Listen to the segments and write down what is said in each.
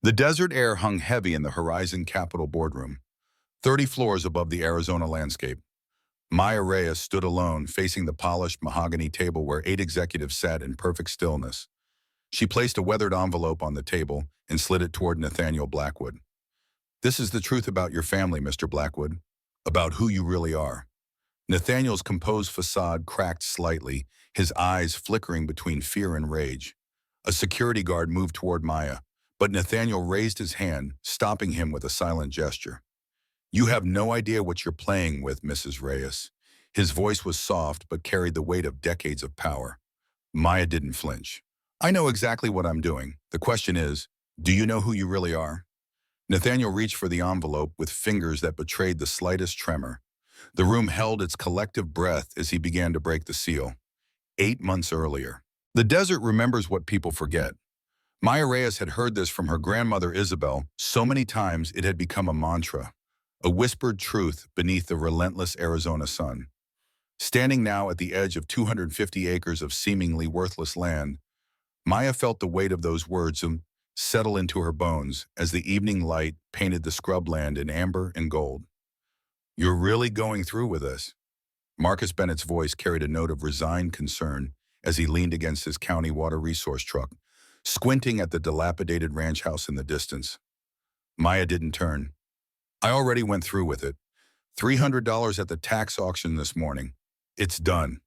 The desert air hung heavy in the Horizon Capitol boardroom, 30 floors above the Arizona landscape. Maya Reyes stood alone, facing the polished mahogany table where 8 executives sat in perfect stillness. She placed a weathered envelope on the table and slid it toward Nathaniel Blackwood. "This is the truth about your family, Mr. Blackwood, about who you really are." Nathaniel's composed facade cracked slightly, his eyes flickering between fear and rage. A security guard moved toward Maya, but Nathaniel raised his hand, stopping him with a silent gesture. "You have no idea what you're playing with, Mrs. Reyes." His voice was soft but carried the weight of decades of power. Maya didn't flinch. "I know exactly what I'm doing. The question is, do you know who you really are?" Nathaniel reached for the envelope with fingers that betrayed the slightest tremor. The room held its collective breath as he began to break the seal. 8 months earlier. The desert remembers what people forget. Maya Reyes had heard this from her grandmother Isabel so many times it had become a mantra, a whispered truth beneath the relentless Arizona sun. Standing now at the edge of 250 acres of seemingly worthless land, Maya felt the weight of those words settle into her bones as the evening light painted the scrubland in amber and gold. "You're really going through with this?" Marcus Bennett's voice carried a note of resigned concern as he leaned against his county water resource truck, squinting at the dilapidated ranch house in the distance. Maya didn't turn. "I already went through with it. $300 at the tax auction this morning. It's done."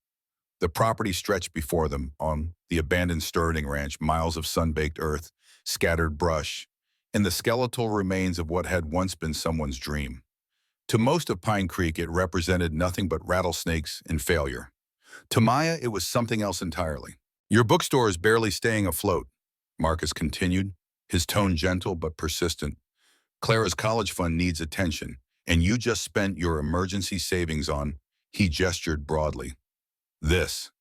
The property stretched before them on the abandoned Sterling Ranch, miles of sun-baked earth, scattered brush, and the skeletal remains of what had once been someone's dream. To most of Pine Creek, it represented nothing but rattlesnakes and failure. To Maya, it was something else entirely. "Your bookstore is barely staying afloat," Marcus continued, his tone gentle but persistent. "Clara's college fund needs attention, and you just spent your emergency savings on," he gestured broadly, "this."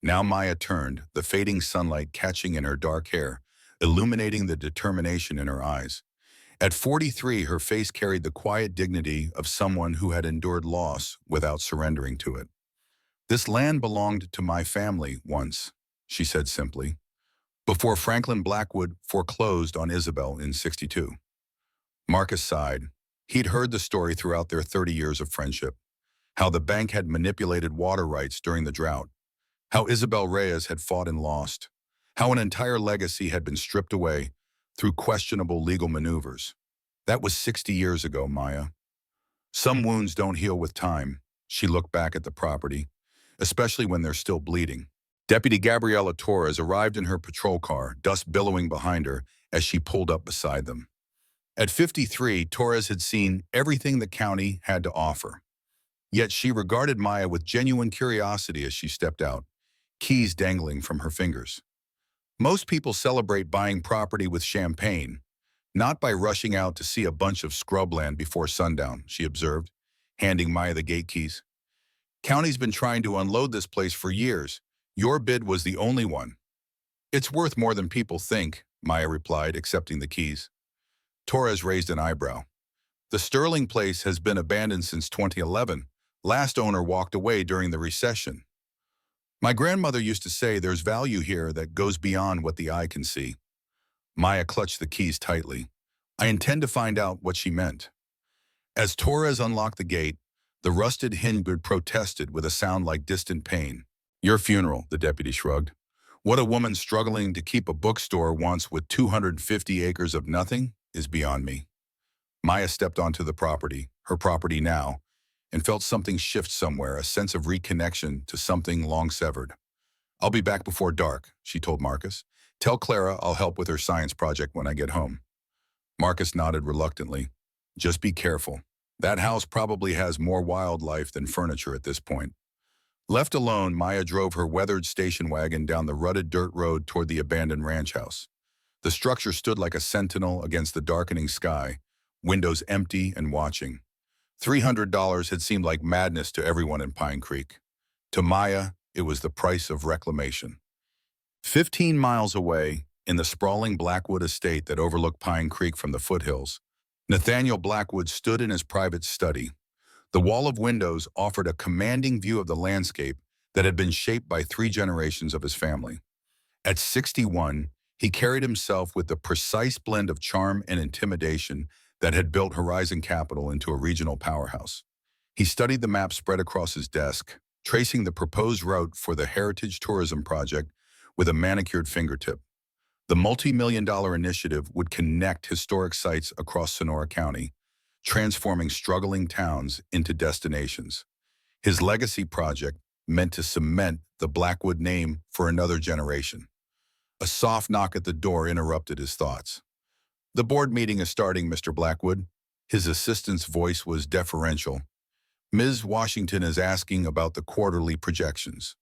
Now Maya turned, the fading sunlight catching in her dark hair, illuminating the determination in her eyes. At 43, her face carried the quiet dignity of someone who had endured loss without surrendering to it. "This land belonged to my family once," she said simply, "before Franklin Blackwood foreclosed on Isabel in '62. Marcus sighed. He'd heard the story throughout their 30 years of friendship, how the bank had manipulated water rights during the drought, how Isabel Reyes had fought and lost, how an entire legacy had been stripped away through questionable legal maneuvers. That was 60 years ago, Maya. Some wounds don't heal with time. She looked back at the property, especially when they're still bleeding. Deputy Gabriela Torres arrived in her patrol car, dust billowing behind her as she pulled up beside them. At 53, Torres had seen everything the county had to offer. Yet she regarded Maya with genuine curiosity as she stepped out, keys dangling from her fingers. "Most people celebrate buying property with champagne, not by rushing out to see a bunch of scrubland before sundown," she observed, handing Maya the gate keys. "County's been trying to unload this place for years. Your bid was the only one." "It's worth more than people think," Maya replied, accepting the keys. Torres raised an eyebrow. "The Sterling place has been abandoned since 2011. Last owner walked away during the recession. My grandmother used to say there's value here that goes beyond what the eye can see." Maya clutched the keys tightly. "I intend to find out what she meant." As Torres unlocked the gate, the rusted hinge protested with a sound like distant pain. "Your funeral," the deputy shrugged. "What a woman struggling to keep a bookstore wants with 250 acres of nothing is beyond me." Maya stepped onto the property, her property now, and felt something shift somewhere, a sense of reconnection to something long severed. "I'll be back before dark," she told Marcus. "Tell Clara I'll help with her science project when I get home." Marcus nodded reluctantly. "Just be careful. That house probably has more wildlife than furniture at this point." Left alone, Maya drove her weathered station wagon down the rutted dirt road toward the abandoned ranch house. The structure stood like a sentinel against the darkening sky, windows empty and watching. $300 had seemed like madness to everyone in Pine Creek. To Maya, it was the price of reclamation. 15 miles away, in the sprawling Blackwood estate that overlooked Pine Creek from the foothills, Nathaniel Blackwood stood in his private study. The wall of windows offered a commanding view of the landscape that had been shaped by 3 generations of his family. At 61, He carried himself with the precise blend of charm and intimidation that had built Horizon Capital into a regional powerhouse. He studied the map spread across his desk, tracing the proposed route for the Heritage Tourism Project with a manicured fingertip. The multi-million-dollar initiative would connect historic sites across Sonora County, transforming struggling towns into destinations. His legacy project meant to cement the Blackwood name for another generation. A soft knock at the door interrupted his thoughts. "The board meeting is starting, Mr. Blackwood." His assistant's voice was deferential. "Ms. Washington is asking about the quarterly projections."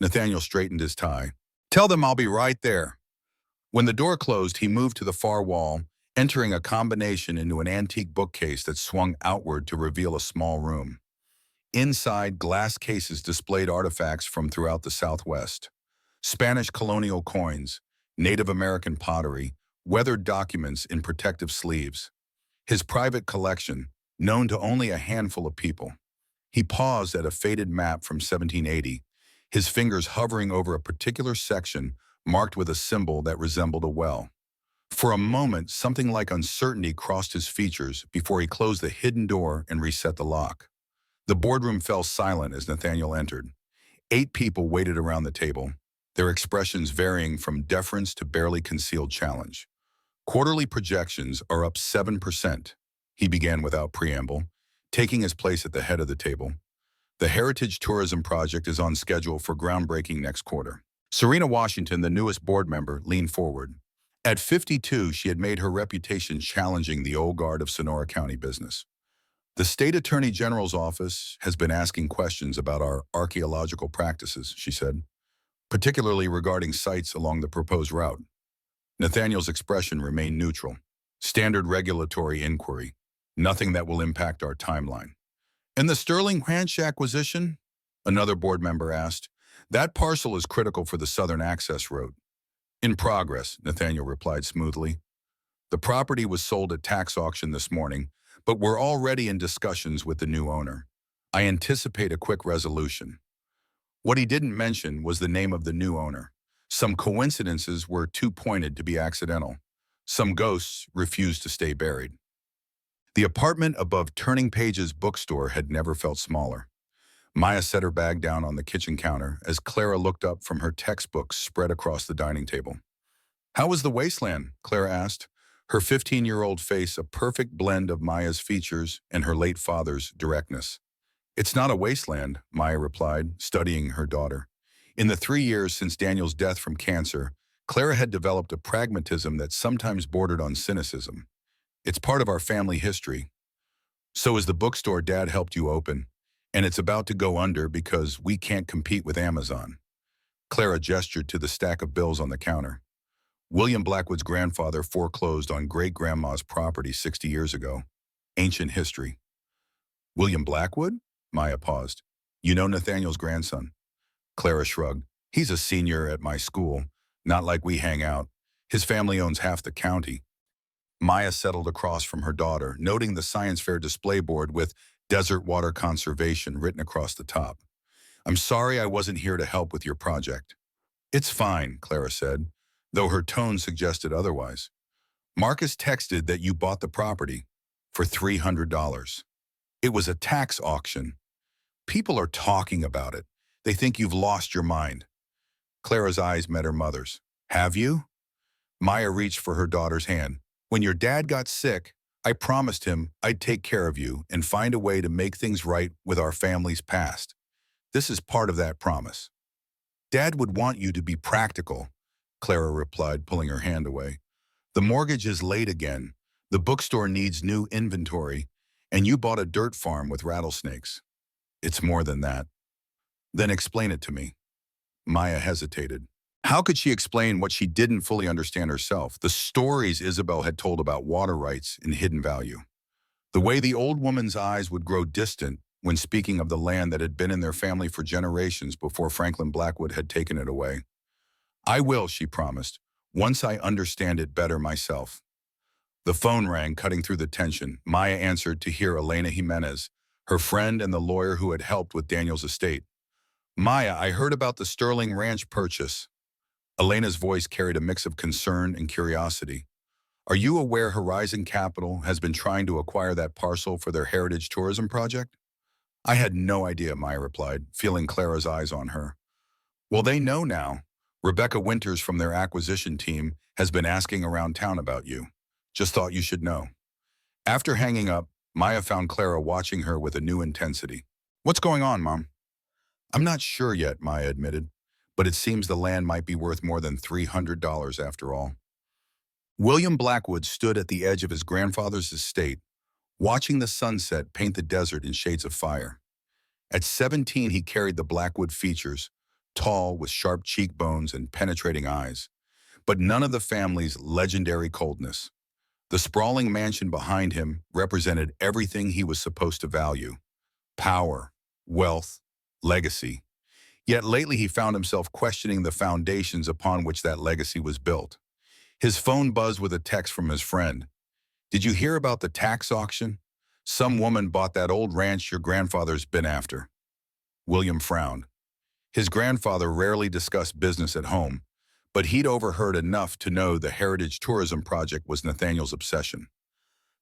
Nathaniel straightened his tie. "Tell them I'll be right there." When the door closed, he moved to the far wall, entering a combination into an antique bookcase that swung outward to reveal a small room. Inside, glass cases displayed artifacts from throughout the Southwest. Spanish colonial coins, Native American pottery, weathered documents in protective sleeves. His private collection, known to only a handful of people. He paused at a faded map from 1780, his fingers hovering over a particular section marked with a symbol that resembled a well. For a moment, something like uncertainty crossed his features before he closed the hidden door and reset the lock. The boardroom fell silent as Nathaniel entered. 8 people waited around the table, their expressions varying from deference to barely concealed challenge. "Quarterly projections are up 7%, he began without preamble, taking his place at the head of the table. "The Heritage Tourism Project is on schedule for groundbreaking next quarter." Serena Washington, the newest board member, leaned forward. At 52, she had made her reputation challenging the old guard of Sonora County business. "The State Attorney General's office has been asking questions about our archaeological practices," she said, "particularly regarding sites along the proposed route." Nathaniel's expression remained neutral. "Standard regulatory inquiry. Nothing that will impact our timeline." "And the Sterling Ranch acquisition?" another board member asked. "That parcel is critical for the Southern Access Road." "In progress," Nathaniel replied smoothly. "The property was sold at tax auction this morning, but we're already in discussions with the new owner. I anticipate a quick resolution." What he didn't mention was the name of the new owner. Some coincidences were too pointed to be accidental. Some ghosts refused to stay buried. The apartment above Turning Page's bookstore had never felt smaller. Maya set her bag down on the kitchen counter as Clara looked up from her textbooks spread across the dining table. "How was the wasteland?" Clara asked, her 15-year-old face a perfect blend of Maya's features and her late father's directness. "It's not a wasteland," Maya replied, studying her daughter. In the 3 years since Daniel's death from cancer, Clara had developed a pragmatism that sometimes bordered on cynicism. "It's part of our family history. So is the bookstore Dad helped you open, and it's about to go under because we can't compete with Amazon." Clara gestured to the stack of bills on the counter. "William Blackwood's grandfather foreclosed on great-grandma's property 60 years ago. Ancient history." "William Blackwood?" Maya paused. "You know Nathaniel's grandson?" Clara shrugged. "He's a senior at my school. Not like we hang out. His family owns half the county." Maya settled across from her daughter, noting the science fair display board with "Desert Water Conservation" written across the top. "I'm sorry I wasn't here to help with your project." "It's fine," Clara said, though her tone suggested otherwise. "Marcus texted that you bought the property for $300. It was a tax auction. People are talking about it. They think you've lost your mind." Clara's eyes met her mother's. "Have you?" Maya reached for her daughter's hand. "When your dad got sick, I promised him I'd take care of you and find a way to make things right with our family's past. This is part of that promise." "Dad would want you to be practical," Clara replied, pulling her hand away. "The mortgage is late again. The bookstore needs new inventory, and you bought a dirt farm with rattlesnakes." "It's more than that." "Then explain it to me." Maya hesitated. How could she explain what she didn't fully understand herself? The stories Isabel had told about water rights and hidden value. The way the old woman's eyes would grow distant when speaking of the land that had been in their family for generations before Franklin Blackwood had taken it away. "I will," she promised, "once I understand it better myself." The phone rang, cutting through the tension. Maya answered to hear Elena Jimenez, her friend and the lawyer who had helped with Daniel's estate. "Maya, I heard about the Sterling Ranch purchase." Elena's voice carried a mix of concern and curiosity. Are you aware Horizon Capital has been trying to acquire that parcel for their heritage tourism project? I had no idea, Maya replied, feeling Clara's eyes on her. Well, they know now. Rebecca Winters from their acquisition team has been asking around town about you. Just thought you should know. After hanging up, Maya found Clara watching her with a new intensity. What's going on, Mom? I'm not sure yet, Maya admitted, but it seems the land might be worth more than $300 after all. William Blackwood stood at the edge of his grandfather's estate, watching the sunset paint the desert in shades of fire. At 17, he carried the Blackwood features, tall with sharp cheekbones and penetrating eyes, but none of the family's legendary coldness. The sprawling mansion behind him represented everything he was supposed to value: power, wealth, legacy. Yet lately he found himself questioning the foundations upon which that legacy was built. His phone buzzed with a text from his friend. Did you hear about the tax auction? Some woman bought that old ranch your grandfather's been after. William frowned. His grandfather rarely discussed business at home, but he'd overheard enough to know the heritage tourism project was Nathaniel's obsession.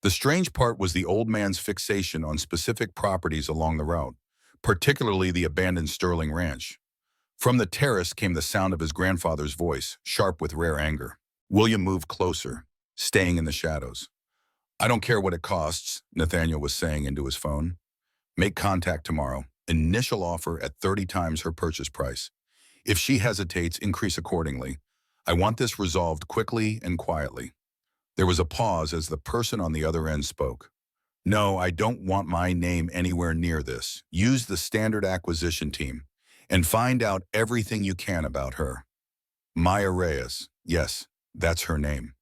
The strange part was the old man's fixation on specific properties along the route, particularly the abandoned Sterling Ranch. From the terrace came the sound of his grandfather's voice, sharp with rare anger. William moved closer, staying in the shadows. I don't care what it costs, Nathaniel was saying into his phone. Make contact tomorrow. Initial offer at 30 times her purchase price. If she hesitates, increase accordingly. I want this resolved quickly and quietly. There was a pause as the person on the other end spoke. No, I don't want my name anywhere near this. Use the standard acquisition team and find out everything you can about her. Maya Reyes. Yes, that's her name.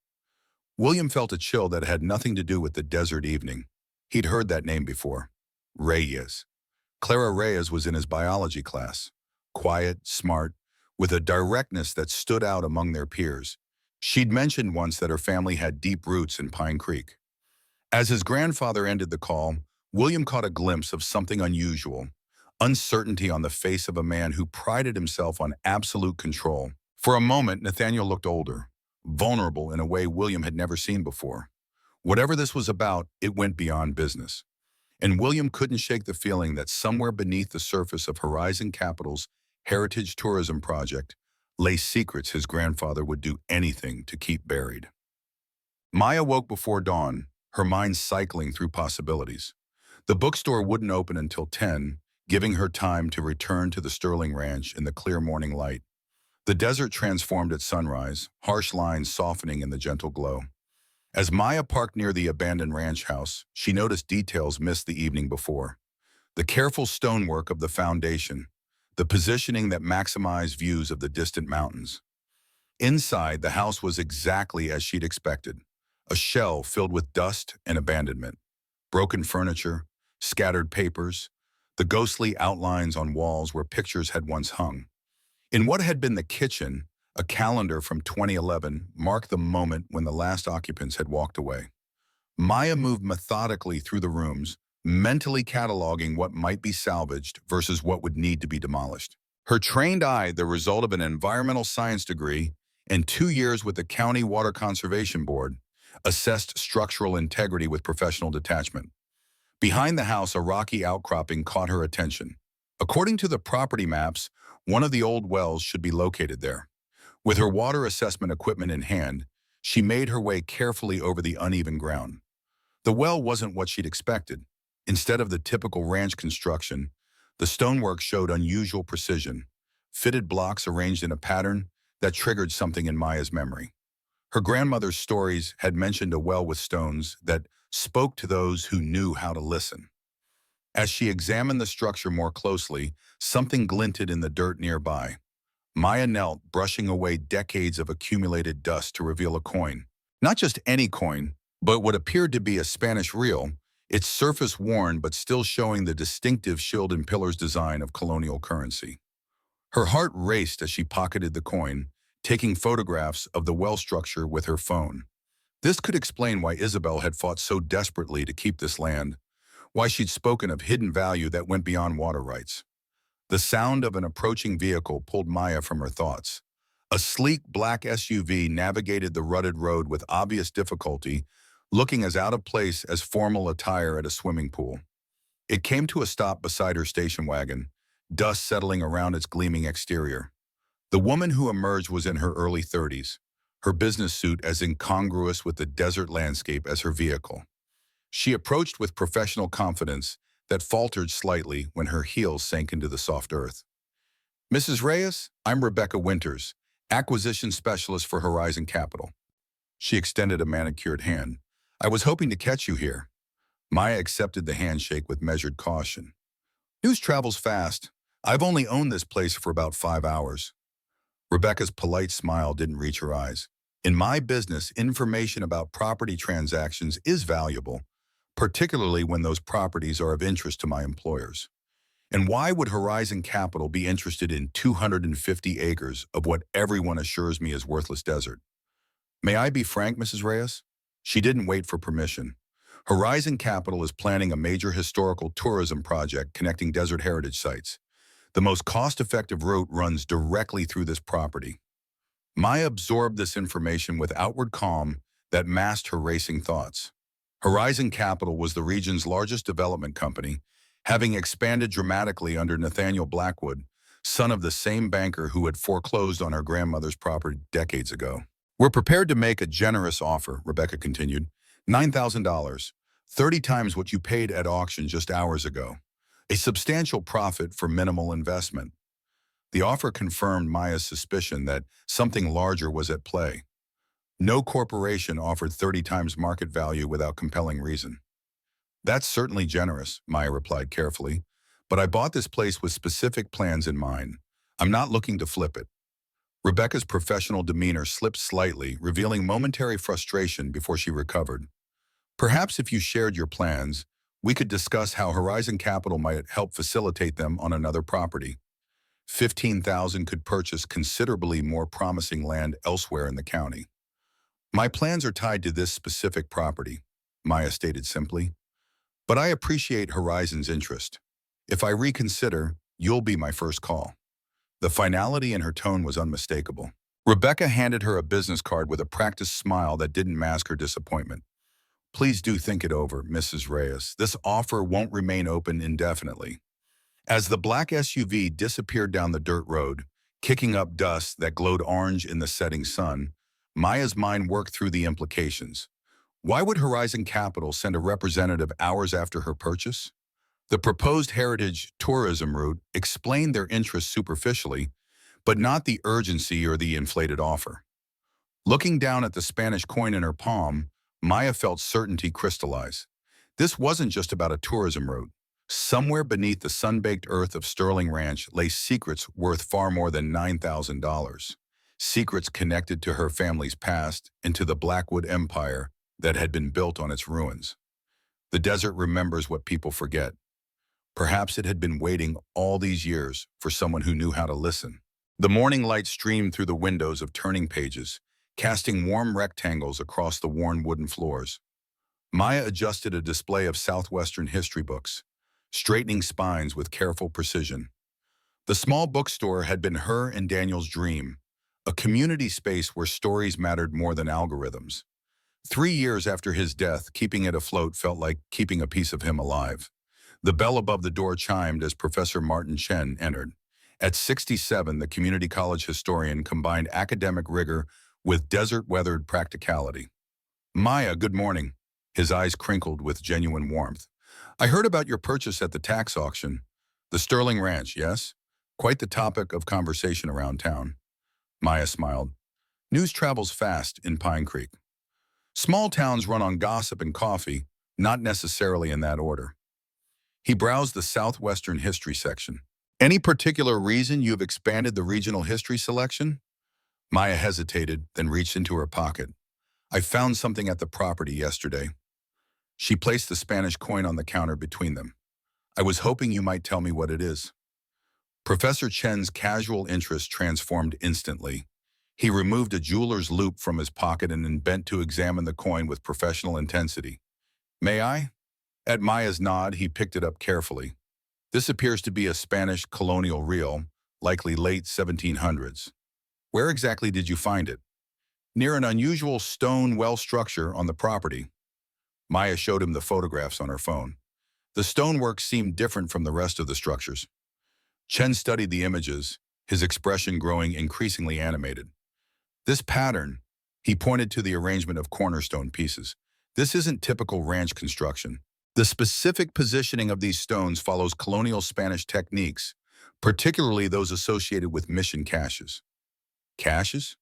William felt a chill that had nothing to do with the desert evening. He'd heard that name before. Reyes. Clara Reyes was in his biology class. Quiet, smart, with a directness that stood out among their peers. She'd mentioned once that her family had deep roots in Pine Creek. As his grandfather ended the call, William caught a glimpse of something unusual: uncertainty on the face of a man who prided himself on absolute control. For a moment, Nathaniel looked older, vulnerable in a way William had never seen before. Whatever this was about, it went beyond business. And William couldn't shake the feeling that somewhere beneath the surface of Horizon Capital's heritage tourism project lay secrets his grandfather would do anything to keep buried. Maya woke before dawn, her mind cycling through possibilities. The bookstore wouldn't open until 10, giving her time to return to the Sterling Ranch in the clear morning light. The desert transformed at sunrise, harsh lines softening in the gentle glow. As Maya parked near the abandoned ranch house, she noticed details missed the evening before. The careful stonework of the foundation, the positioning that maximized views of the distant mountains. Inside, the house was exactly as she'd expected: a shell filled with dust and abandonment. Broken furniture, scattered papers, the ghostly outlines on walls where pictures had once hung. In what had been the kitchen, a calendar from 2011 marked the moment when the last occupants had walked away. Maya moved methodically through the rooms, mentally cataloging what might be salvaged versus what would need to be demolished. Her trained eye, the result of an environmental science degree and 2 years with the County Water Conservation Board, assessed structural integrity with professional detachment. Behind the house, a rocky outcropping caught her attention. According to the property maps, one of the old wells should be located there. With her water assessment equipment in hand, she made her way carefully over the uneven ground. The well wasn't what she'd expected. Instead of the typical ranch construction, the stonework showed unusual precision, fitted blocks arranged in a pattern that triggered something in Maya's memory. Her grandmother's stories had mentioned a well with stones that spoke to those who knew how to listen. As she examined the structure more closely, something glinted in the dirt nearby. Maya knelt, brushing away decades of accumulated dust to reveal a coin. Not just any coin, but what appeared to be a Spanish real, its surface worn but still showing the distinctive shield and pillars design of colonial currency. Her heart raced as she pocketed the coin, taking photographs of the well structure with her phone. This could explain why Isabel had fought so desperately to keep this land, why she'd spoken of hidden value that went beyond water rights. The sound of an approaching vehicle pulled Maya from her thoughts. A sleek black SUV navigated the rutted road with obvious difficulty, looking as out of place as formal attire at a swimming pool. It came to a stop beside her station wagon, dust settling around its gleaming exterior. The woman who emerged was in her early 30s, her business suit as incongruous with the desert landscape as her vehicle. She approached with professional confidence that faltered slightly when her heels sank into the soft earth. "Mrs. Reyes, I'm Rebecca Winters, acquisition specialist for Horizon Capital." She extended a manicured hand. "I was hoping to catch you here." Maya accepted the handshake with measured caution. "News travels fast. I've only owned this place for about 5 hours." Rebecca's polite smile didn't reach her eyes. "In my business, information about property transactions is valuable, particularly when those properties are of interest to my employers. And why would Horizon Capital be interested in 250 acres of what everyone assures me is worthless desert? May I be frank, Mrs. Reyes?" She didn't wait for permission. "Horizon Capital is planning a major historical tourism project connecting desert heritage sites. The most cost-effective route runs directly through this property." Maya absorbed this information with outward calm that masked her racing thoughts. Horizon Capital was the region's largest development company, having expanded dramatically under Nathaniel Blackwood, son of the same banker who had foreclosed on her grandmother's property decades ago. "We're prepared to make a generous offer," Rebecca continued. "$9,000, 30 times what you paid at auction just hours ago. A substantial profit for minimal investment." The offer confirmed Maya's suspicion that something larger was at play. No corporation offered 30 times market value without compelling reason. "That's certainly generous," Maya replied carefully, "but I bought this place with specific plans in mind. I'm not looking to flip it." Rebecca's professional demeanor slipped slightly, revealing momentary frustration before she recovered. "Perhaps if you shared your plans, we could discuss how Horizon Capital might help facilitate them on another property. 15,000 could purchase considerably more promising land elsewhere in the county." "My plans are tied to this specific property," Maya stated simply. "But I appreciate Horizon's interest. If I reconsider, you'll be my first call." The finality in her tone was unmistakable. Rebecca handed her a business card with a practiced smile that didn't mask her disappointment. "Please do think it over, Mrs. Reyes. This offer won't remain open indefinitely." As the black SUV disappeared down the dirt road, kicking up dust that glowed orange in the setting sun, Maya's mind worked through the implications. Why would Horizon Capital send a representative hours after her purchase? The proposed heritage tourism route explained their interest superficially, but not the urgency or the inflated offer. Looking down at the Spanish coin in her palm, Maya felt certainty crystallize. This wasn't just about a tourism route. Somewhere beneath the sun-baked earth of Sterling Ranch lay secrets worth far more than $9,000. Secrets connected to her family's past and to the Blackwood Empire that had been built on its ruins. The desert remembers what people forget. Perhaps it had been waiting all these years for someone who knew how to listen. The morning light streamed through the windows of turning pages, casting warm rectangles across the worn wooden floors. Maya adjusted a display of Southwestern history books, straightening spines with careful precision. The small bookstore had been her and Daniel's dream, a community space where stories mattered more than algorithms. 3 years after his death, keeping it afloat felt like keeping a piece of him alive. The bell above the door chimed as Professor Martin Chen entered. At 67, the community college historian combined academic rigor with desert-weathered practicality. "Maya, good morning." His eyes crinkled with genuine warmth. "I heard about your purchase at the tax auction. The Sterling Ranch, yes? Quite the topic of conversation around town." Maya smiled. "News travels fast in Pine Creek. Small towns run on gossip and coffee, not necessarily in that order." He browsed the Southwestern history section. "Any particular reason you've expanded the regional history selection?" Maya hesitated, then reached into her pocket. "I found something at the property yesterday." She placed the Spanish coin on the counter between them. "I was hoping you might tell me what it is." Professor Chen's casual interest transformed instantly. He removed a jeweler's loupe from his pocket and then bent to examine the coin with professional intensity. "May I?" At Maya's nod, he picked it up carefully. "This appears to be a Spanish colonial real, likely late 1700s. Where exactly did you find it? Near an unusual stone well structure on the property. Maya showed him the photographs on her phone. The stonework seemed different from the rest of the structures. Chen studied the images, his expression growing increasingly animated. This pattern, he pointed to the arrangement of cornerstone pieces. This isn't typical ranch construction. The specific positioning of these stones follows colonial Spanish techniques, particularly those associated with mission caches. Caches?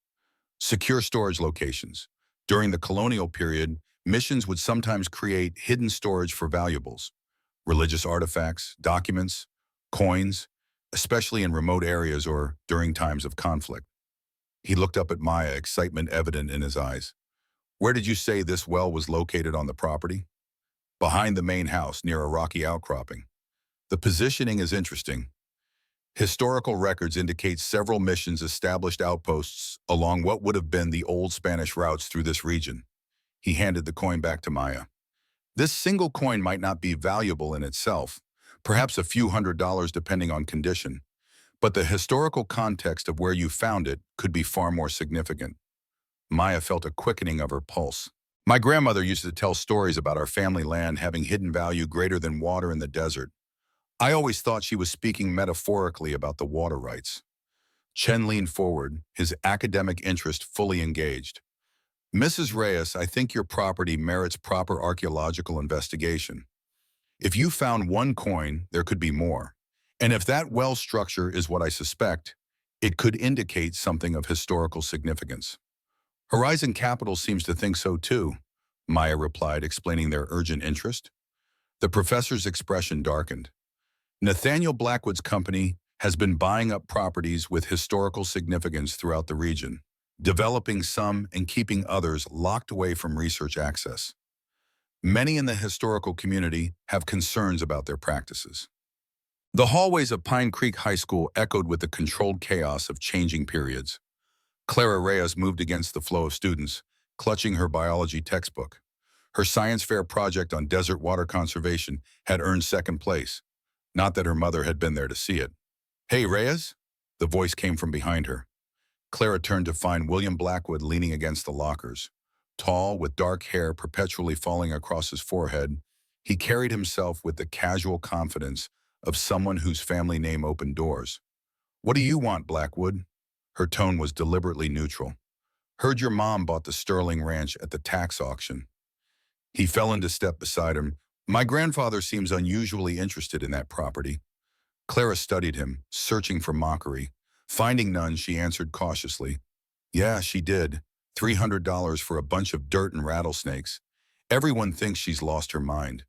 Secure storage locations. During the colonial period, missions would sometimes create hidden storage for valuables, religious artifacts, documents, coins, especially in remote areas or during times of conflict. He looked up at Maya, excitement evident in his eyes. Where did you say this well was located on the property? Behind the main house, near a rocky outcropping. The positioning is interesting. Historical records indicate several missions established outposts along what would have been the old Spanish routes through this region. He handed the coin back to Maya. This single coin might not be valuable in itself, perhaps a few $100s depending on condition, but the historical context of where you found it could be far more significant. Maya felt a quickening of her pulse. My grandmother used to tell stories about our family land having hidden value greater than water in the desert. I always thought she was speaking metaphorically about the water rights. Chen leaned forward, his academic interest fully engaged. Mrs. Reyes, I think your property merits proper archaeological investigation. If you found one coin, there could be more. And if that well structure is what I suspect, it could indicate something of historical significance. Horizon Capital seems to think so too, Maya replied, explaining their urgent interest. The professor's expression darkened. Nathaniel Blackwood's company has been buying up properties with historical significance throughout the region, developing some and keeping others locked away from research access. Many in the historical community have concerns about their practices. The hallways of Pine Creek High School echoed with the controlled chaos of changing periods. Clara Reyes moved against the flow of students, clutching her biology textbook. Her science fair project on desert water conservation had earned second place. Not that her mother had been there to see it. Hey, Reyes? The voice came from behind her. Clara turned to find William Blackwood leaning against the lockers. Tall, with dark hair perpetually falling across his forehead, he carried himself with the casual confidence of someone whose family name opened doors. What do you want, Blackwood? Her tone was deliberately neutral. Heard your mom bought the Sterling Ranch at the tax auction. He fell into step beside him. My grandfather seems unusually interested in that property. Clara studied him, searching for mockery. Finding none, she answered cautiously. Yeah, she did. $300 for a bunch of dirt and rattlesnakes. Everyone thinks she's lost her mind.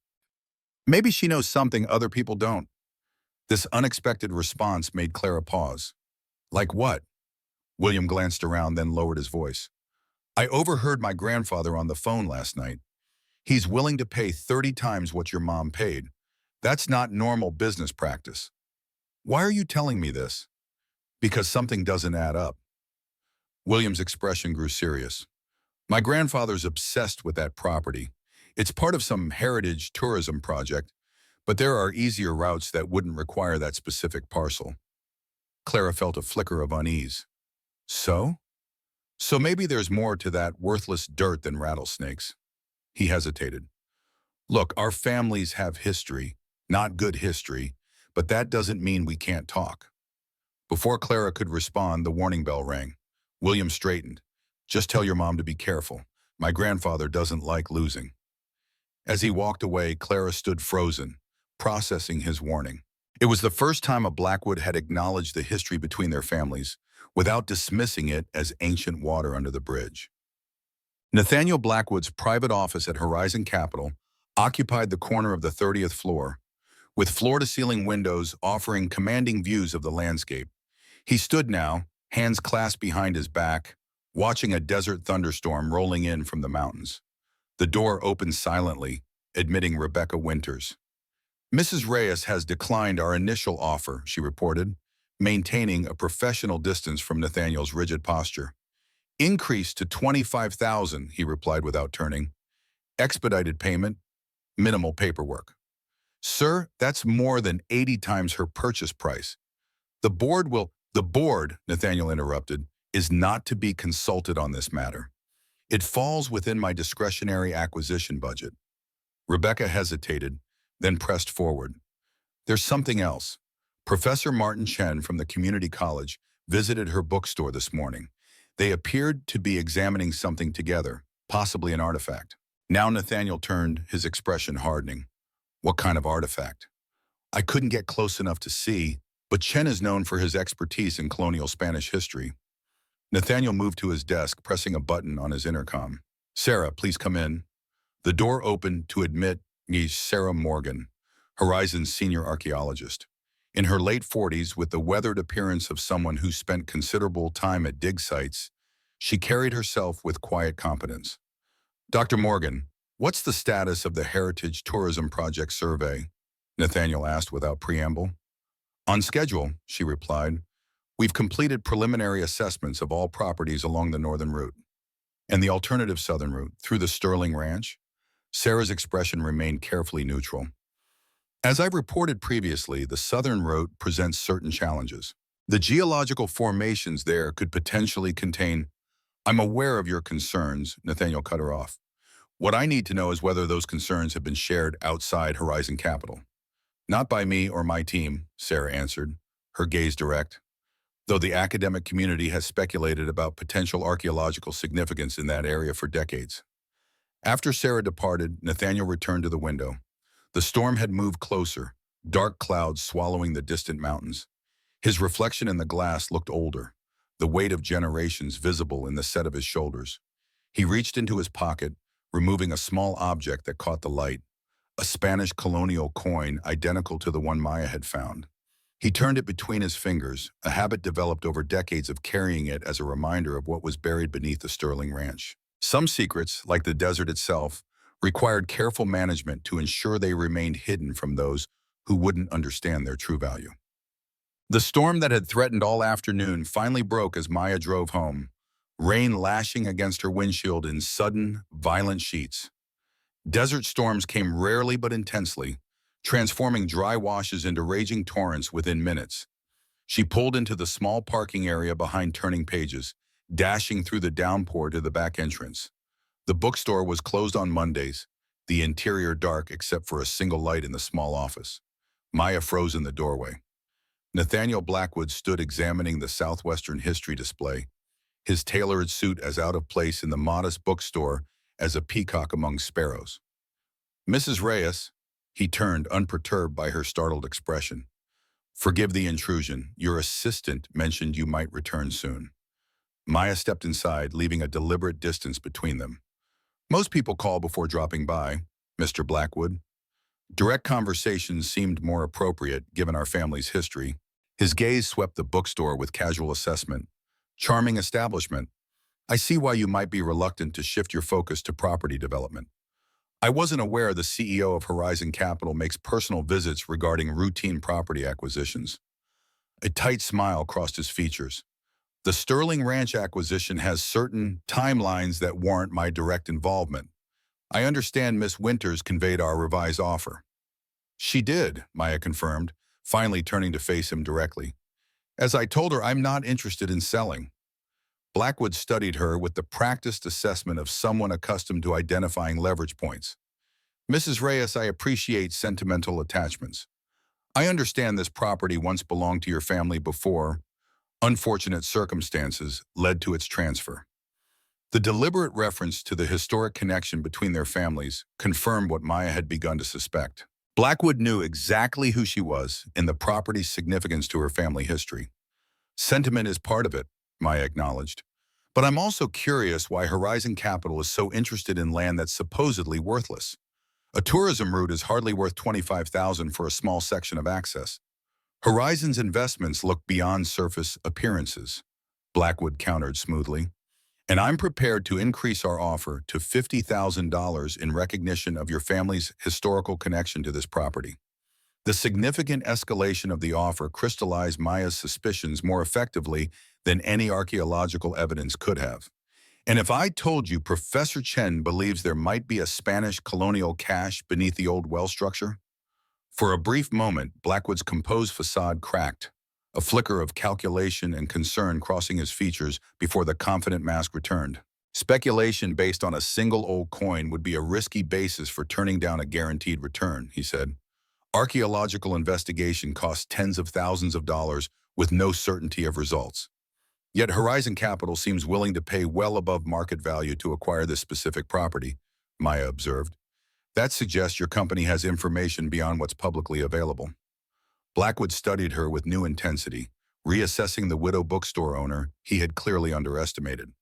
Maybe she knows something other people don't. This unexpected response made Clara pause. Like what? William glanced around, then lowered his voice. I overheard my grandfather on the phone last night. He's willing to pay 30 times what your mom paid. That's not normal business practice. Why are you telling me this? Because something doesn't add up. William's expression grew serious. My grandfather's obsessed with that property. It's part of some heritage tourism project, but there are easier routes that wouldn't require that specific parcel. Clara felt a flicker of unease. So? So maybe there's more to that worthless dirt than rattlesnakes. He hesitated. Look, our families have history, not good history, but that doesn't mean we can't talk. Before Clara could respond, the warning bell rang. William straightened. Just tell your mom to be careful. My grandfather doesn't like losing. As he walked away, Clara stood frozen, processing his warning. It was the first time a Blackwood had acknowledged the history between their families, without dismissing it as ancient water under the bridge. Nathaniel Blackwood's private office at Horizon Capital occupied the corner of the 30th floor, with floor-to-ceiling windows offering commanding views of the landscape. He stood now, hands clasped behind his back, watching a desert thunderstorm rolling in from the mountains. The door opened silently, admitting Rebecca Winters. Mrs. Reyes has declined our initial offer, she reported, maintaining a professional distance from Nathaniel's rigid posture. Increase to $25,000, he replied without turning. Expedited payment, minimal paperwork. Sir, that's more than 80 times her purchase price. The board, Nathaniel interrupted, is not to be consulted on this matter. It falls within my discretionary acquisition budget. Rebecca hesitated, then pressed forward. There's something else. Professor Martin Chen from the community college visited her bookstore this morning. They appeared to be examining something together, possibly an artifact. Now Nathaniel turned, his expression hardening. What kind of artifact? I couldn't get close enough to see, but Chen is known for his expertise in colonial Spanish history. Nathaniel moved to his desk, pressing a button on his intercom. Sarah, please come in. The door opened to admit Ms. Sarah Morgan, Horizon's senior archaeologist. In her late 40s, with the weathered appearance of someone who spent considerable time at dig sites, she carried herself with quiet competence. Dr. Morgan, what's the status of the Heritage Tourism Project survey? Nathaniel asked without preamble. On schedule, she replied. We've completed preliminary assessments of all properties along the northern route and the alternative southern route through the Sterling Ranch. Sarah's expression remained carefully neutral. As I've reported previously, the southern route presents certain challenges. The geological formations there could potentially contain. I'm aware of your concerns, Nathaniel cut her off. What I need to know is whether those concerns have been shared outside Horizon Capital. Not by me or my team, Sarah answered, her gaze direct. Though the academic community has speculated about potential archaeological significance in that area for decades. After Sarah departed, Nathaniel returned to the window. The storm had moved closer, dark clouds swallowing the distant mountains. His reflection in the glass looked older, the weight of generations visible in the set of his shoulders. He reached into his pocket, removing a small object that caught the light, a Spanish colonial coin identical to the one Maya had found. He turned it between his fingers, a habit developed over decades of carrying it as a reminder of what was buried beneath the Sterling Ranch. Some secrets, like the desert itself, required careful management to ensure they remained hidden from those who wouldn't understand their true value. The storm that had threatened all afternoon finally broke as Maya drove home, rain lashing against her windshield in sudden, violent sheets. Desert storms came rarely but intensely, transforming dry washes into raging torrents within minutes. She pulled into the small parking area behind Turning Pages, dashing through the downpour to the back entrance. The bookstore was closed on Mondays, the interior dark except for a single light in the small office. Maya froze in the doorway. Nathaniel Blackwood stood examining the Southwestern history display, his tailored suit as out of place in the modest bookstore as a peacock among sparrows. Mrs. Reyes, he turned, unperturbed by her startled expression. Forgive the intrusion. Your assistant mentioned you might return soon. Maya stepped inside, leaving a deliberate distance between them. Most people call before dropping by, Mr. Blackwood. Direct conversations seemed more appropriate given our family's history. His gaze swept the bookstore with casual assessment. Charming establishment. I see why you might be reluctant to shift your focus to property development. I wasn't aware the CEO of Horizon Capital makes personal visits regarding routine property acquisitions. A tight smile crossed his features. The Sterling Ranch acquisition has certain timelines that warrant my direct involvement. I understand Miss Winters conveyed our revised offer. She did, Maya confirmed, finally turning to face him directly. As I told her, I'm not interested in selling. Blackwood studied her with the practiced assessment of someone accustomed to identifying leverage points. Mrs. Reyes, I appreciate sentimental attachments. I understand this property once belonged to your family before unfortunate circumstances led to its transfer. The deliberate reference to the historic connection between their families confirmed what Maya had begun to suspect. Blackwood knew exactly who she was and the property's significance to her family history. Sentiment is part of it, Maya acknowledged. But I'm also curious why Horizon Capital is so interested in land that's supposedly worthless. A tourism route is hardly worth $25,000 for a small section of access. Horizon's investments look beyond surface appearances, Blackwood countered smoothly. And I'm prepared to increase our offer to $50,000 in recognition of your family's historical connection to this property. The significant escalation of the offer crystallized Maya's suspicions more effectively than any archaeological evidence could have. And if I told you Professor Chen believes there might be a Spanish colonial cache beneath the old well structure? For a brief moment, Blackwood's composed facade cracked. a flicker of calculation and concern crossing his features before the confident mask returned. Speculation based on a single old coin would be a risky basis for turning down a guaranteed return, he said. Archaeological investigation costs tens of thousands of dollars with no certainty of results. Yet Horizon Capital seems willing to pay well above market value to acquire this specific property, Maya observed. That suggests your company has information beyond what's publicly available. Blackwood studied her with new intensity, reassessing the widow bookstore owner he had clearly underestimated.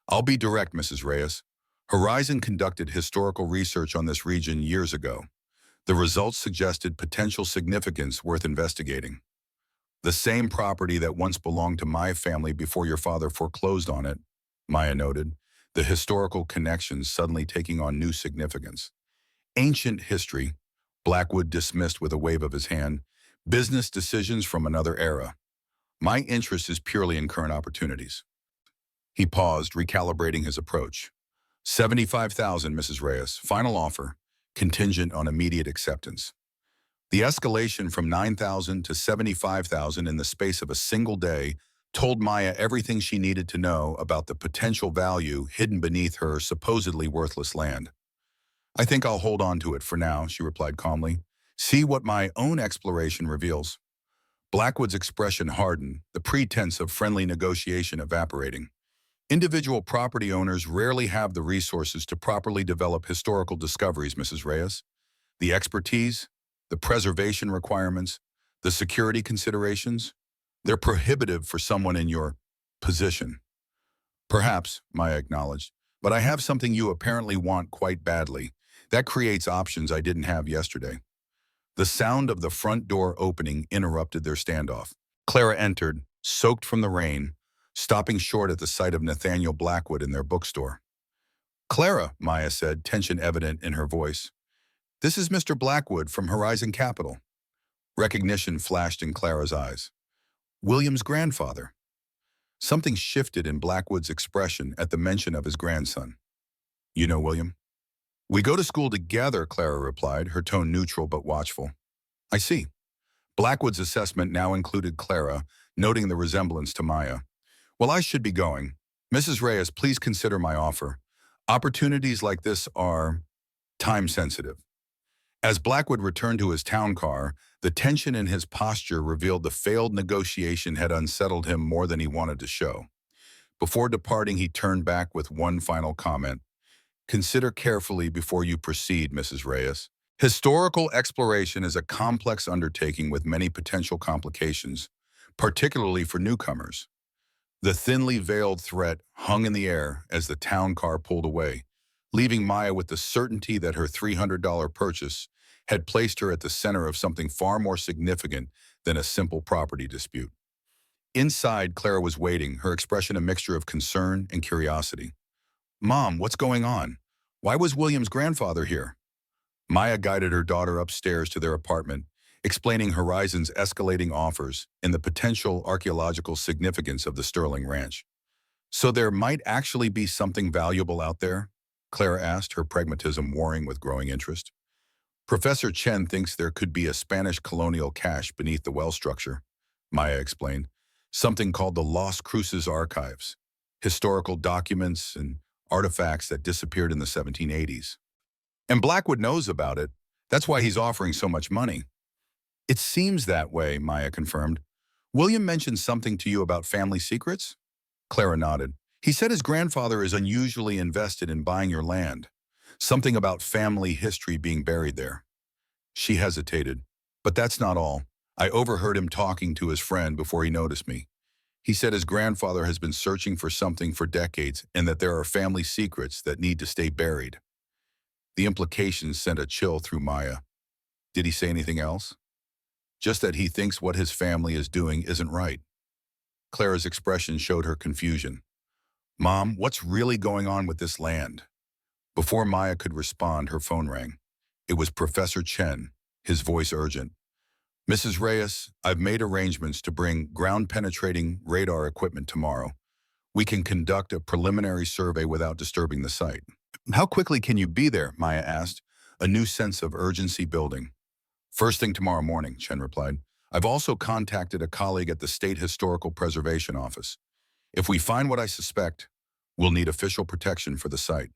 I'll be direct, Mrs. Reyes. Horizon conducted historical research on this region years ago. The results suggested potential significance worth investigating. The same property that once belonged to my family before your father foreclosed on it, Maya noted, the historical connections suddenly taking on new significance. Ancient history, Blackwood dismissed with a wave of his hand, business decisions from another era. My interest is purely in current opportunities. He paused, recalibrating his approach. 75,000, Mrs. Reyes, final offer, contingent on immediate acceptance. The escalation from 9,000 to 75,000 in the space of a single day told Maya everything she needed to know about the potential value hidden beneath her supposedly worthless land. I think I'll hold on to it for now, she replied calmly. See what my own exploration reveals. Blackwood's expression hardened, the pretense of friendly negotiation evaporating. Individual property owners rarely have the resources to properly develop historical discoveries, Mrs. Reyes. The expertise, the preservation requirements, the security considerations, they're prohibitive for someone in your position. Perhaps, Maya acknowledged, but I have something you apparently want quite badly. That creates options I didn't have yesterday. The sound of the front door opening interrupted their standoff. Clara entered, soaked from the rain, stopping short at the sight of Nathaniel Blackwood in their bookstore. Clara, Maya said, tension evident in her voice. This is Mr. Blackwood from Horizon Capital. Recognition flashed in Clara's eyes. William's grandfather. Something shifted in Blackwood's expression at the mention of his grandson. You know William? We go to school together, Clara replied, her tone neutral but watchful. I see. Blackwood's assessment now included Clara, noting the resemblance to Maya. Well, I should be going. Mrs. Reyes, please consider my offer. Opportunities like this are time-sensitive. As Blackwood returned to his town car, the tension in his posture revealed the failed negotiation had unsettled him more than he wanted to show. Before departing, he turned back with one final comment. Consider carefully before you proceed, Mrs. Reyes. Historical exploration is a complex undertaking with many potential complications, particularly for newcomers. The thinly veiled threat hung in the air as the town car pulled away, leaving Maya with the certainty that her $300 purchase had placed her at the center of something far more significant than a simple property dispute. Inside, Clara was waiting, her expression a mixture of concern and curiosity. Mom, what's going on? Why was William's grandfather here? Maya guided her daughter upstairs to their apartment, explaining Horizon's escalating offers and the potential archaeological significance of the Sterling Ranch. So there might actually be something valuable out there? Clara asked, her pragmatism warring with growing interest. Professor Chen thinks there could be a Spanish colonial cache beneath the well structure, Maya explained. Something called the Las Cruces Archives, historical documents and artifacts that disappeared in the 1780s. And Blackwood knows about it. That's why he's offering so much money. It seems that way, Maya confirmed. William mentioned something to you about family secrets? Clara nodded. He said his grandfather is unusually invested in buying your land. Something about family history being buried there. She hesitated. But that's not all. I overheard him talking to his friend before he noticed me. He said his grandfather has been searching for something for decades and that there are family secrets that need to stay buried. The implications sent a chill through Maya. Did he say anything else? Just that he thinks what his family is doing isn't right. Clara's expression showed her confusion. Mom, what's really going on with this land? Before Maya could respond, her phone rang. It was Professor Chen, his voice urgent. Mrs. Reyes, I've made arrangements to bring ground-penetrating radar equipment tomorrow. We can conduct a preliminary survey without disturbing the site. How quickly can you be there? Maya asked, a new sense of urgency building. First thing tomorrow morning, Chen replied. I've also contacted a colleague at the State Historical Preservation Office. If we find what I suspect, we'll need official protection for the site.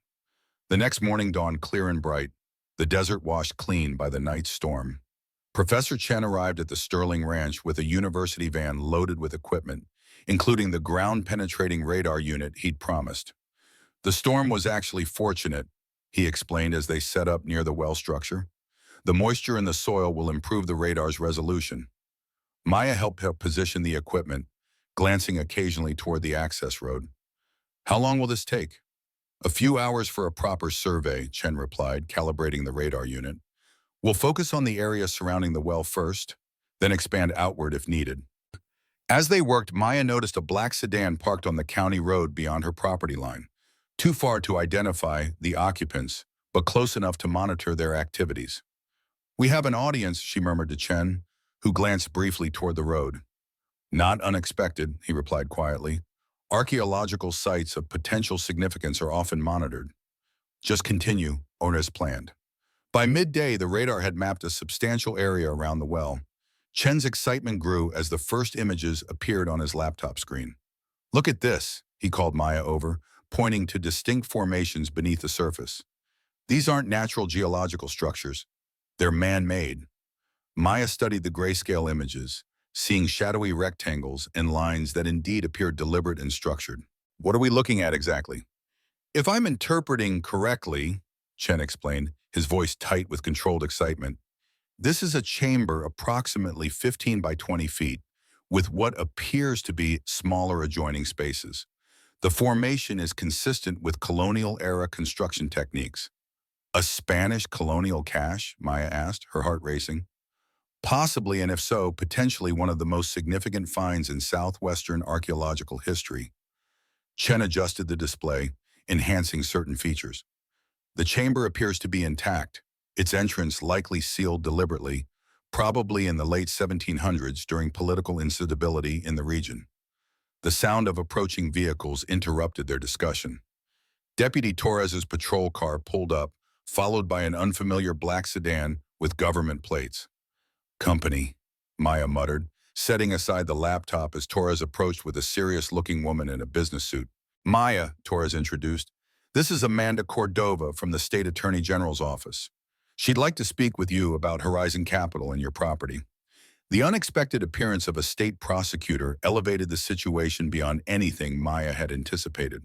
The next morning dawned clear and bright, the desert washed clean by the night's storm. Professor Chen arrived at the Sterling Ranch with a university van loaded with equipment, including the ground-penetrating radar unit he'd promised. The storm was actually fortunate, he explained as they set up near the well structure. The moisture in the soil will improve the radar's resolution. Maya helped position the equipment, glancing occasionally toward the access road. How long will this take? A few hours for a proper survey, Chen replied, calibrating the radar unit. We'll focus on the area surrounding the well first, then expand outward if needed. As they worked, Maya noticed a black sedan parked on the county road beyond her property line, too far to identify the occupants, but close enough to monitor their activities. We have an audience, she murmured to Chen, who glanced briefly toward the road. Not unexpected, he replied quietly. Archaeological sites of potential significance are often monitored. Just continue, Onis planned. By midday, the radar had mapped a substantial area around the well. Chen's excitement grew as the first images appeared on his laptop screen. Look at this, he called Maya over, pointing to distinct formations beneath the surface. These aren't natural geological structures. They're man-made. Maya studied the grayscale images, seeing shadowy rectangles and lines that indeed appeared deliberate and structured. What are we looking at exactly? If I'm interpreting correctly, Chen explained, his voice tight with controlled excitement, this is a chamber approximately 15 by 20 feet, with what appears to be smaller adjoining spaces. The formation is consistent with colonial-era construction techniques. A Spanish colonial cache? Maya asked, her heart racing. Possibly, and if so, potentially one of the most significant finds in southwestern archaeological history. Chen adjusted the display, enhancing certain features. The chamber appears to be intact, its entrance likely sealed deliberately, probably in the late 1700s during political instability in the region. The sound of approaching vehicles interrupted their discussion. Deputy Torres's patrol car pulled up, followed by an unfamiliar black sedan with government plates. Company, Maya muttered, setting aside the laptop as Torres approached with a serious-looking woman in a business suit. Maya, Torres introduced, this is Amanda Cordova from the State Attorney General's office. She'd like to speak with you about Horizon Capital and your property. The unexpected appearance of a state prosecutor elevated the situation beyond anything Maya had anticipated.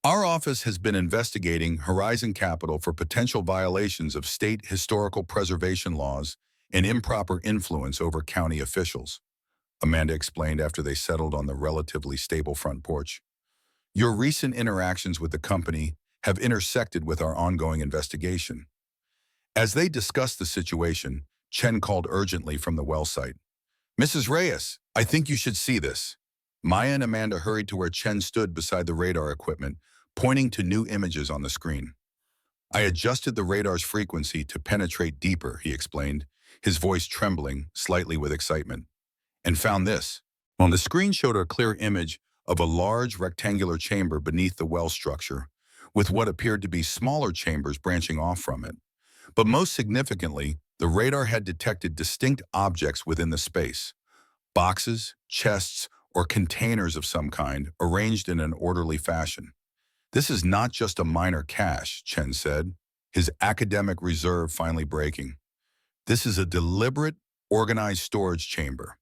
Our office has been investigating Horizon Capital for potential violations of state historical preservation laws and improper influence over county officials, Amanda explained after they settled on the relatively stable front porch. Your recent interactions with the company have intersected with our ongoing investigation. As they discussed the situation, Chen called urgently from the well site. Mrs. Reyes, I think you should see this. Maya and Amanda hurried to where Chen stood beside the radar equipment, pointing to new images on the screen. I adjusted the radar's frequency to penetrate deeper, he explained, his voice trembling slightly with excitement, and found this. On the screen showed a clear image of a large rectangular chamber beneath the well structure, with what appeared to be smaller chambers branching off from it. But most significantly, the radar had detected distinct objects within the space. Boxes, chests, or containers of some kind, arranged in an orderly fashion. This is not just a minor cache, Chen said, his academic reserve finally breaking. This is a deliberate, organized storage chamber.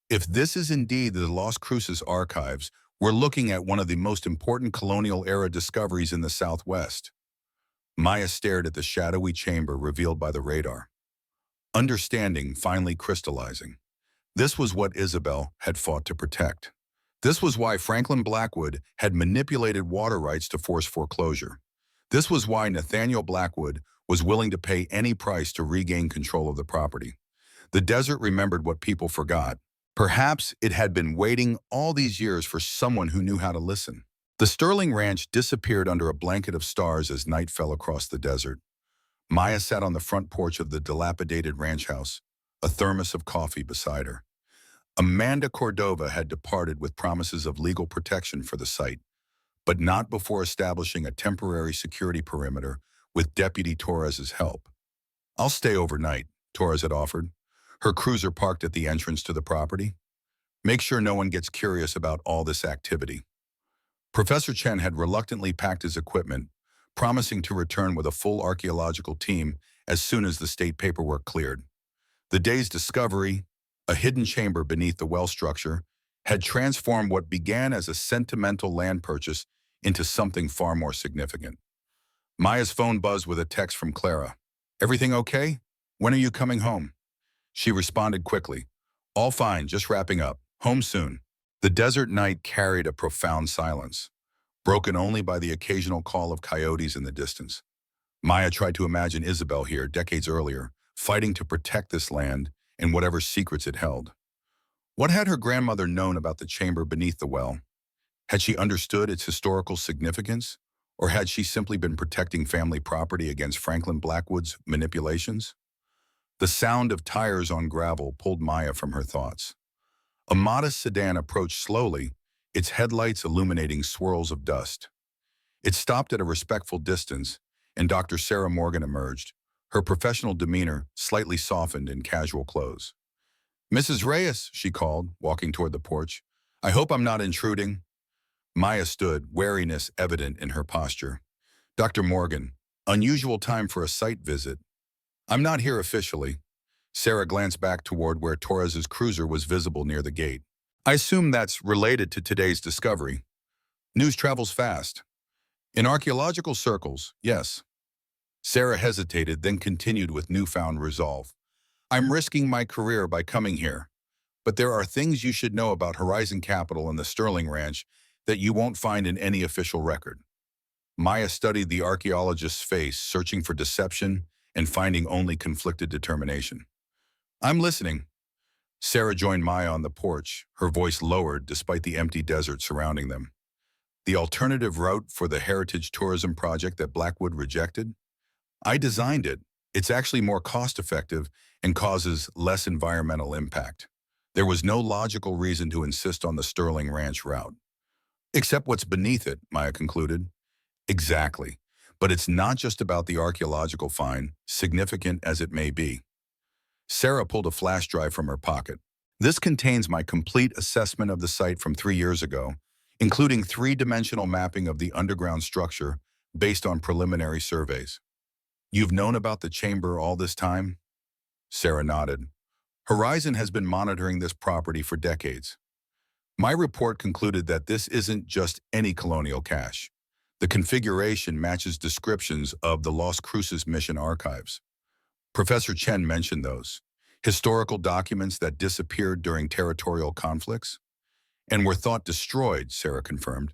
If this is indeed the Las Cruces archives, we're looking at one of the most important colonial-era discoveries in the Southwest. Maya stared at the shadowy chamber revealed by the radar. Understanding finally crystallizing. This was what Isabel had fought to protect. This was why Franklin Blackwood had manipulated water rights to force foreclosure. This was why Nathaniel Blackwood was willing to pay any price to regain control of the property. The desert remembered what people forgot. Perhaps it had been waiting all these years for someone who knew how to listen. The Sterling Ranch disappeared under a blanket of stars as night fell across the desert. Maya sat on the front porch of the dilapidated ranch house, a thermos of coffee beside her. Amanda Cordova had departed with promises of legal protection for the site, but not before establishing a temporary security perimeter with Deputy Torres's help. I'll stay overnight, Torres had offered. her cruiser parked at the entrance to the property. Make sure no one gets curious about all this activity. Professor Chen had reluctantly packed his equipment, promising to return with a full archaeological team as soon as the state paperwork cleared. The day's discovery, a hidden chamber beneath the well structure, had transformed what began as a sentimental land purchase into something far more significant. Maya's phone buzzed with a text from Clara. "Everything okay? When are you coming home?" She responded quickly. "All fine, just wrapping up. Home soon." The desert night carried a profound silence, broken only by the occasional call of coyotes in the distance. Maya tried to imagine Isabel here decades earlier, fighting to protect this land and whatever secrets it held. What had her grandmother known about the chamber beneath the well? Had she understood its historical significance, or had she simply been protecting family property against Franklin Blackwood's manipulations? The sound of tires on gravel pulled Maya from her thoughts. A modest sedan approached slowly, its headlights illuminating swirls of dust. It stopped at a respectful distance, and Dr. Sarah Morgan emerged, her professional demeanor slightly softened in casual clothes. "Mrs. Reyes," she called, walking toward the porch. "I hope I'm not intruding." Maya stood, wariness evident in her posture. "Dr. Morgan, unusual time for a site visit." "I'm not here officially." Sarah glanced back toward where Torres's cruiser was visible near the gate. "I assume that's related to today's discovery." "News travels fast." "In archaeological circles, yes." Sarah hesitated, then continued with newfound resolve. "I'm risking my career by coming here, but there are things you should know about Horizon Capital and the Sterling Ranch that you won't find in any official record." Maya studied the archaeologist's face, searching for deception and finding only conflicted determination. "I'm listening." Sarah joined Maya on the porch, her voice lowered despite the empty desert surrounding them. "The alternative route for the heritage tourism project that Blackwood rejected? I designed it. It's actually more cost-effective and causes less environmental impact. There was no logical reason to insist on the Sterling Ranch route." "Except what's beneath it," Maya concluded. "Exactly. But it's not just about the archaeological find, significant as it may be." Sarah pulled a flash drive from her pocket. "This contains my complete assessment of the site from 3 years ago, including three-dimensional mapping of the underground structure based on preliminary surveys." "You've known about the chamber all this time?" Sarah nodded. "Horizon has been monitoring this property for decades. My report concluded that this isn't just any colonial cache. The configuration matches descriptions of the Las Cruces mission archives." Professor Chen mentioned those historical documents that disappeared during territorial conflicts and were thought destroyed, Sarah confirmed.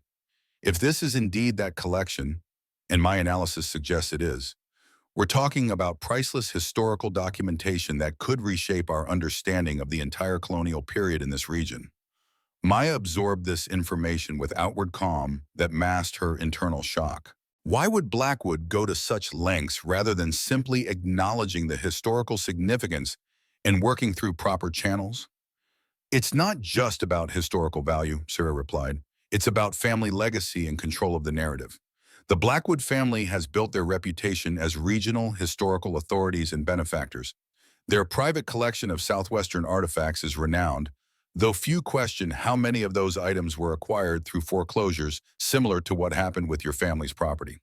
"If this is indeed that collection, and my analysis suggests it is, we're talking about priceless historical documentation that could reshape our understanding of the entire colonial period in this region." Maya absorbed this information with outward calm that masked her internal shock. Why would Blackwood go to such lengths rather than simply acknowledging the historical significance and working through proper channels? "It's not just about historical value," Sarah replied. "It's about family legacy and control of the narrative. The Blackwood family has built their reputation as regional historical authorities and benefactors. Their private collection of southwestern artifacts is renowned, though few question how many of those items were acquired through foreclosures similar to what happened with your family's property."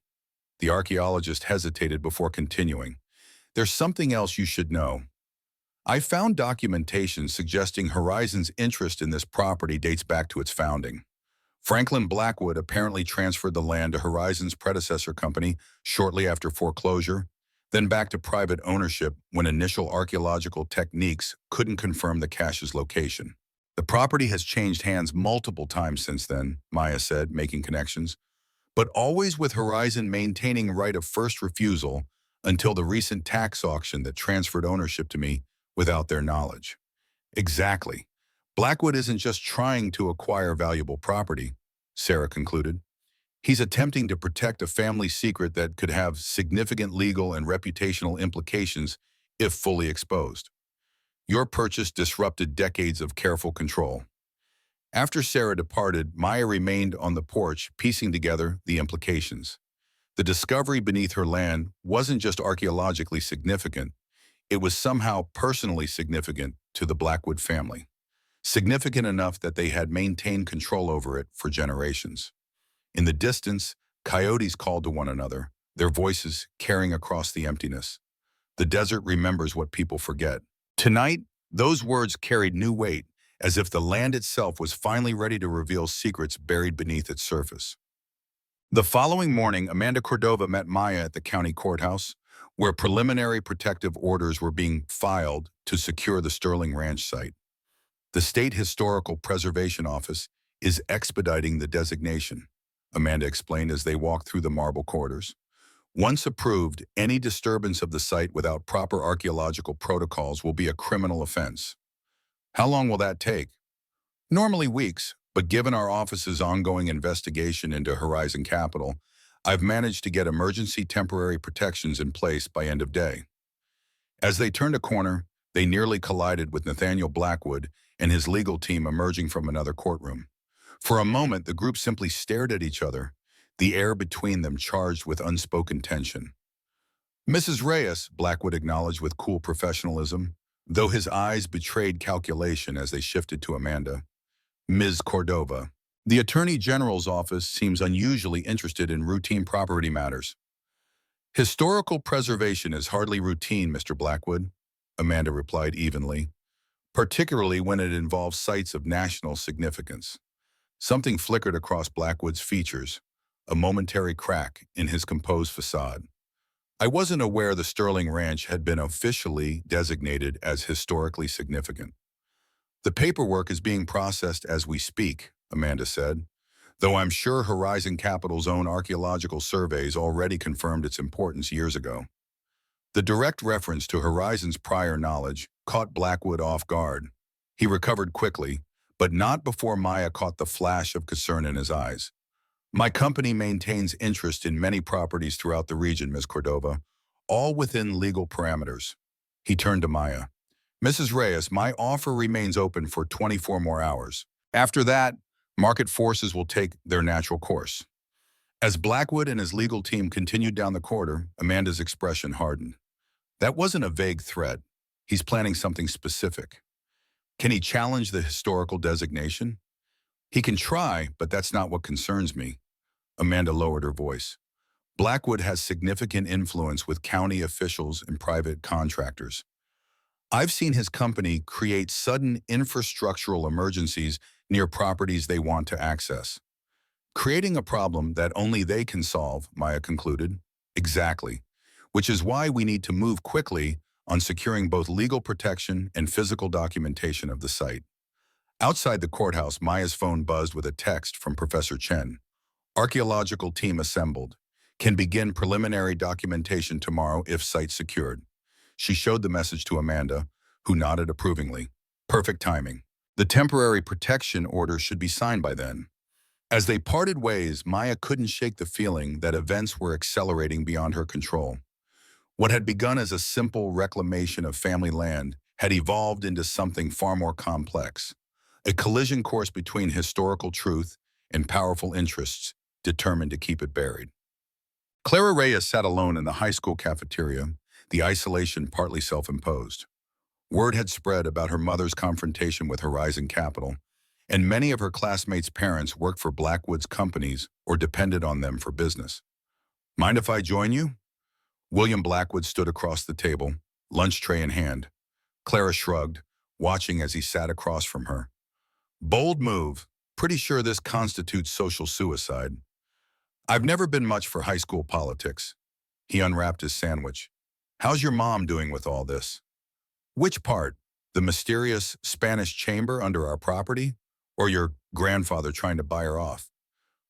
The archaeologist hesitated before continuing. "There's something else you should know. I found documentation suggesting Horizon's interest in this property dates back to its founding. Franklin Blackwood apparently transferred the land to Horizon's predecessor company shortly after foreclosure, then back to private ownership when initial archaeological techniques couldn't confirm the cache's location. The property has changed hands multiple times since then," Maya said, making connections, "but always with Horizon maintaining right of first refusal until the recent tax auction that transferred ownership to me without their knowledge." "Exactly. Blackwood isn't just trying to acquire valuable property," Sarah concluded. "He's attempting to protect a family secret that could have significant legal and reputational implications if fully exposed. Your purchase disrupted decades of careful control." After Sarah departed, Maya remained on the porch, piecing together the implications. The discovery beneath her land wasn't just archaeologically significant, It was somehow personally significant to the Blackwood family, significant enough that they had maintained control over it for generations. In the distance, coyotes called to one another, their voices carrying across the emptiness. The desert remembers what people forget. Tonight, those words carried new weight, as if the land itself was finally ready to reveal secrets buried beneath its surface. The following morning, Amanda Cordova met Maya at the county courthouse, where preliminary protective orders were being filed to secure the Sterling Ranch site. The State Historical Preservation Office is expediting the designation, Amanda explained as they walked through the marble corridors. Once approved, any disturbance of the site without proper archaeological protocols will be a criminal offense. How long will that take? Normally weeks, but given our office's ongoing investigation into Horizon Capital, I've managed to get emergency temporary protections in place by end of day. As they turned a corner, they nearly collided with Nathaniel Blackwood and his legal team emerging from another courtroom. For a moment, the group simply stared at each other, the air between them charged with unspoken tension. Mrs. Reyes, Blackwood acknowledged with cool professionalism, though his eyes betrayed calculation as they shifted to Amanda. Ms. Cordova. The Attorney General's office seems unusually interested in routine property matters. Historical preservation is hardly routine, Mr. Blackwood, Amanda replied evenly, particularly when it involves sites of national significance. Something flickered across Blackwood's features, a momentary crack in his composed facade. I wasn't aware the Sterling Ranch had been officially designated as historically significant. The paperwork is being processed as we speak, Amanda said, though I'm sure Horizon Capital's own archaeological surveys already confirmed its importance years ago. The direct reference to Horizon's prior knowledge caught Blackwood off guard. He recovered quickly, but not before Maya caught the flash of concern in his eyes. My company maintains interest in many properties throughout the region, Ms. Cordova, all within legal parameters. He turned to Maya. Mrs. Reyes, my offer remains open for 24 more hours. After that, market forces will take their natural course. As Blackwood and his legal team continued down the corridor, Amanda's expression hardened. That wasn't a vague threat. He's planning something specific. Can he challenge the historical designation? He can try, but that's not what concerns me. Amanda lowered her voice. Blackwood has significant influence with county officials and private contractors. I've seen his company create sudden infrastructural emergencies near properties they want to access, creating a problem that only they can solve, Maya concluded. Exactly, which is why we need to move quickly on securing both legal protection and physical documentation of the site. Outside the courthouse, Maya's phone buzzed with a text from Professor Chen. Archaeological team assembled. Can begin preliminary documentation tomorrow if site secured. She showed the message to Amanda, who nodded approvingly. Perfect timing. The temporary protection order should be signed by then. As they parted ways, Maya couldn't shake the feeling that events were accelerating beyond her control. What had begun as a simple reclamation of family land had evolved into something far more complex, a collision course between historical truth and powerful interests determined to keep it buried. Clara Reyes sat alone in the high school cafeteria, the isolation partly self-imposed. Word had spread about her mother's confrontation with Horizon Capital, and many of her classmates' parents worked for Blackwood's companies or depended on them for business. Mind if I join you? William Blackwood stood across the table, lunch tray in hand. Clara shrugged, watching as he sat across from her. Bold move. Pretty sure this constitutes social suicide. I've never been much for high school politics. He unwrapped his sandwich. How's your mom doing with all this? Which part? The mysterious Spanish chamber under our property? Or your grandfather trying to buy her off?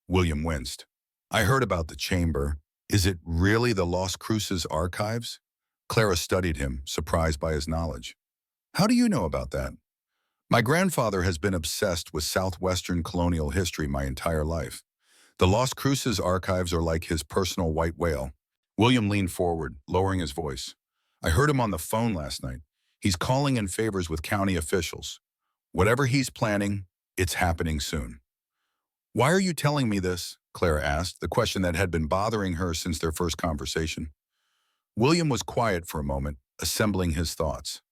William winced. I heard about the chamber. Is it really the Las Cruces archives? Clara studied him, surprised by his knowledge. How do you know about that? My grandfather has been obsessed with Southwestern colonial history my entire life. The Las Cruces archives are like his personal white whale. William leaned forward, lowering his voice. I heard him on the phone last night. He's calling in favors with county officials. Whatever he's planning, it's happening soon. Why are you telling me this? Clara asked, the question that had been bothering her since their first conversation. William was quiet for a moment, assembling his thoughts.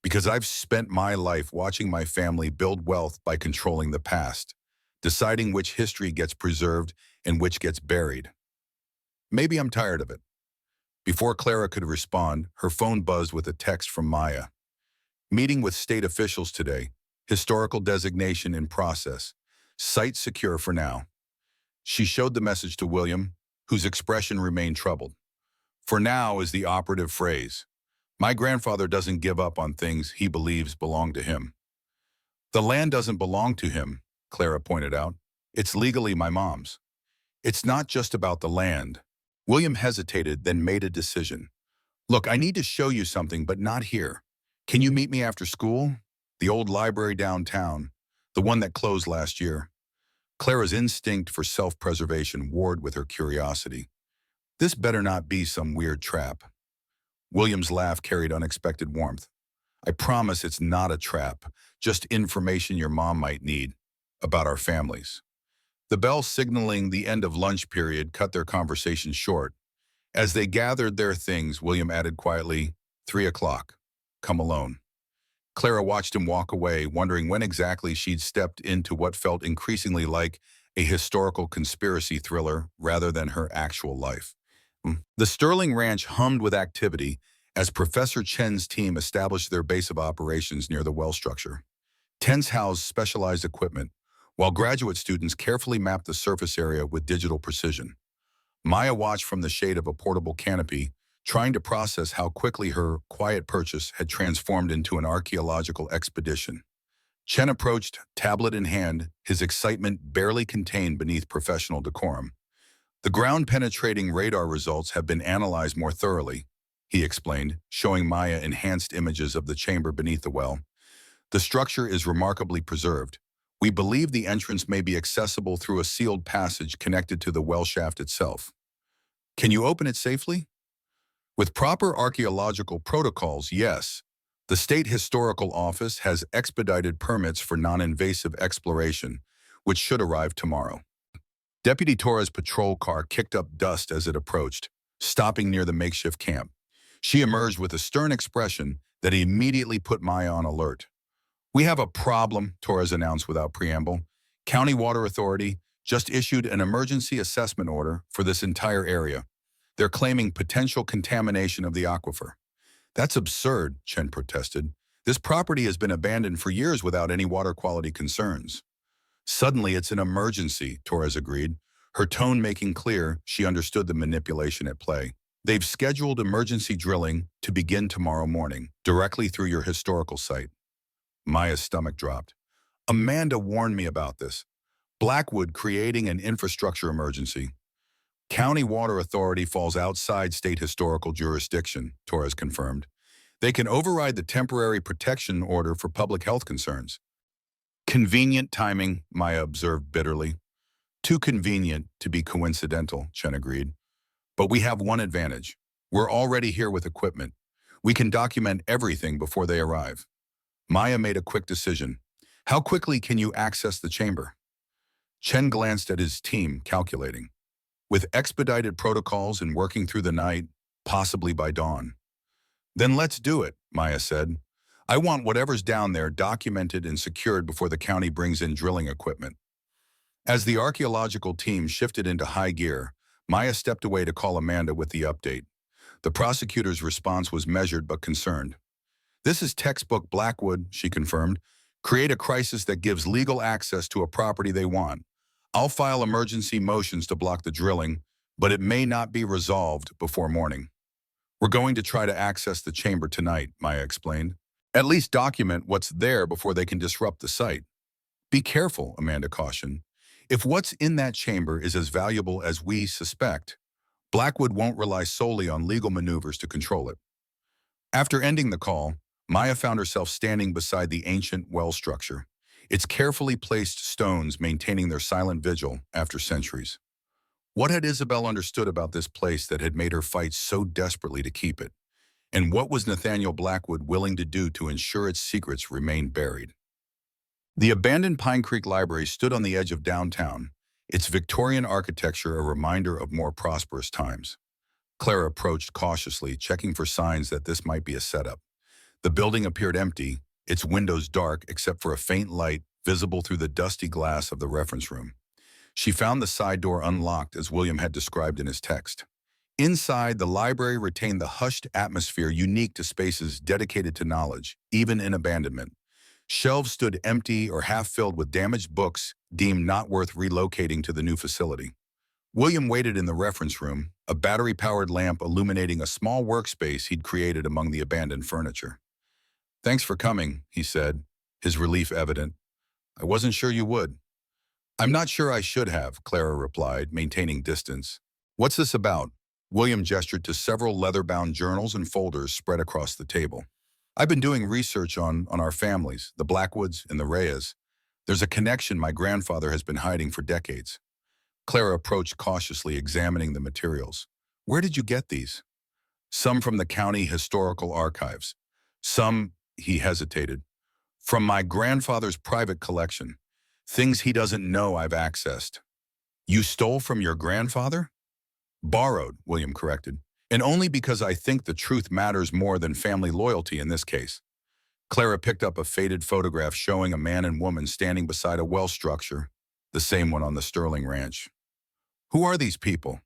Because I've spent my life watching my family build wealth by controlling the past, deciding which history gets preserved and which gets buried. Maybe I'm tired of it. Before Clara could respond, her phone buzzed with a text from Maya. Meeting with state officials today. Historical designation in process. Site secure for now. She showed the message to William, whose expression remained troubled. For now is the operative phrase. My grandfather doesn't give up on things he believes belong to him. The land doesn't belong to him, Clara pointed out. It's legally my mom's. It's not just about the land. William hesitated, then made a decision. Look, I need to show you something, but not here. Can you meet me after school? The old library downtown, the one that closed last year. Clara's instinct for self-preservation warred with her curiosity. This better not be some weird trap. William's laugh carried unexpected warmth. I promise it's not a trap, just information your mom might need about our families. The bell signaling the end of lunch period cut their conversation short. As they gathered their things, William added quietly, 3 o'clock. Come alone. Clara watched him walk away, wondering when exactly she'd stepped into what felt increasingly like a historical conspiracy thriller rather than her actual life. The Sterling Ranch hummed with activity as Professor Chen's team established their base of operations near the well structure. Tents housed specialized equipment, while graduate students carefully mapped the surface area with digital precision. Maya watched from the shade of a portable canopy, trying to process how quickly her quiet purchase had transformed into an archaeological expedition. Chen approached, tablet in hand, his excitement barely contained beneath professional decorum. The ground-penetrating radar results have been analyzed more thoroughly, he explained, showing Maya enhanced images of the chamber beneath the well. The structure is remarkably preserved. We believe the entrance may be accessible through a sealed passage connected to the well shaft itself. Can you open it safely? With proper archaeological protocols, yes. The State Historical Office has expedited permits for non-invasive exploration, which should arrive tomorrow. Deputy Torres' patrol car kicked up dust as it approached, stopping near the makeshift camp. She emerged with a stern expression that immediately put Maya on alert. We have a problem, Torres announced without preamble. County Water Authority just issued an emergency assessment order for this entire area. They're claiming potential contamination of the aquifer. That's absurd, Chen protested. This property has been abandoned for years without any water quality concerns. Suddenly, it's an emergency, Torres agreed, her tone making clear she understood the manipulation at play. They've scheduled emergency drilling to begin tomorrow morning, directly through your historical site. Maya's stomach dropped. Amanda warned me about this. Blackwood creating an infrastructure emergency. County Water Authority falls outside state historical jurisdiction, Torres confirmed. They can override the temporary protection order for public health concerns. Convenient timing, Maya observed bitterly. Too convenient to be coincidental, Chen agreed. But we have one advantage. We're already here with equipment. We can document everything before they arrive. Maya made a quick decision. How quickly can you access the chamber? Chen glanced at his team, calculating. With expedited protocols and working through the night, possibly by dawn. Then let's do it, Maya said. I want whatever's down there documented and secured before the county brings in drilling equipment. As the archaeological team shifted into high gear, Maya stepped away to call Amanda with the update. The prosecutor's response was measured but concerned. This is textbook Blackwood, she confirmed. Create a crisis that gives legal access to a property they want. I'll file emergency motions to block the drilling, but it may not be resolved before morning. We're going to try to access the chamber tonight, Maya explained. At least document what's there before they can disrupt the site. Be careful, Amanda cautioned. If what's in that chamber is as valuable as we suspect, Blackwood won't rely solely on legal maneuvers to control it. After ending the call, Maya found herself standing beside the ancient well structure, its carefully placed stones maintaining their silent vigil after centuries. What had Isabel understood about this place that had made her fight so desperately to keep it? And what was Nathaniel Blackwood willing to do to ensure its secrets remained buried? The abandoned Pine Creek Library stood on the edge of downtown, its Victorian architecture a reminder of more prosperous times. Clara approached cautiously, checking for signs that this might be a setup. The building appeared empty, its windows dark except for a faint light visible through the dusty glass of the reference room. She found the side door unlocked as William had described in his text. Inside, the library retained the hushed atmosphere unique to spaces dedicated to knowledge, even in abandonment. Shelves stood empty or half-filled with damaged books deemed not worth relocating to the new facility. William waited in the reference room, a battery-powered lamp illuminating a small workspace he'd created among the abandoned furniture. "Thanks for coming," he said, his relief evident. "I wasn't sure you would." "I'm not sure I should have," Clara replied, maintaining distance. "What's this about?" William gestured to several leather-bound journals and folders spread across the table. "I've been doing research on our families, the Blackwoods and the Reyes. There's a connection my grandfather has been hiding for decades." Clara approached cautiously, examining the materials. "Where did you get these?" "Some from the county historical archives. Some," he hesitated, "from my grandfather's private collection. Things he doesn't know I've accessed." "You stole from your grandfather?" "Borrowed," William corrected, "and only because I think the truth matters more than family loyalty in this case." Clara picked up a faded photograph showing a man and woman standing beside a well structure, the same one on the Sterling Ranch. "Who are these people?"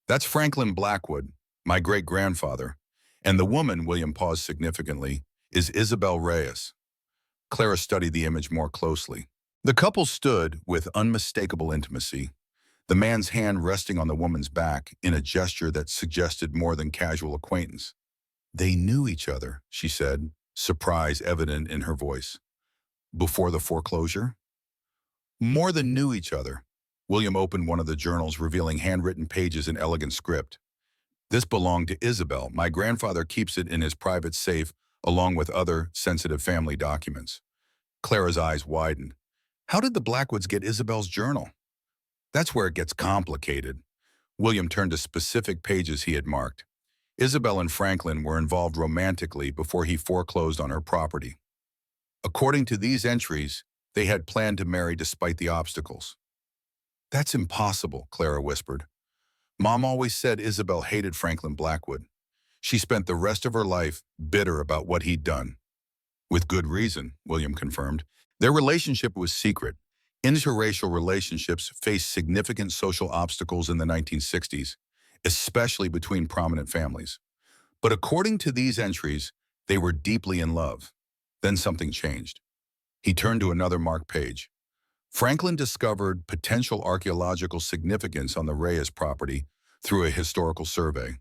"That's Franklin Blackwood, my great-grandfather, and the woman," William paused significantly, "is Isabel Reyes." Clara studied the image more closely. The couple stood with unmistakable intimacy, the man's hand resting on the woman's back in a gesture that suggested more than casual acquaintance. "They knew each other," she said, surprise evident in her voice. "Before the foreclosure?" "More than knew each other." William opened one of the journals, revealing handwritten pages in elegant script. "This belonged to Isabel. My grandfather keeps it in his private safe, along with other sensitive family documents." Clara's eyes widened. "How did the Blackwoods get Isabel's journal?" "That's where it gets complicated." William turned to specific pages he had marked. Isabel and Franklin were involved romantically before he foreclosed on her property. According to these entries, they had planned to marry despite the obstacles. "That's impossible," Clara whispered. "Mom always said Isabel hated Franklin Blackwood. She spent the rest of her life bitter about what he'd done." "With good reason," William confirmed. Their relationship was secret. Interracial relationships faced significant social obstacles in the 1960s, especially between prominent families. But according to these entries, they were deeply in love. Then something changed. He turned to another marked page. Franklin discovered potential archaeological significance on the Reyes property through a historical survey.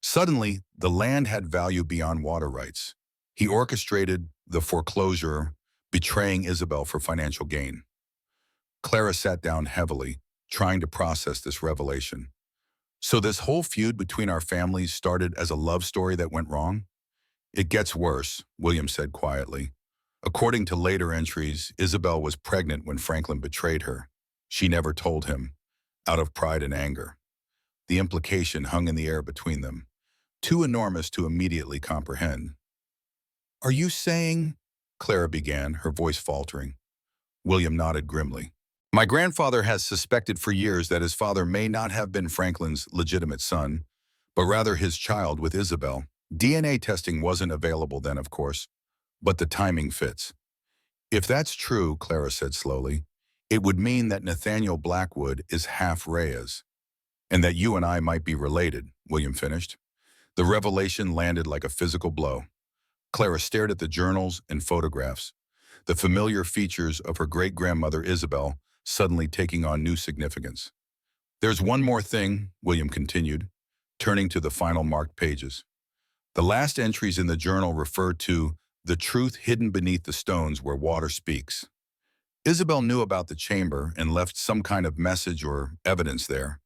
Suddenly, the land had value beyond water rights. He orchestrated the foreclosure, betraying Isabel for financial gain. Clara sat down heavily, trying to process this revelation. "So this whole feud between our families started as a love story that went wrong?" "It gets worse," William said quietly. "According to later entries, Isabel was pregnant when Franklin betrayed her. She never told him, out of pride and anger." The implication hung in the air between them, too enormous to immediately comprehend. "Are you saying—" Clara began, her voice faltering. William nodded grimly. "My grandfather has suspected for years that his father may not have been Franklin's legitimate son, but rather his child with Isabel. DNA testing wasn't available then, of course, but the timing fits." "If that's true," Clara said slowly, "it would mean that Nathaniel Blackwood is half Reyes, and that you and I might be related," William finished. The revelation landed like a physical blow. Clara stared at the journals and photographs, the familiar features of her great-grandmother Isabel suddenly taking on new significance. "There's one more thing," William continued, turning to the final marked pages. The last entries in the journal referred to the truth hidden beneath the stones where water speaks. Isabel knew about the chamber and left some kind of message or evidence there,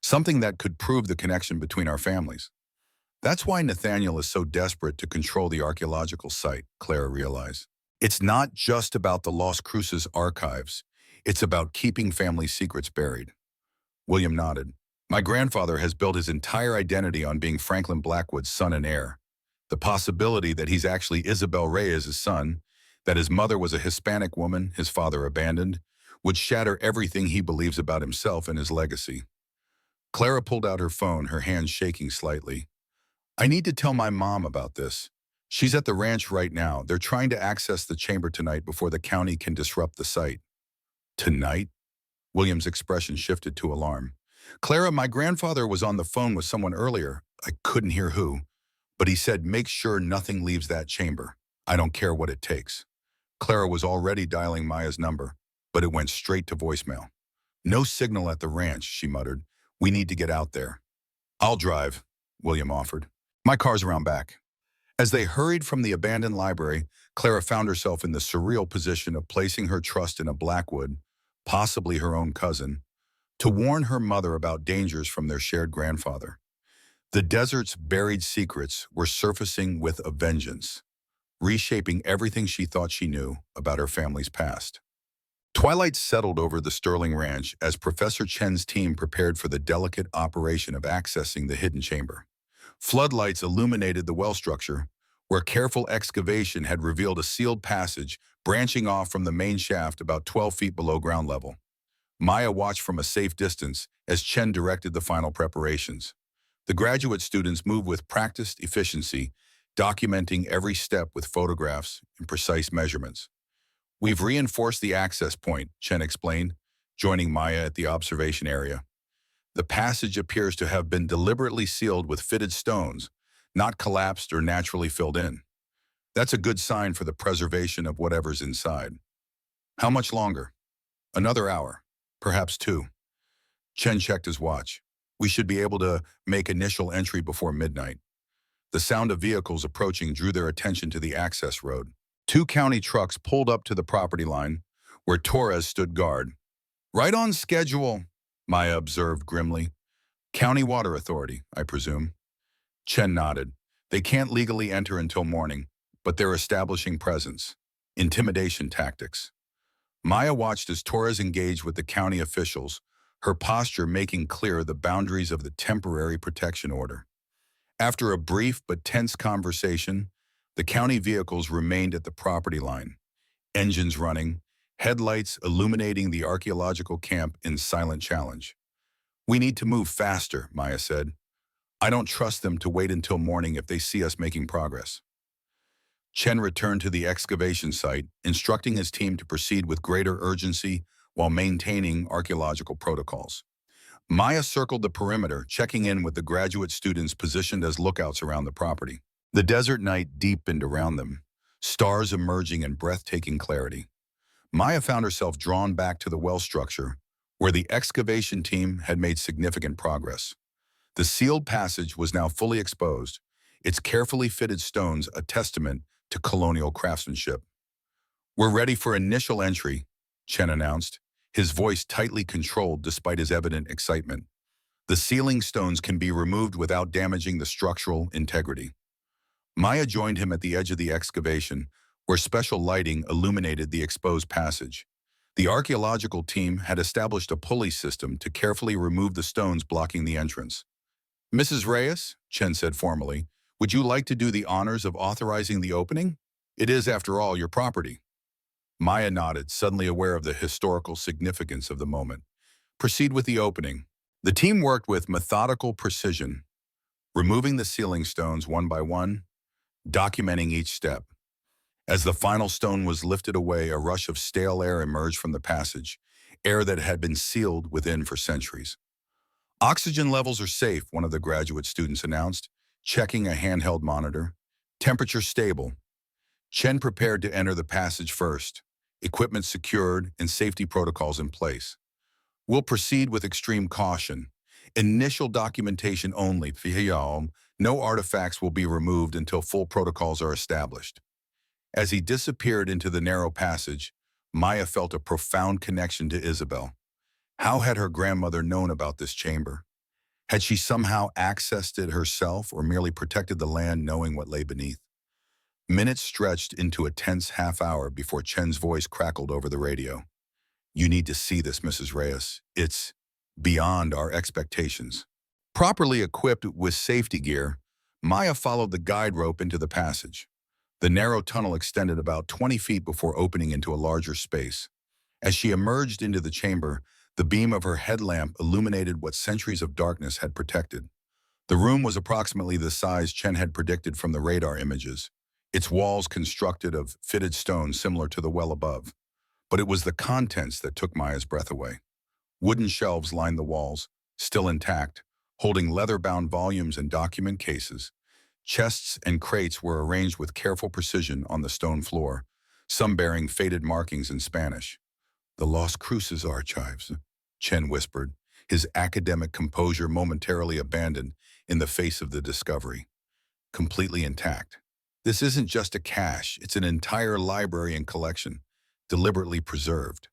something that could prove the connection between our families. That's why Nathaniel is so desperate to control the archaeological site, Clara realized. It's not just about the Las Cruces archives. It's about keeping family secrets buried. William nodded. "My grandfather has built his entire identity on being Franklin Blackwood's son and heir. The possibility that he's actually Isabel Reyes' son, that his mother was a Hispanic woman his father abandoned, would shatter everything he believes about himself and his legacy." Clara pulled out her phone, her hands shaking slightly. I need to tell my mom about this. She's at the ranch right now. They're trying to access the chamber tonight before the county can disrupt the site. Tonight? William's expression shifted to alarm. Clara, my grandfather was on the phone with someone earlier. I couldn't hear who, but he said make sure nothing leaves that chamber. I don't care what it takes. Clara was already dialing Maya's number, but it went straight to voicemail. No signal at the ranch, she muttered. We need to get out there. I'll drive, William offered. My car's around back. As they hurried from the abandoned library, Clara found herself in the surreal position of placing her trust in a Blackwood, possibly her own cousin, to warn her mother about dangers from their shared grandfather. The desert's buried secrets were surfacing with a vengeance, reshaping everything she thought she knew about her family's past. Twilight settled over the Sterling Ranch as Professor Chen's team prepared for the delicate operation of accessing the hidden chamber. Floodlights illuminated the well structure, where careful excavation had revealed a sealed passage branching off from the main shaft about 12 feet below ground level. Maya watched from a safe distance as Chen directed the final preparations. The graduate students moved with practiced efficiency, documenting every step with photographs and precise measurements. We've reinforced the access point, Chen explained, joining Maya at the observation area. The passage appears to have been deliberately sealed with fitted stones, not collapsed or naturally filled in. That's a good sign for the preservation of whatever's inside. How much longer? Another hour, perhaps two. Chen checked his watch. We should be able to make initial entry before midnight. The sound of vehicles approaching drew their attention to the access road. Two county trucks pulled up to the property line, where Torres stood guard. Right on schedule, Maya observed grimly. County Water Authority, I presume. Chen nodded. They can't legally enter until morning, but they're establishing presence. Intimidation tactics. Maya watched as Torres engaged with the county officials, her posture making clear the boundaries of the temporary protection order. After a brief but tense conversation, the county vehicles remained at the property line, engines running, headlights illuminating the archaeological camp in silent challenge. We need to move faster, Maya said. I don't trust them to wait until morning if they see us making progress. Chen returned to the excavation site, instructing his team to proceed with greater urgency while maintaining archaeological protocols. Maya circled the perimeter, checking in with the graduate students positioned as lookouts around the property. The desert night deepened around them, stars emerging in breathtaking clarity. Maya found herself drawn back to the well structure, where the excavation team had made significant progress. The sealed passage was now fully exposed, its carefully fitted stones a testament to colonial craftsmanship. We're ready for initial entry, Chen announced, his voice tightly controlled despite his evident excitement. The sealing stones can be removed without damaging the structural integrity. Maya joined him at the edge of the excavation, where special lighting illuminated the exposed passage. The archaeological team had established a pulley system to carefully remove the stones blocking the entrance. Mrs. Reyes, Chen said formally, would you like to do the honors of authorizing the opening? It is, after all, your property. Maya nodded, suddenly aware of the historical significance of the moment. Proceed with the opening. The team worked with methodical precision, removing the sealing stones one by one, documenting each step. As the final stone was lifted away, a rush of stale air emerged from the passage, air that had been sealed within for centuries. Oxygen levels are safe, one of the graduate students announced, checking a handheld monitor. Temperature stable. Chen prepared to enter the passage first, equipment secured and safety protocols in place. We'll proceed with extreme caution. Initial documentation only. No artifacts will be removed until full protocols are established. As he disappeared into the narrow passage, Maya felt a profound connection to Isabel. How had her grandmother known about this chamber? Had she somehow accessed it herself or merely protected the land knowing what lay beneath? Minutes stretched into a tense half-hour before Chen's voice crackled over the radio. You need to see this, Mrs. Reyes. It's beyond our expectations. Properly equipped with safety gear, Maya followed the guide rope into the passage. The narrow tunnel extended about 20 feet before opening into a larger space. As she emerged into the chamber, The beam of her headlamp illuminated what centuries of darkness had protected. The room was approximately the size Chen had predicted from the radar images, its walls constructed of fitted stone similar to the well above. But it was the contents that took Maya's breath away. Wooden shelves lined the walls, still intact, holding leather-bound volumes and document cases. Chests and crates were arranged with careful precision on the stone floor, some bearing faded markings in Spanish. "The Los Cruces archives," Chen whispered, his academic composure momentarily abandoned in the face of the discovery. "Completely intact. This isn't just a cache, it's an entire library and collection, deliberately preserved."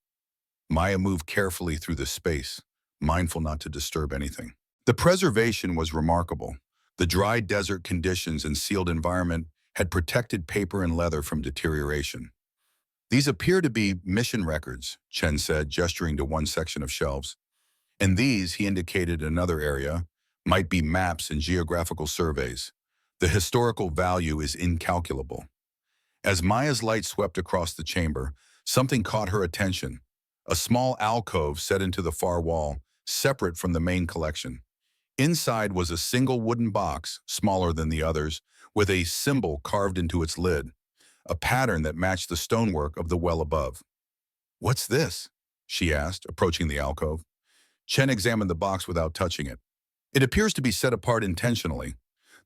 Maya moved carefully through the space, mindful not to disturb anything. The preservation was remarkable. The dry desert conditions and sealed environment had protected paper and leather from deterioration. "These appear to be mission records," Chen said, gesturing to one section of shelves. "And these," he indicated another area, "might be maps and geographical surveys. The historical value is incalculable." As Maya's light swept across the chamber, something caught her attention. A small alcove set into the far wall, separate from the main collection. Inside was a single wooden box, smaller than the others, with a symbol carved into its lid, a pattern that matched the stonework of the well above. "What's this?" she asked, approaching the alcove. Chen examined the box without touching it. "It appears to be set apart intentionally.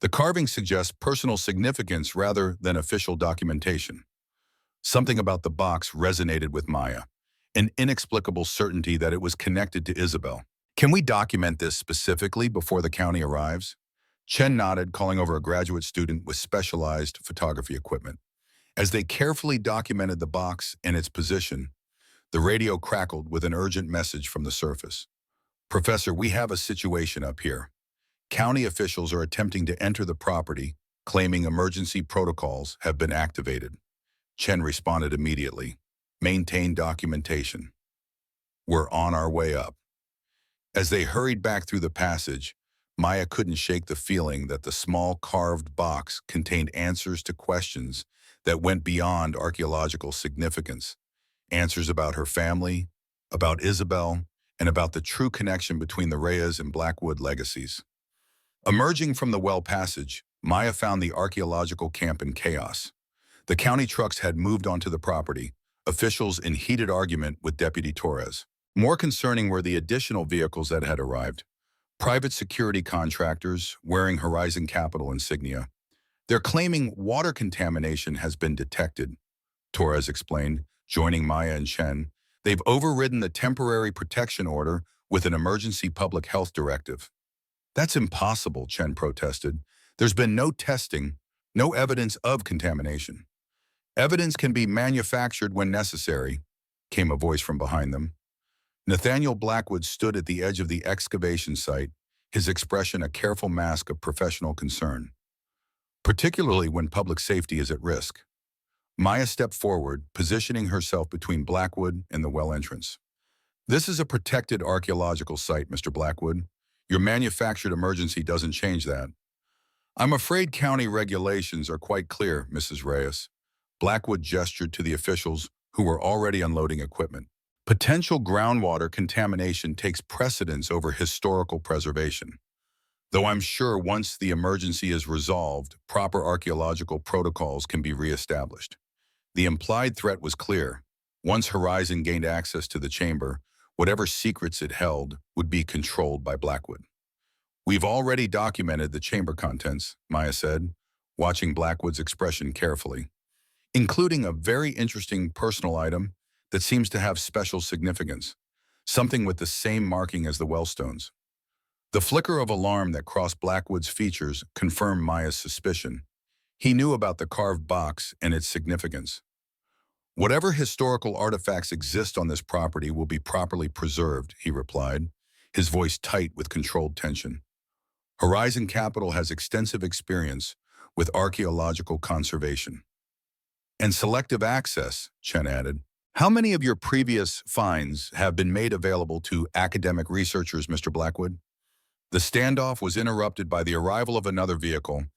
The carving suggests personal significance rather than official documentation." Something about the box resonated with Maya, an inexplicable certainty that it was connected to Isabel. "Can we document this specifically before the county arrives?" Chen nodded, calling over a graduate student with specialized photography equipment. As they carefully documented the box and its position, the radio crackled with an urgent message from the surface. "Professor, we have a situation up here. County officials are attempting to enter the property, claiming emergency protocols have been activated." Chen responded immediately. "Maintain documentation. We're on our way up." As they hurried back through the passage, Maya couldn't shake the feeling that the small carved box contained answers to questions that went beyond archaeological significance. Answers about her family, about Isabel, and about the true connection between the Reyes and Blackwood legacies. Emerging from the well passage, Maya found the archaeological camp in chaos. The county trucks had moved onto the property, officials in heated argument with Deputy Torres. More concerning were the additional vehicles that had arrived. Private security contractors wearing Horizon Capital insignia. "They're claiming water contamination has been detected," Torres explained, joining Maya and Chen. "They've overridden the temporary protection order with an emergency public health directive." "That's impossible," Chen protested. "There's been no testing, no evidence of contamination." "Evidence can be manufactured when necessary," came a voice from behind them. Nathaniel Blackwood stood at the edge of the excavation site, his expression a careful mask of professional concern. "Particularly when public safety is at risk." Maya stepped forward, positioning herself between Blackwood and the well entrance. "This is a protected archaeological site, Mr. Blackwood. Your manufactured emergency doesn't change that." "I'm afraid county regulations are quite clear, Mrs. Reyes." Blackwood gestured to the officials who were already unloading equipment. "Potential groundwater contamination takes precedence over historical preservation. Though I'm sure once the emergency is resolved, proper archaeological protocols can be reestablished." The implied threat was clear. Once Horizon gained access to the chamber, whatever secrets it held would be controlled by Blackwood. "We've already documented the chamber contents," Maya said, watching Blackwood's expression carefully, "including a very interesting personal item that seems to have special significance, something with the same marking as the wellstones." The flicker of alarm that crossed Blackwood's features confirmed Maya's suspicion. He knew about the carved box and its significance. "Whatever historical artifacts exist on this property will be properly preserved," he replied, his voice tight with controlled tension. "Horizon Capital has extensive experience with archaeological conservation." "And selective access," Chen added. "How many of your previous finds have been made available to academic researchers, Mr. Blackwood?" The standoff was interrupted by the arrival of another vehicle.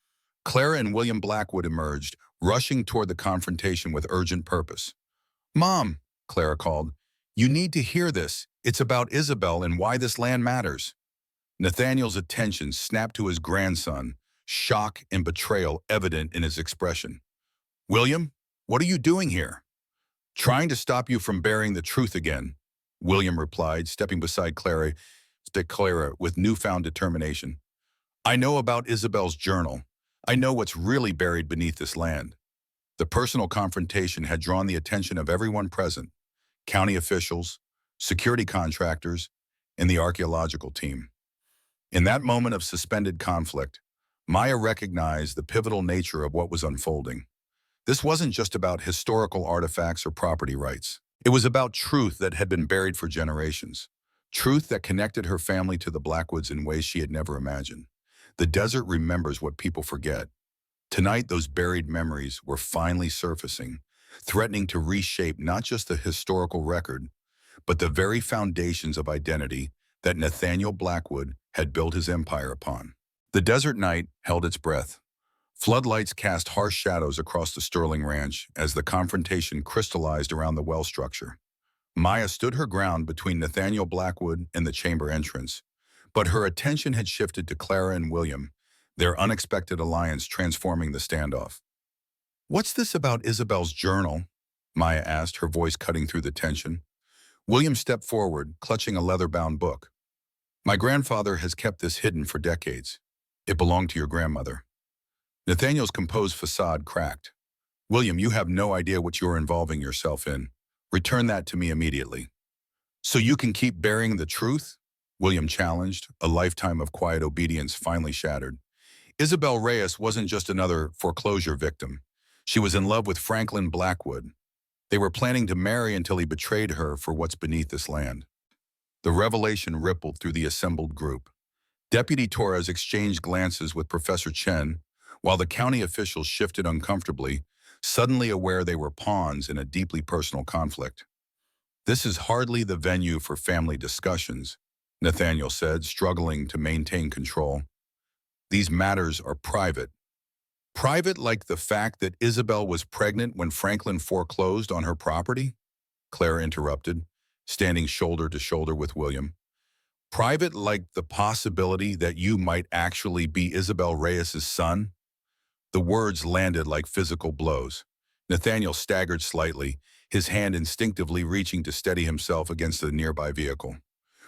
Clara and William Blackwood emerged, rushing toward the confrontation with urgent purpose. "Mom," Clara called, You need to hear this. It's about Isabel and why this land matters. Nathaniel's attention snapped to his grandson, shock and betrayal evident in his expression. William, what are you doing here? Trying to stop you from bearing the truth again, William replied, stepping beside Clara with newfound determination. I know about Isabel's journal. I know what's really buried beneath this land. The personal confrontation had drawn the attention of everyone present, county officials, security contractors, and the archaeological team. In that moment of suspended conflict, Maya recognized the pivotal nature of what was unfolding. This wasn't just about historical artifacts or property rights. It was about truth that had been buried for generations. Truth that connected her family to the Blackwoods in ways she had never imagined. The desert remembers what people forget. Tonight, those buried memories were finally surfacing, threatening to reshape not just the historical record, but the very foundations of identity that Nathaniel Blackwood had built his empire upon. The desert night held its breath. Floodlights cast harsh shadows across the Sterling Ranch as the confrontation crystallized around the well structure. Maya stood her ground between Nathaniel Blackwood and the chamber entrance, but her attention had shifted to Clara and William, their unexpected alliance transforming the standoff. What's this about Isabel's journal? Maya asked, her voice cutting through the tension. William stepped forward, clutching a leather-bound book. My grandfather has kept this hidden for decades. It belonged to your grandmother. Nathaniel's composed facade cracked. William, you have no idea what you're involving yourself in. Return that to me immediately. So you can keep burying the truth? William challenged, a lifetime of quiet obedience finally shattered. Isabel Reyes wasn't just another foreclosure victim. She was in love with Franklin Blackwood. They were planning to marry until he betrayed her for what's beneath this land. The revelation rippled through the assembled group. Deputy Torres exchanged glances with Professor Chen, while the county officials shifted uncomfortably, suddenly aware they were pawns in a deeply personal conflict. This is hardly the venue for family discussions, Nathaniel said, struggling to maintain control. These matters are private. Private like the fact that Isabel was pregnant when Franklin foreclosed on her property? Clara interrupted, standing shoulder to shoulder with William. Private like the possibility that you might actually be Isabel Reyes's son? The words landed like physical blows. Nathaniel staggered slightly, his hand instinctively reaching to steady himself against a nearby vehicle.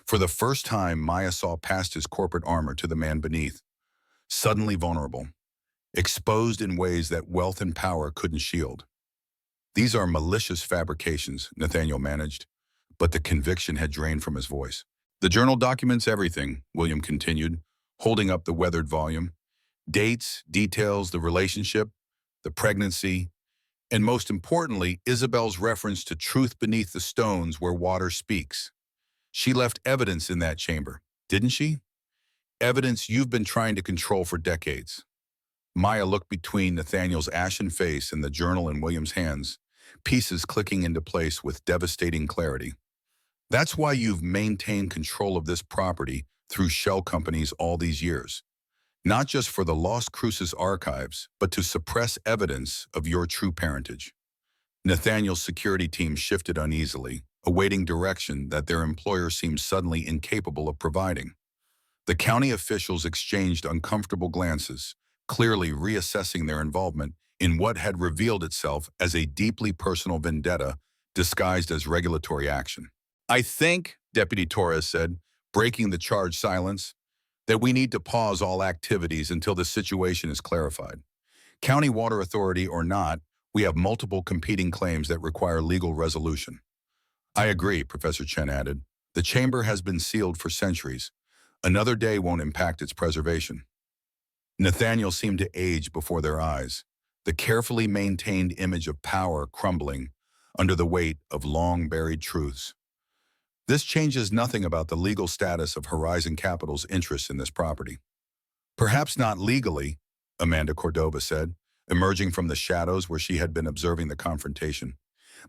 For the first time, Maya saw past his corporate armor to the man beneath, suddenly vulnerable, exposed in ways that wealth and power couldn't shield. These are malicious fabrications, Nathaniel managed, but the conviction had drained from his voice. The journal documents everything, William continued, holding up the weathered volume. Dates, details, the relationship, the pregnancy, and most importantly, Isabel's reference to truth beneath the stones where water speaks. She left evidence in that chamber, didn't she? Evidence you've been trying to control for decades. Maya looked between Nathaniel's ashen face and the journal in William's hands, pieces clicking into place with devastating clarity. That's why you've maintained control of this property through shell companies all these years. Not just for the Lost Cruces archives, but to suppress evidence of your true parentage. Nathaniel's security team shifted uneasily, awaiting direction that their employer seemed suddenly incapable of providing. The county officials exchanged uncomfortable glances, clearly reassessing their involvement in what had revealed itself as a deeply personal vendetta disguised as regulatory action. I think, Deputy Torres said, breaking the charged silence, that we need to pause all activities until the situation is clarified. County Water Authority or not, we have multiple competing claims that require legal resolution. I agree, Professor Chen added. The chamber has been sealed for centuries. Another day won't impact its preservation. Nathaniel seemed to age before their eyes, the carefully maintained image of power crumbling under the weight of long-buried truths. This changes nothing about the legal status of Horizon Capital's interest in this property. Perhaps not legally, Amanda Cordova said, emerging from the shadows where she had been observing the confrontation.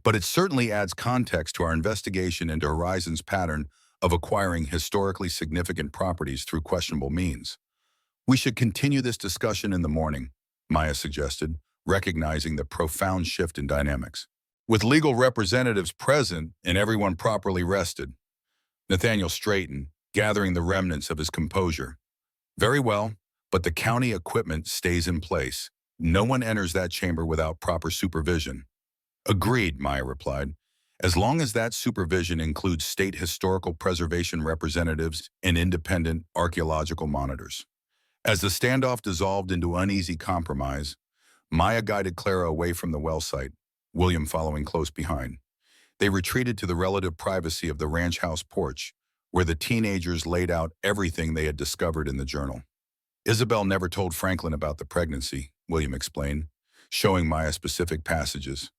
But it certainly adds context to our investigation into Horizon's pattern of acquiring historically significant properties through questionable means. We should continue this discussion in the morning, Maya suggested, recognizing the profound shift in dynamics. With legal representatives present and everyone properly rested. Nathaniel straightened, gathering the remnants of his composure. Very well, but the county equipment stays in place. No one enters that chamber without proper supervision. Agreed, Maya replied, as long as that supervision includes state historical preservation representatives and independent archaeological monitors. As the standoff dissolved into uneasy compromise, Maya guided Clara away from the well site, William following close behind. They retreated to the relative privacy of the ranch house porch, where the teenagers laid out everything they had discovered in the journal. Isabel never told Franklin about the pregnancy, William explained, showing Maya specific passages.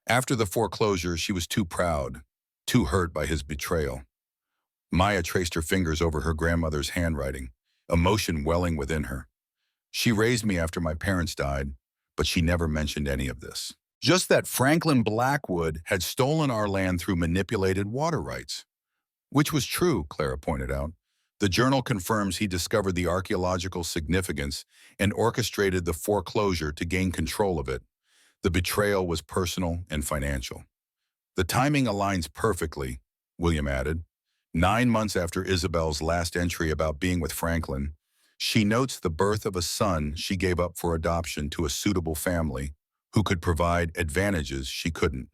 After the foreclosure, she was too proud, too hurt by his betrayal. Maya traced her fingers over her grandmother's handwriting, emotion welling within her. She raised me after my parents died, but she never mentioned any of this. Just that Franklin Blackwood had stolen our land through manipulated water rights. Which was true, Clara pointed out. The journal confirms he discovered the archaeological significance and orchestrated the foreclosure to gain control of it. The betrayal was personal and financial. The timing aligns perfectly, William added. 9 months after Isabel's last entry about being with Franklin, she notes the birth of a son she gave up for adoption to a suitable family who could provide advantages she couldn't.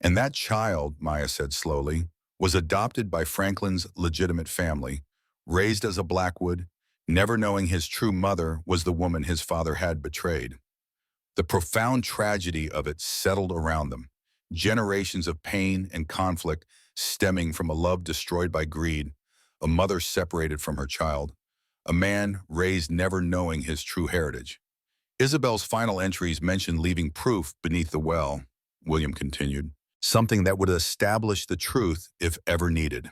And that child, Maya said slowly, was adopted by Franklin's legitimate family, raised as a Blackwood, never knowing his true mother was the woman his father had betrayed. The profound tragedy of it settled around them, generations of pain and conflict stemming from a love destroyed by greed, a mother separated from her child, a man raised never knowing his true heritage. Isabel's final entries mention leaving proof beneath the well, William continued, something that would establish the truth if ever needed.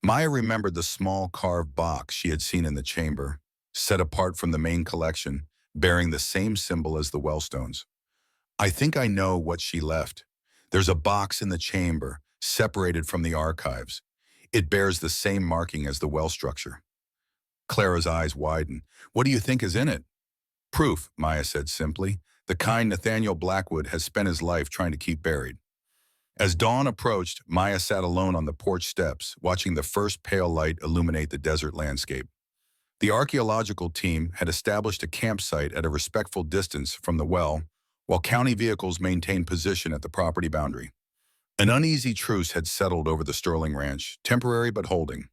Maya remembered the small carved box she had seen in the chamber, set apart from the main collection, bearing the same symbol as the wellstones. I think I know what she left. There's a box in the chamber, separated from the archives. It bears the same marking as the well structure. Clara's eyes widened. What do you think is in it? Proof, Maya said simply, the kind Nathaniel Blackwood has spent his life trying to keep buried. As dawn approached, Maya sat alone on the porch steps, watching the first pale light illuminate the desert landscape. The archaeological team had established a campsite at a respectful distance from the well, while county vehicles maintained position at the property boundary. An uneasy truce had settled over the Sterling Ranch, temporary but holding.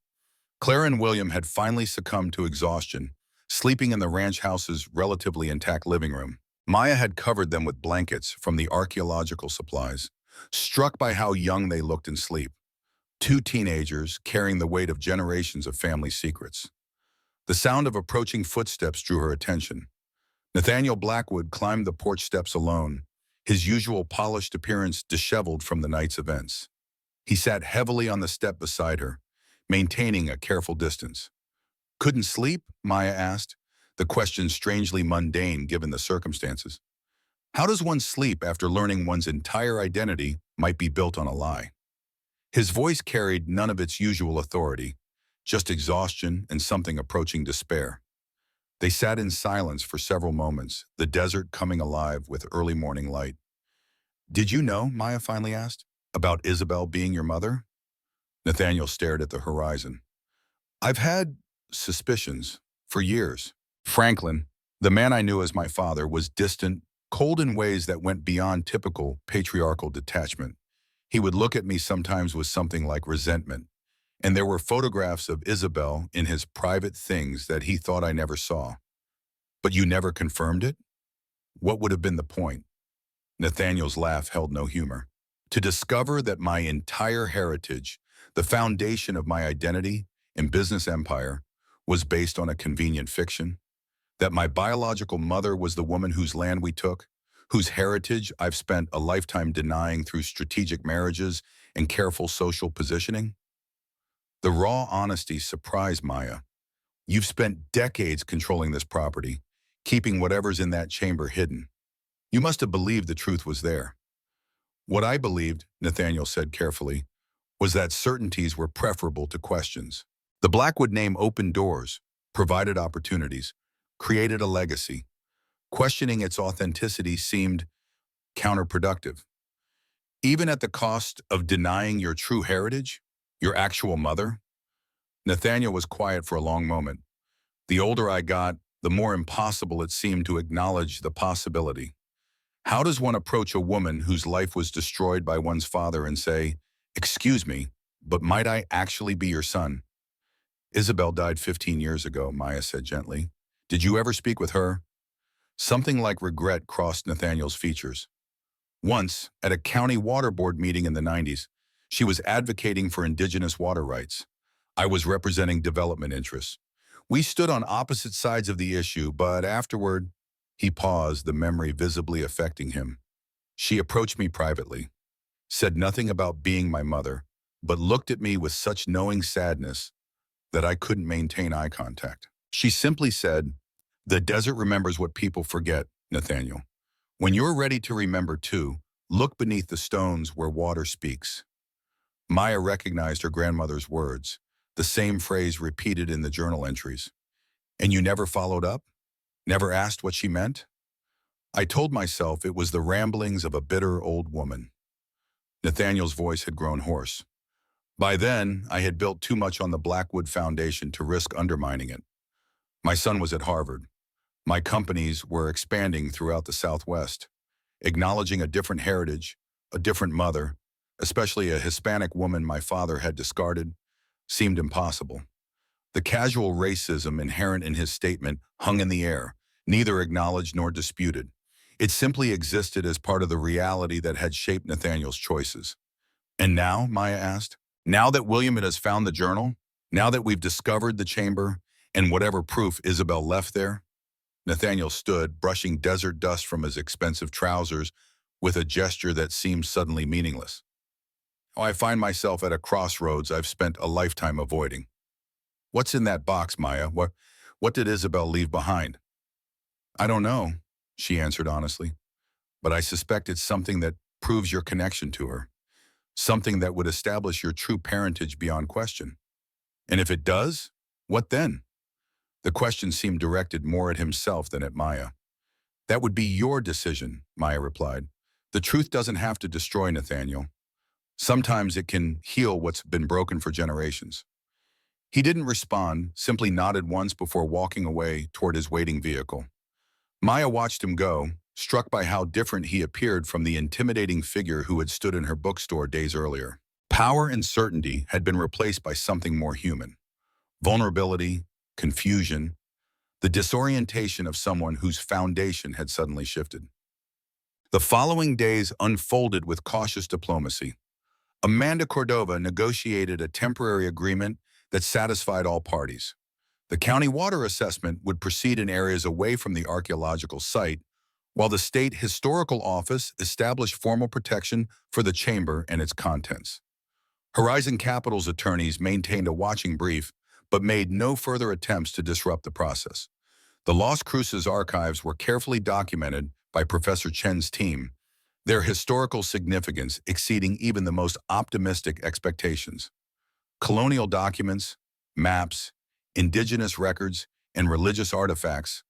Clara and William had finally succumbed to exhaustion, sleeping in the ranch house's relatively intact living room. Maya had covered them with blankets from the archaeological supplies, struck by how young they looked in sleep. 2 teenagers carrying the weight of generations of family secrets. The sound of approaching footsteps drew her attention. Nathaniel Blackwood climbed the porch steps alone, his usual polished appearance disheveled from the night's events. He sat heavily on the step beside her, maintaining a careful distance. Couldn't sleep? Maya asked, the question strangely mundane given the circumstances. How does one sleep after learning one's entire identity might be built on a lie? His voice carried none of its usual authority, just exhaustion and something approaching despair. They sat in silence for several moments, the desert coming alive with early morning light. Did you know, Maya finally asked, about Isabel being your mother? Nathaniel stared at the horizon. I've had suspicions for years. Franklin, the man I knew as my father, was distant, cold in ways that went beyond typical patriarchal detachment. He would look at me sometimes with something like resentment, and there were photographs of Isabel in his private things that he thought I never saw. But you never confirmed it? What would have been the point? Nathaniel's laugh held no humor. To discover that my entire heritage, the foundation of my identity and business empire, was based on a convenient fiction? That my biological mother was the woman whose land we took, whose heritage I've spent a lifetime denying through strategic marriages and careful social positioning? The raw honesty surprised Maya. You've spent decades controlling this property, keeping whatever's in that chamber hidden. You must have believed the truth was there. What I believed, Nathaniel said carefully, was that certainties were preferable to questions. The Blackwood name opened doors, provided opportunities, created a legacy. Questioning its authenticity seemed counterproductive. Even at the cost of denying your true heritage, your actual mother? Nathaniel was quiet for a long moment. The older I got, the more impossible it seemed to acknowledge the possibility. How does one approach a woman whose life was destroyed by one's father and say, "Excuse me, but might I actually be your son?" "Isabel died 15 years ago," Maya said gently. "Did you ever speak with her?" Something like regret crossed Nathaniel's features. Once, at a county water board meeting in the 90s, she was advocating for indigenous water rights. I was representing development interests. We stood on opposite sides of the issue, but afterward, he paused, the memory visibly affecting him. She approached me privately, said nothing about being my mother, but looked at me with such knowing sadness that I couldn't maintain eye contact. She simply said, "The desert remembers what people forget, Nathaniel. When you're ready to remember too, look beneath the stones where water speaks." Maya recognized her grandmother's words, the same phrase repeated in the journal entries. "And you never followed up? Never asked what she meant?" I told myself it was the ramblings of a bitter old woman. Nathaniel's voice had grown hoarse. By then, I had built too much on the Blackwood Foundation to risk undermining it. My son was at Harvard. My companies were expanding throughout the Southwest. Acknowledging a different heritage, a different mother, especially a Hispanic woman my father had discarded, seemed impossible. The casual racism inherent in his statement hung in the air, neither acknowledged nor disputed. It simply existed as part of the reality that had shaped Nathaniel's choices. "And now?" Maya asked. "Now that William has found the journal? Now that we've discovered the chamber and whatever proof Isabel left there?" Nathaniel stood, brushing desert dust from his expensive trousers with a gesture that seemed suddenly meaningless. "Oh, I find myself at a crossroads I've spent a lifetime avoiding." "What's in that box, Maya? What did Isabel leave behind?" "I don't know," she answered honestly, "but I suspect it's something that proves your connection to her, something that would establish your true parentage beyond question. And if it does, what then?" The question seemed directed more at himself than at Maya. "That would be your decision," Maya replied. "The truth doesn't have to destroy Nathaniel. Sometimes it can heal what's been broken for generations." He didn't respond, simply nodded once before walking away toward his waiting vehicle. Maya watched him go, struck by how different he appeared from the intimidating figure who had stood in her bookstore days earlier. Power and certainty had been replaced by something more human. Vulnerability, confusion, the disorientation of someone whose foundation had suddenly shifted. The following days unfolded with cautious diplomacy. Amanda Cordova negotiated a temporary agreement that satisfied all parties. The county water assessment would proceed in areas away from the archaeological site, while the state historical office established formal protection for the chamber and its contents. Horizon Capital's attorneys maintained a watching brief, but made no further attempts to disrupt the process. The Las Cruces archives were carefully documented by Professor Chen's team, their historical significance exceeding even the most optimistic expectations. Colonial documents, maps, indigenous records, and religious artifacts,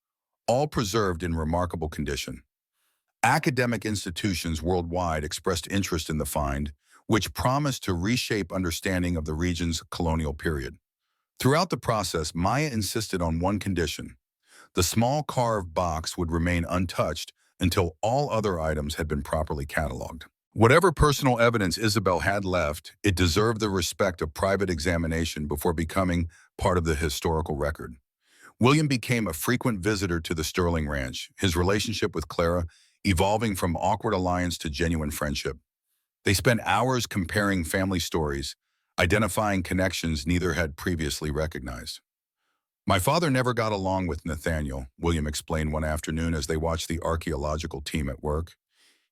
all preserved in remarkable condition. Academic institutions worldwide expressed interest in the find, which promised to reshape understanding of the region's colonial period. Throughout the process, Maya insisted on one condition: the small carved box would remain untouched until all other items had been properly cataloged. Whatever personal evidence Isabel had left, it deserved the respect of private examination before becoming part of the historical record. William became a frequent visitor to the Sterling Ranch, his relationship with Clara evolving from awkward alliance to genuine friendship. They spent hours comparing family stories, identifying connections neither had previously recognized. "My father never got along with Nathaniel," William explained one afternoon as they watched the archaeological team at work.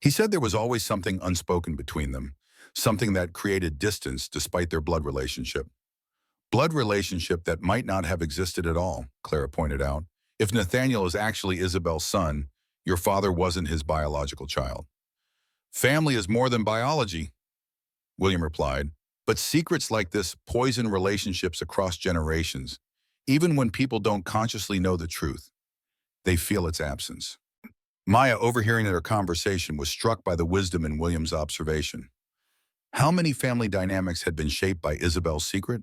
"He said there was always something unspoken between them, something that created distance despite their blood relationship." "Blood relationship that might not have existed at all," Clara pointed out. "If Nathaniel is actually Isabel's son, your father wasn't his biological child." "Family is more than biology," William replied. "But secrets like this poison relationships across generations. Even when people don't consciously know the truth, they feel its absence." Maya, overhearing their conversation, was struck by the wisdom in William's observation. How many family dynamics had been shaped by Isabel's secret?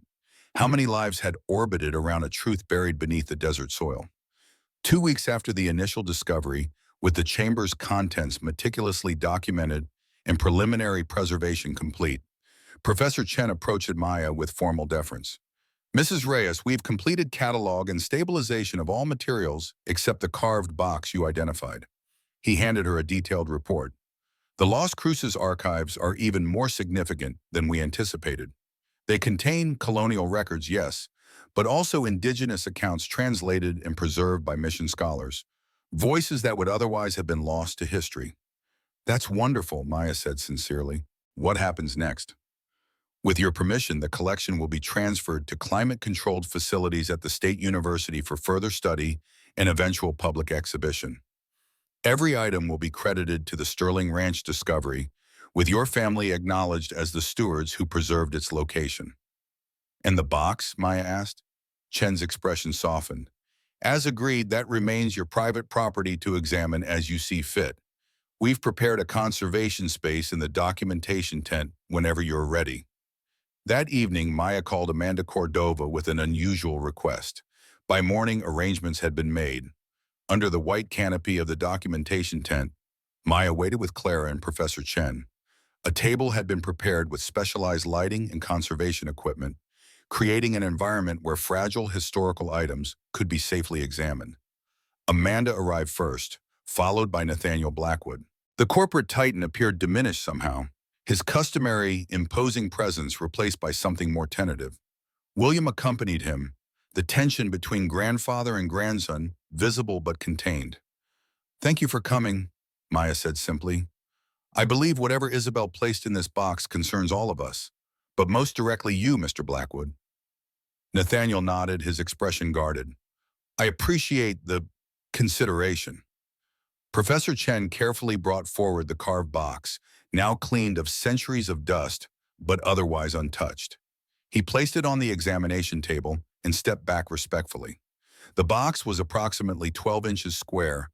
How many lives had orbited around a truth buried beneath the desert soil? 2 weeks after the initial discovery, with the chamber's contents meticulously documented and preliminary preservation complete, Professor Chen approached Maya with formal deference. Mrs. Reyes, we've completed catalog and stabilization of all materials except the carved box you identified. He handed her a detailed report. The Las Cruces archives are even more significant than we anticipated. They contain colonial records, yes, but also indigenous accounts translated and preserved by mission scholars, voices that would otherwise have been lost to history. That's wonderful, Maya said sincerely. What happens next? With your permission, the collection will be transferred to climate-controlled facilities at the State University for further study and eventual public exhibition. Every item will be credited to the Sterling Ranch discovery, with your family acknowledged as the stewards who preserved its location. And the box? Maya asked. Chen's expression softened. As agreed, that remains your private property to examine as you see fit. We've prepared a conservation space in the documentation tent whenever you're ready. That evening, Maya called Amanda Cordova with an unusual request. By morning, arrangements had been made. Under the white canopy of the documentation tent, Maya waited with Clara and Professor Chen. A table had been prepared with specialized lighting and conservation equipment, creating an environment where fragile historical items could be safely examined. Amanda arrived first, followed by Nathaniel Blackwood. The corporate titan appeared diminished somehow, his customary, imposing presence replaced by something more tentative. William accompanied him, the tension between grandfather and grandson visible but contained. Thank you for coming, Maya said simply. I believe whatever Isabel placed in this box concerns all of us, but most directly you, Mr. Blackwood. Nathaniel nodded, his expression guarded. I appreciate the consideration. Professor Chen carefully brought forward the carved box, now cleaned of centuries of dust, but otherwise untouched. He placed it on the examination table and stepped back respectfully. The box was approximately 12 inches square,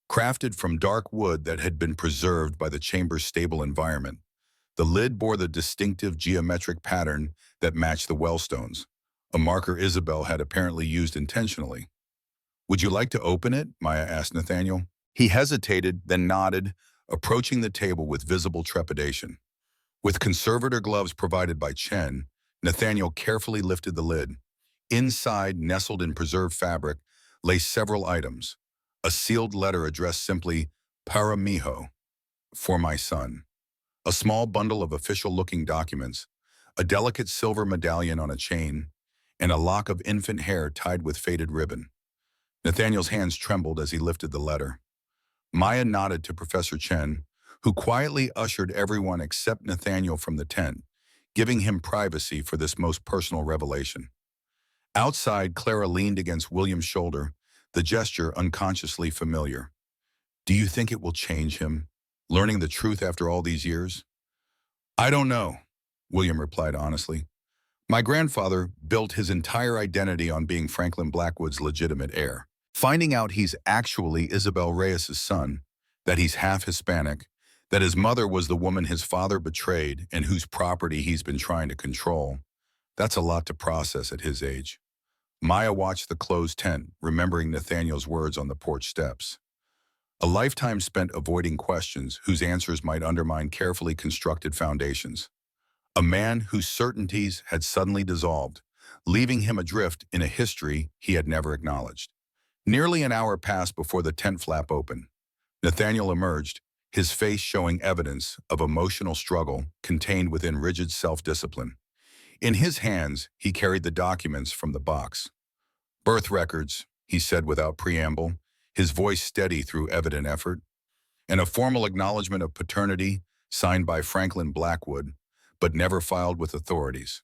crafted from dark wood that had been preserved by the chamber's stable environment. The lid bore the distinctive geometric pattern that matched the wellstones, a marker Isabel had apparently used intentionally. Would you like to open it? Maya asked Nathaniel. He hesitated, then nodded, approaching the table with visible trepidation. With conservator gloves provided by Chen, Nathaniel carefully lifted the lid. Inside, nestled in preserved fabric, lay several items. A sealed letter addressed simply, Para mijo, for my son. A small bundle of official-looking documents, a delicate silver medallion on a chain, and a lock of infant hair tied with faded ribbon. Nathaniel's hands trembled as he lifted the letter. Maya nodded to Professor Chen, who quietly ushered everyone except Nathaniel from the tent, giving him privacy for this most personal revelation. Outside, Clara leaned against William's shoulder, the gesture unconsciously familiar. Do you think it will change him, learning the truth after all these years? I don't know, William replied honestly. My grandfather built his entire identity on being Franklin Blackwood's legitimate heir. Finding out he's actually Isabel Reyes' son, that he's half Hispanic, that his mother was the woman his father betrayed and whose property he's been trying to control, that's a lot to process at his age. Maya watched the closed tent, remembering Nathaniel's words on the porch steps. A lifetime spent avoiding questions whose answers might undermine carefully constructed foundations. A man whose certainties had suddenly dissolved, leaving him adrift in a history he had never acknowledged. Nearly an hour passed before the tent flap opened. Nathaniel emerged, his face showing evidence of emotional struggle contained within rigid self-discipline. In his hands, he carried the documents from the box. Birth records, he said without preamble, his voice steady through evident effort, and a formal acknowledgement of paternity signed by Franklin Blackwood, but never filed with authorities.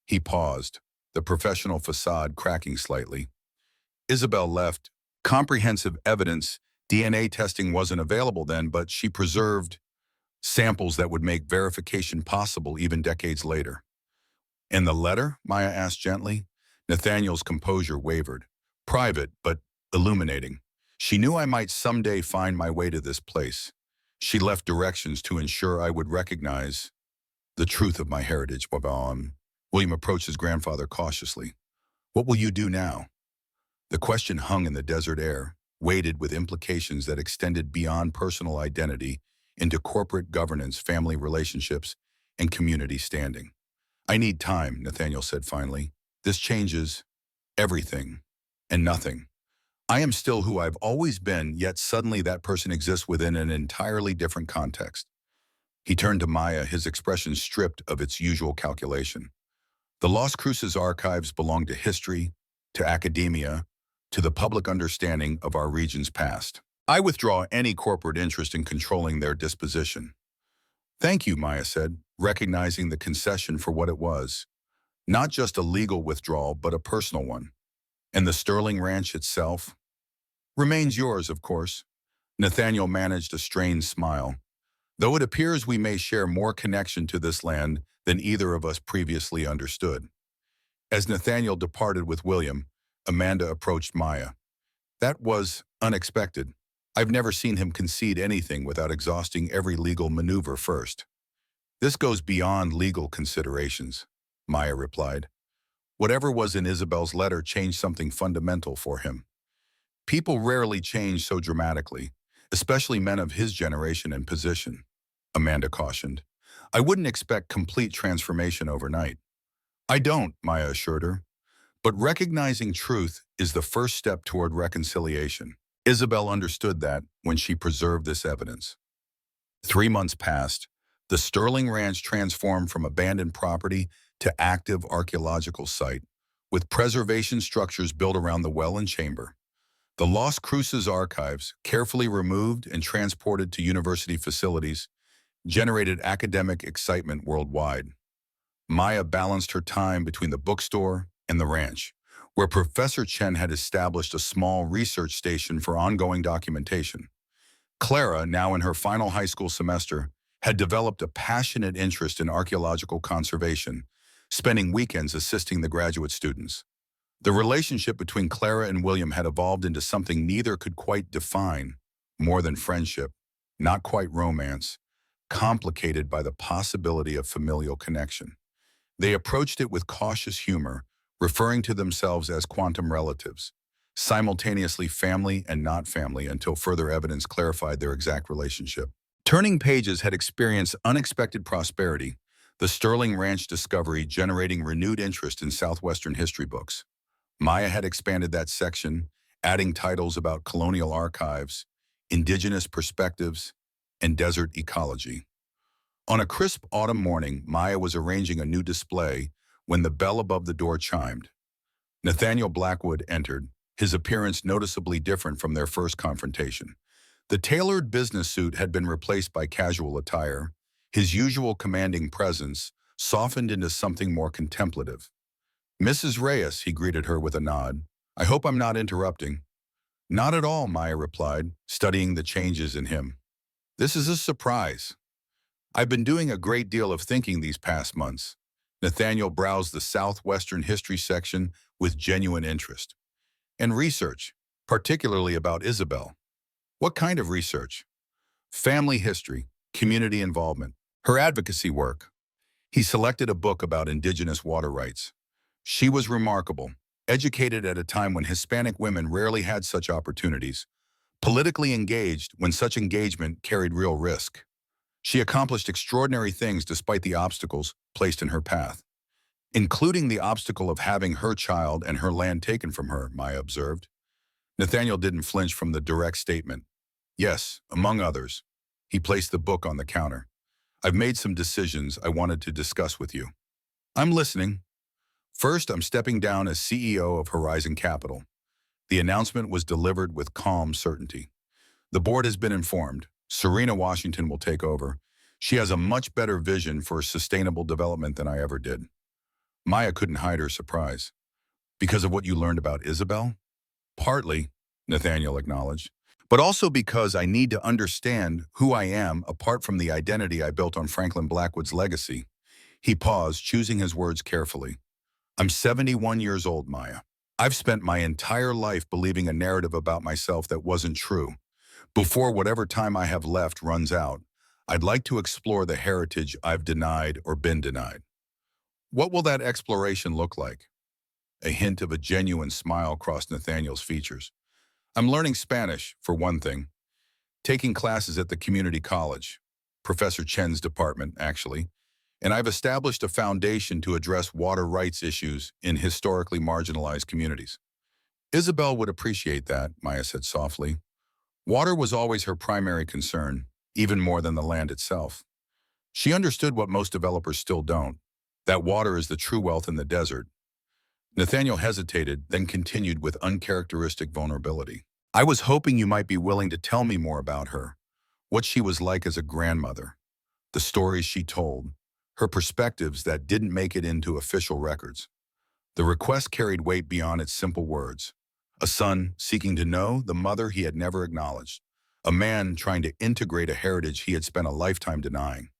He paused, the professional facade cracking slightly. Isabel left. Comprehensive evidence, DNA testing wasn't available then, but she preserved samples that would make verification possible even decades later. In the letter? Maya asked gently. Nathaniel's composure wavered. Private, but illuminating. She knew I might someday find my way to this place. She left directions to ensure I would recognize The truth of my heritage, William approached his grandfather cautiously. What will you do now? The question hung in the desert air, weighted with implications that extended beyond personal identity into corporate governance, family relationships, and community standing. I need time, Nathaniel said finally. This changes everything and nothing. I am still who I've always been, yet suddenly that person exists within an entirely different context. He turned to Maya, his expression stripped of its usual calculation. The Las Cruces archives belong to history, to academia, to the public understanding of our region's past. I withdraw any corporate interest in controlling their disposition. Thank you, Maya said, recognizing the concession for what it was. Not just a legal withdrawal, but a personal one. And the Sterling Ranch itself remains yours, of course. Nathaniel managed a strained smile. Though it appears we may share more connection to this land than either of us previously understood. As Nathaniel departed with William, Amanda approached Maya. That was unexpected. I've never seen him concede anything without exhausting every legal maneuver first. This goes beyond legal considerations, Maya replied. Whatever was in Isabel's letter changed something fundamental for him. People rarely change so dramatically, especially men of his generation and position, Amanda cautioned. I wouldn't expect complete transformation overnight. I don't, Maya assured her. But recognizing truth is the first step toward reconciliation. Isabel understood that when she preserved this evidence. 3 months passed. The Sterling Ranch transformed from abandoned property to active archaeological site, with preservation structures built around the well and chamber. The Las Cruces archives, carefully removed and transported to university facilities, generated academic excitement worldwide. Maya balanced her time between the bookstore and the ranch, where Professor Chen had established a small research station for ongoing documentation. Clara, now in her final high school semester, had developed a passionate interest in archaeological conservation, spending weekends assisting the graduate students. The relationship between Clara and William had evolved into something neither could quite define, more than friendship, not quite romance, complicated by the possibility of familial connection. They approached it with cautious humor, referring to themselves as quantum relatives, simultaneously family and not family until further evidence clarified their exact relationship. Turning Pages had experienced unexpected prosperity, the Sterling Ranch discovery generating renewed interest in Southwestern history books. Maya had expanded that section, adding titles about colonial archives, indigenous perspectives, and desert ecology. On a crisp autumn morning, Maya was arranging a new display when the bell above the door chimed. Nathaniel Blackwood entered, his appearance noticeably different from their first confrontation. The tailored business suit had been replaced by casual attire, his usual commanding presence softened into something more contemplative. Mrs. Reyes, he greeted her with a nod. I hope I'm not interrupting. Not at all, Maya replied, studying the changes in him. This is a surprise. I've been doing a great deal of thinking these past months. Nathaniel browsed the Southwestern history section with genuine interest. And research, particularly about Isabel. What kind of research? Family history, community involvement, her advocacy work. He selected a book about indigenous water rights. She was remarkable, educated at a time when Hispanic women rarely had such opportunities, politically engaged when such engagement carried real risk. She accomplished extraordinary things despite the obstacles placed in her path, including the obstacle of having her child and her land taken from her, Maya observed. Nathaniel didn't flinch from the direct statement. Yes, among others. He placed the book on the counter. I've made some decisions I wanted to discuss with you. I'm listening. First, I'm stepping down as CEO of Horizon Capital. The announcement was delivered with calm certainty. The board has been informed. Serena Washington will take over. She has a much better vision for sustainable development than I ever did. Maya couldn't hide her surprise. Because of what you learned about Isabel? Partly, Nathaniel acknowledged, but also because I need to understand who I am apart from the identity I built on Franklin Blackwood's legacy. He paused, choosing his words carefully. I'm 71 years old, Maya. I've spent my entire life believing a narrative about myself that wasn't true. Before whatever time I have left runs out, I'd like to explore the heritage I've denied or been denied. What will that exploration look like? A hint of a genuine smile crossed Nathaniel's features. I'm learning Spanish, for one thing, taking classes at the community college, Professor Chen's department, actually, and I've established a foundation to address water rights issues in historically marginalized communities. Isabel would appreciate that, Maya said softly. Water was always her primary concern, even more than the land itself. She understood what most developers still don't, that water is the true wealth in the desert. Nathaniel hesitated, then continued with uncharacteristic vulnerability. I was hoping you might be willing to tell me more about her, what she was like as a grandmother, the stories she told, her perspectives that didn't make it into official records. The request carried weight beyond its simple words. A son seeking to know the mother he had never acknowledged. A man trying to integrate a heritage he had spent a lifetime denying.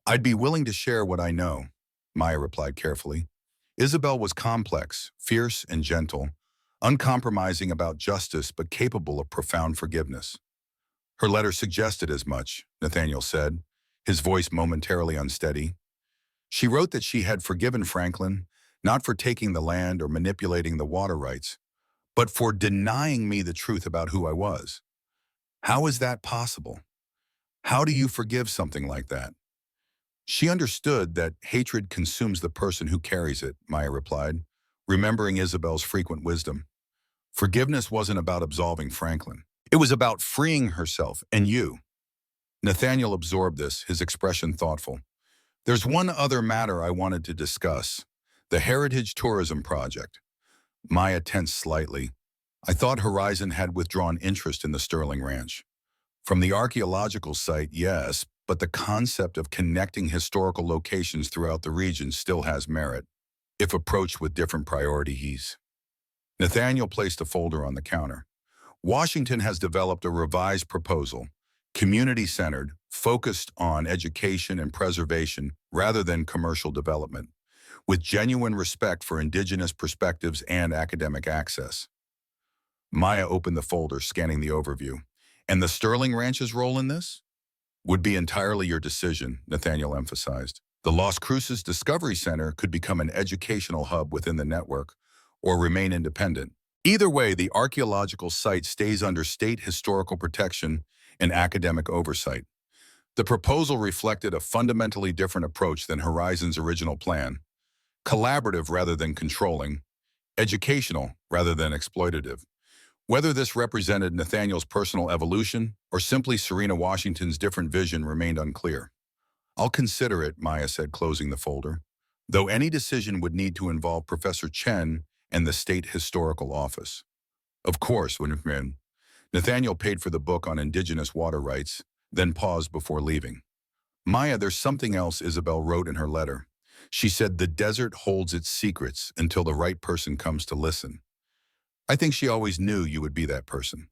I'd be willing to share what I know, Maya replied carefully. Isabel was complex, fierce, and gentle, uncompromising about justice but capable of profound forgiveness. Her letter suggested as much, Nathaniel said, his voice momentarily unsteady. She wrote that she had forgiven Franklin, not for taking the land or manipulating the water rights, but for denying me the truth about who I was. How is that possible? How do you forgive something like that? She understood that hatred consumes the person who carries it, Maya replied, remembering Isabel's frequent wisdom. Forgiveness wasn't about absolving Franklin. It was about freeing herself and you. Nathaniel absorbed this, his expression thoughtful. There's one other matter I wanted to discuss, the Heritage Tourism Project. Maya tensed slightly. I thought Horizon had withdrawn interest in the Sterling Ranch. From the archaeological site, yes, but the concept of connecting historical locations throughout the region still has merit, if approached with different priorities. Nathaniel placed a folder on the counter. Washington has developed a revised proposal, community-centered, focused on education and preservation rather than commercial development, with genuine respect for indigenous perspectives and academic access. Maya opened the folder, scanning the overview. And the Sterling Ranch's role in this? Would be entirely your decision, Nathaniel emphasized. The Las Cruces Discovery Center could become an educational hub within the network, or remain independent. Either way, the archaeological site stays under state historical protection and academic oversight. The proposal reflected a fundamentally different approach than Horizon's original plan, collaborative rather than controlling, educational rather than exploitative. Whether this represented Nathaniel's personal evolution or simply Serena Washington's different vision remained unclear. I'll consider it, Maya said, closing the folder, though any decision would need to involve Professor Chen and the State Historical Office. Of course, when Nathaniel paid for the book on indigenous water rights, then paused before leaving. Maya, there's something else Isabel wrote in her letter. She said the desert holds its secrets until the right person comes to listen. I think she always knew you would be that person.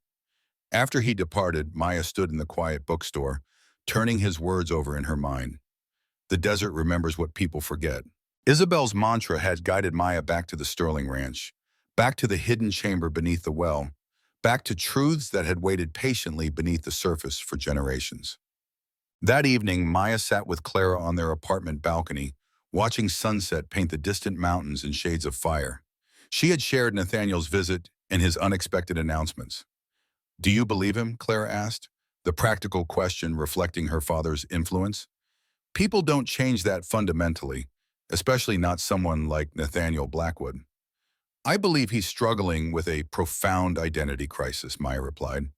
After he departed, Maya stood in the quiet bookstore, turning his words over in her mind. The desert remembers what people forget. Isabel's mantra had guided Maya back to the Sterling Ranch, back to the hidden chamber beneath the well, back to truths that had waited patiently beneath the surface for generations. That evening, Maya sat with Clara on their apartment balcony, watching sunset paint the distant mountains in shades of fire. She had shared Nathaniel's visit and his unexpected announcements. Do you believe him? Clara asked, the practical question reflecting her father's influence. People don't change that fundamentally, especially not someone like Nathaniel Blackwood. I believe he's struggling with a profound identity crisis, Maya replied.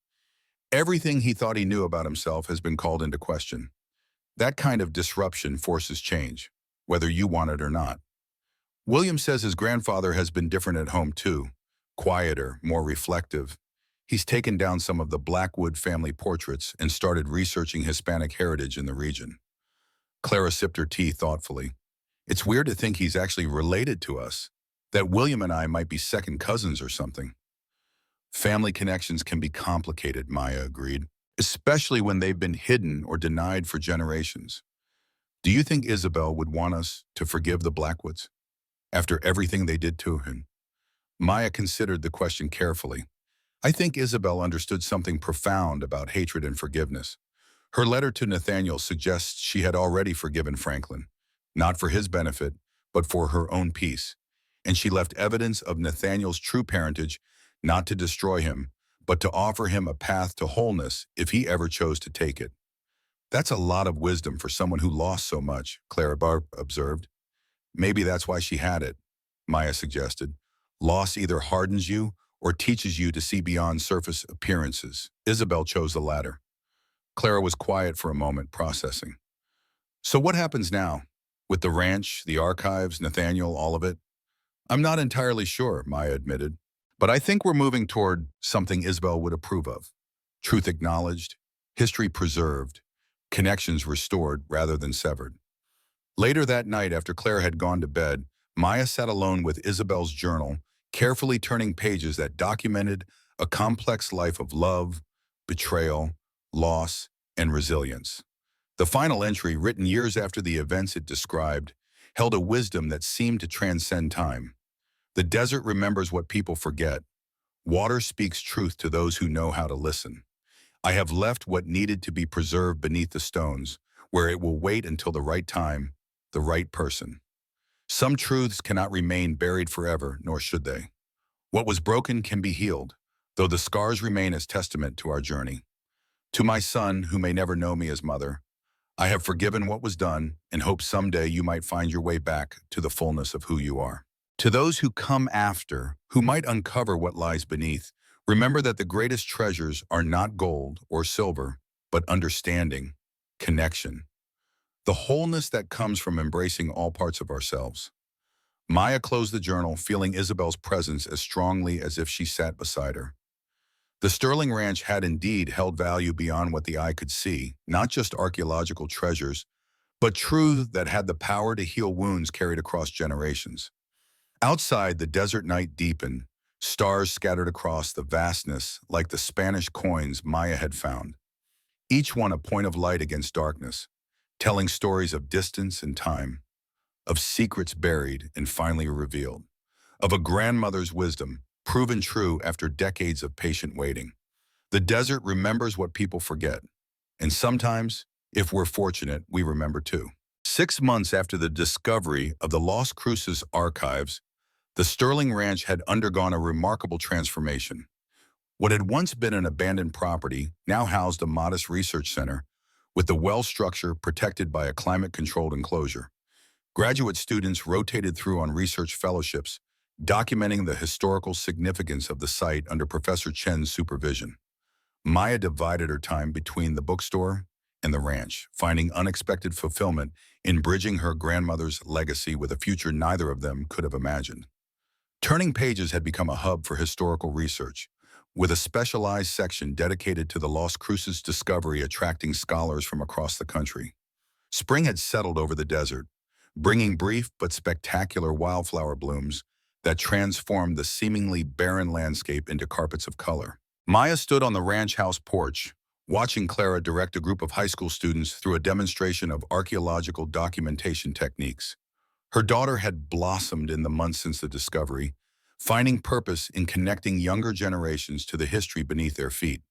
Everything he thought he knew about himself has been called into question. That kind of disruption forces change, whether you want it or not. William says his grandfather has been different at home too, quieter, more reflective. He's taken down some of the Blackwood family portraits and started researching Hispanic heritage in the region. Clara sipped her tea thoughtfully. It's weird to think he's actually related to us, that William and I might be second cousins or something. Family connections can be complicated, Maya agreed, especially when they've been hidden or denied for generations. Do you think Isabel would want us to forgive the Blackwoods after everything they did to him? Maya considered the question carefully. I think Isabel understood something profound about hatred and forgiveness. Her letter to Nathaniel suggests she had already forgiven Franklin, not for his benefit, but for her own peace. And she left evidence of Nathaniel's true parentage, not to destroy him, but to offer him a path to wholeness if he ever chose to take it. That's a lot of wisdom for someone who lost so much, Clara Barb observed. Maybe that's why she had it, Maya suggested. Loss either hardens you or teaches you to see beyond surface appearances. Isabel chose the latter. Clara was quiet for a moment, processing. So what happens now? With the ranch, the archives, Nathaniel, all of it? I'm not entirely sure, Maya admitted. But I think we're moving toward something Isabel would approve of. Truth acknowledged, history preserved, connections restored rather than severed. Later that night, after Claire had gone to bed, Maya sat alone with Isabel's journal, carefully turning pages that documented a complex life of love, betrayal, loss, and resilience. The final entry, written years after the events it described, held a wisdom that seemed to transcend time. The desert remembers what people forget. Water speaks truth to those who know how to listen. I have left what needed to be preserved beneath the stones, where it will wait until the right time, the right person. Some truths cannot remain buried forever, nor should they. What was broken can be healed, though the scars remain as testament to our journey. To my son, who may never know me as mother, I have forgiven what was done and hope someday you might find your way back to the fullness of who you are. To those who come after, who might uncover what lies beneath, remember that the greatest treasures are not gold or silver, but understanding, connection, the wholeness that comes from embracing all parts of ourselves. Maya closed the journal, feeling Isabel's presence as strongly as if she sat beside her. The Sterling Ranch had indeed held value beyond what the eye could see, not just archaeological treasures, but truth that had the power to heal wounds carried across generations. Outside, the desert night deepened, stars scattered across the vastness like the Spanish coins Maya had found, each one a point of light against darkness, telling stories of distance and time, of secrets buried and finally revealed, of a grandmother's wisdom, proven true after decades of patient waiting. The desert remembers what people forget, and sometimes, if we're fortunate, we remember too. 6 months after the discovery of the Las Cruces archives, the Sterling Ranch had undergone a remarkable transformation. What had once been an abandoned property now housed a modest research center with the well structure protected by a climate-controlled enclosure. Graduate students rotated through on research fellowships, documenting the historical significance of the site under Professor Chen's supervision. Maya divided her time between the bookstore and the ranch, finding unexpected fulfillment in bridging her grandmother's legacy with a future neither of them could have imagined. Turning Pages had become a hub for historical research, with a specialized section dedicated to the Las Cruces discovery attracting scholars from across the country. Spring had settled over the desert, bringing brief but spectacular wildflower blooms that transformed the seemingly barren landscape into carpets of color. Maya stood on the ranch house porch, watching Clara direct a group of high school students through a demonstration of archaeological documentation techniques. Her daughter had blossomed in the months since the discovery, finding purpose in connecting younger generations to the history beneath their feet.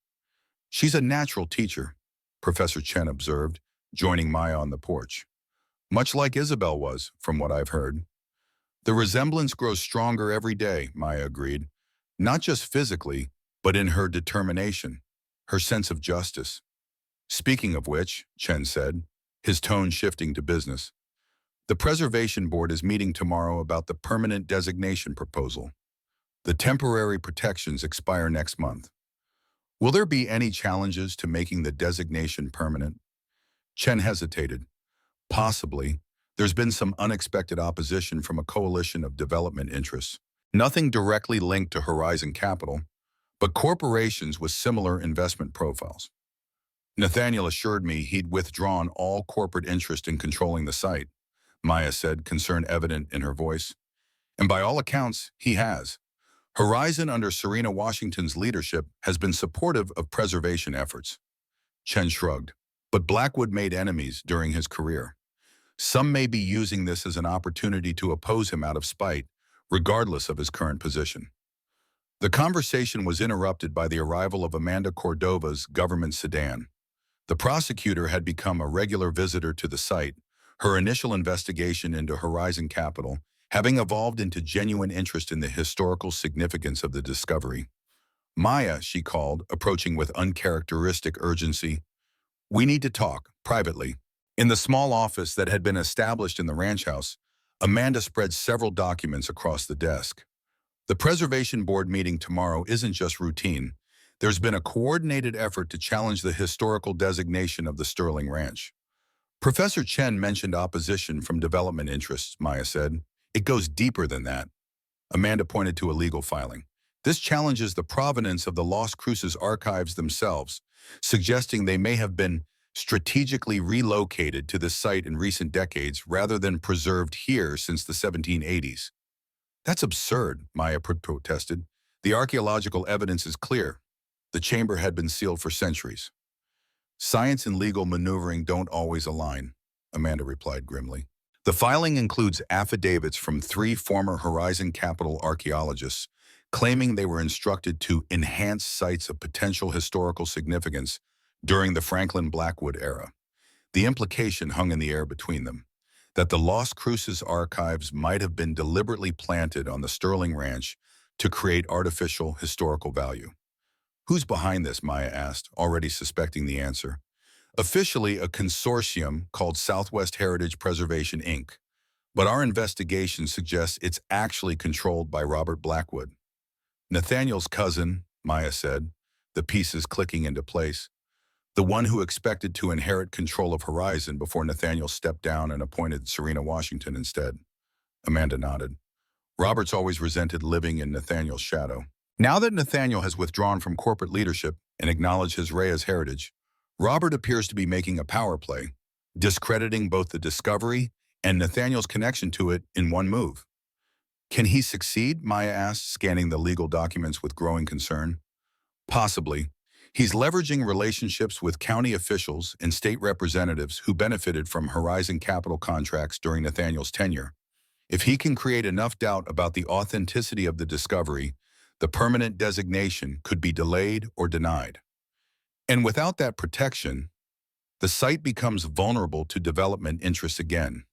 She's a natural teacher, Professor Chen observed, joining Maya on the porch. Much like Isabel was, from what I've heard. The resemblance grows stronger every day, Maya agreed, not just physically, but in her determination, her sense of justice. Speaking of which, Chen said, his tone shifting to business, the Preservation Board is meeting tomorrow about the permanent designation proposal. The temporary protections expire next month. Will there be any challenges to making the designation permanent? Chen hesitated. Possibly. There's been some unexpected opposition from a coalition of development interests. Nothing directly linked to Horizon Capital, but corporations with similar investment profiles. Nathaniel assured me he'd withdrawn all corporate interest in controlling the site, Maya said, concern evident in her voice. And by all accounts, he has. Horizon, under Serena Washington's leadership, has been supportive of preservation efforts. Chen shrugged. But Blackwood made enemies during his career. Some may be using this as an opportunity to oppose him out of spite, regardless of his current position. The conversation was interrupted by the arrival of Amanda Cordova's government sedan. The prosecutor had become a regular visitor to the site, her initial investigation into Horizon Capital having evolved into genuine interest in the historical significance of the discovery. Maya, she called, approaching with uncharacteristic urgency. We need to talk, privately. In the small office that had been established in the ranch house, Amanda spread several documents across the desk. The Preservation Board meeting tomorrow isn't just routine. There's been a coordinated effort to challenge the historical designation of the Sterling Ranch. Professor Chen mentioned opposition from development interests, Maya said. It goes deeper than that. Amanda pointed to a legal filing. This challenges the provenance of the Las Cruces archives themselves, suggesting they may have been strategically relocated to this site in recent decades rather than preserved here since the 1780s. That's absurd, Maya protested. The archaeological evidence is clear. The chamber had been sealed for centuries. Science and legal maneuvering don't always align, Amanda replied grimly. The filing includes affidavits from 3 former Horizon Capital archaeologists claiming they were instructed to enhance sites of potential historical significance during the Franklin Blackwood era. The implication hung in the air between them, that the Las Cruces archives might have been deliberately planted on the Sterling Ranch to create artificial historical value. Who's behind this, Maya asked, already suspecting the answer. Officially a consortium called Southwest Heritage Preservation, Inc., but our investigation suggests it's actually controlled by Robert Blackwood. Nathaniel's cousin, Maya said, the pieces clicking into place. The one who expected to inherit control of Horizon before Nathaniel stepped down and appointed Serena Washington instead. Amanda nodded. Robert's always resented living in Nathaniel's shadow. Now that Nathaniel has withdrawn from corporate leadership and acknowledged his Rhea's heritage, Robert appears to be making a power play, discrediting both the discovery and Nathaniel's connection to it in one move. Can he succeed? Maya asked, scanning the legal documents with growing concern. Possibly. He's leveraging relationships with county officials and state representatives who benefited from Horizon Capital contracts during Nathaniel's tenure. If he can create enough doubt about the authenticity of the discovery, the permanent designation could be delayed or denied. And without that protection, the site becomes vulnerable to development interests again,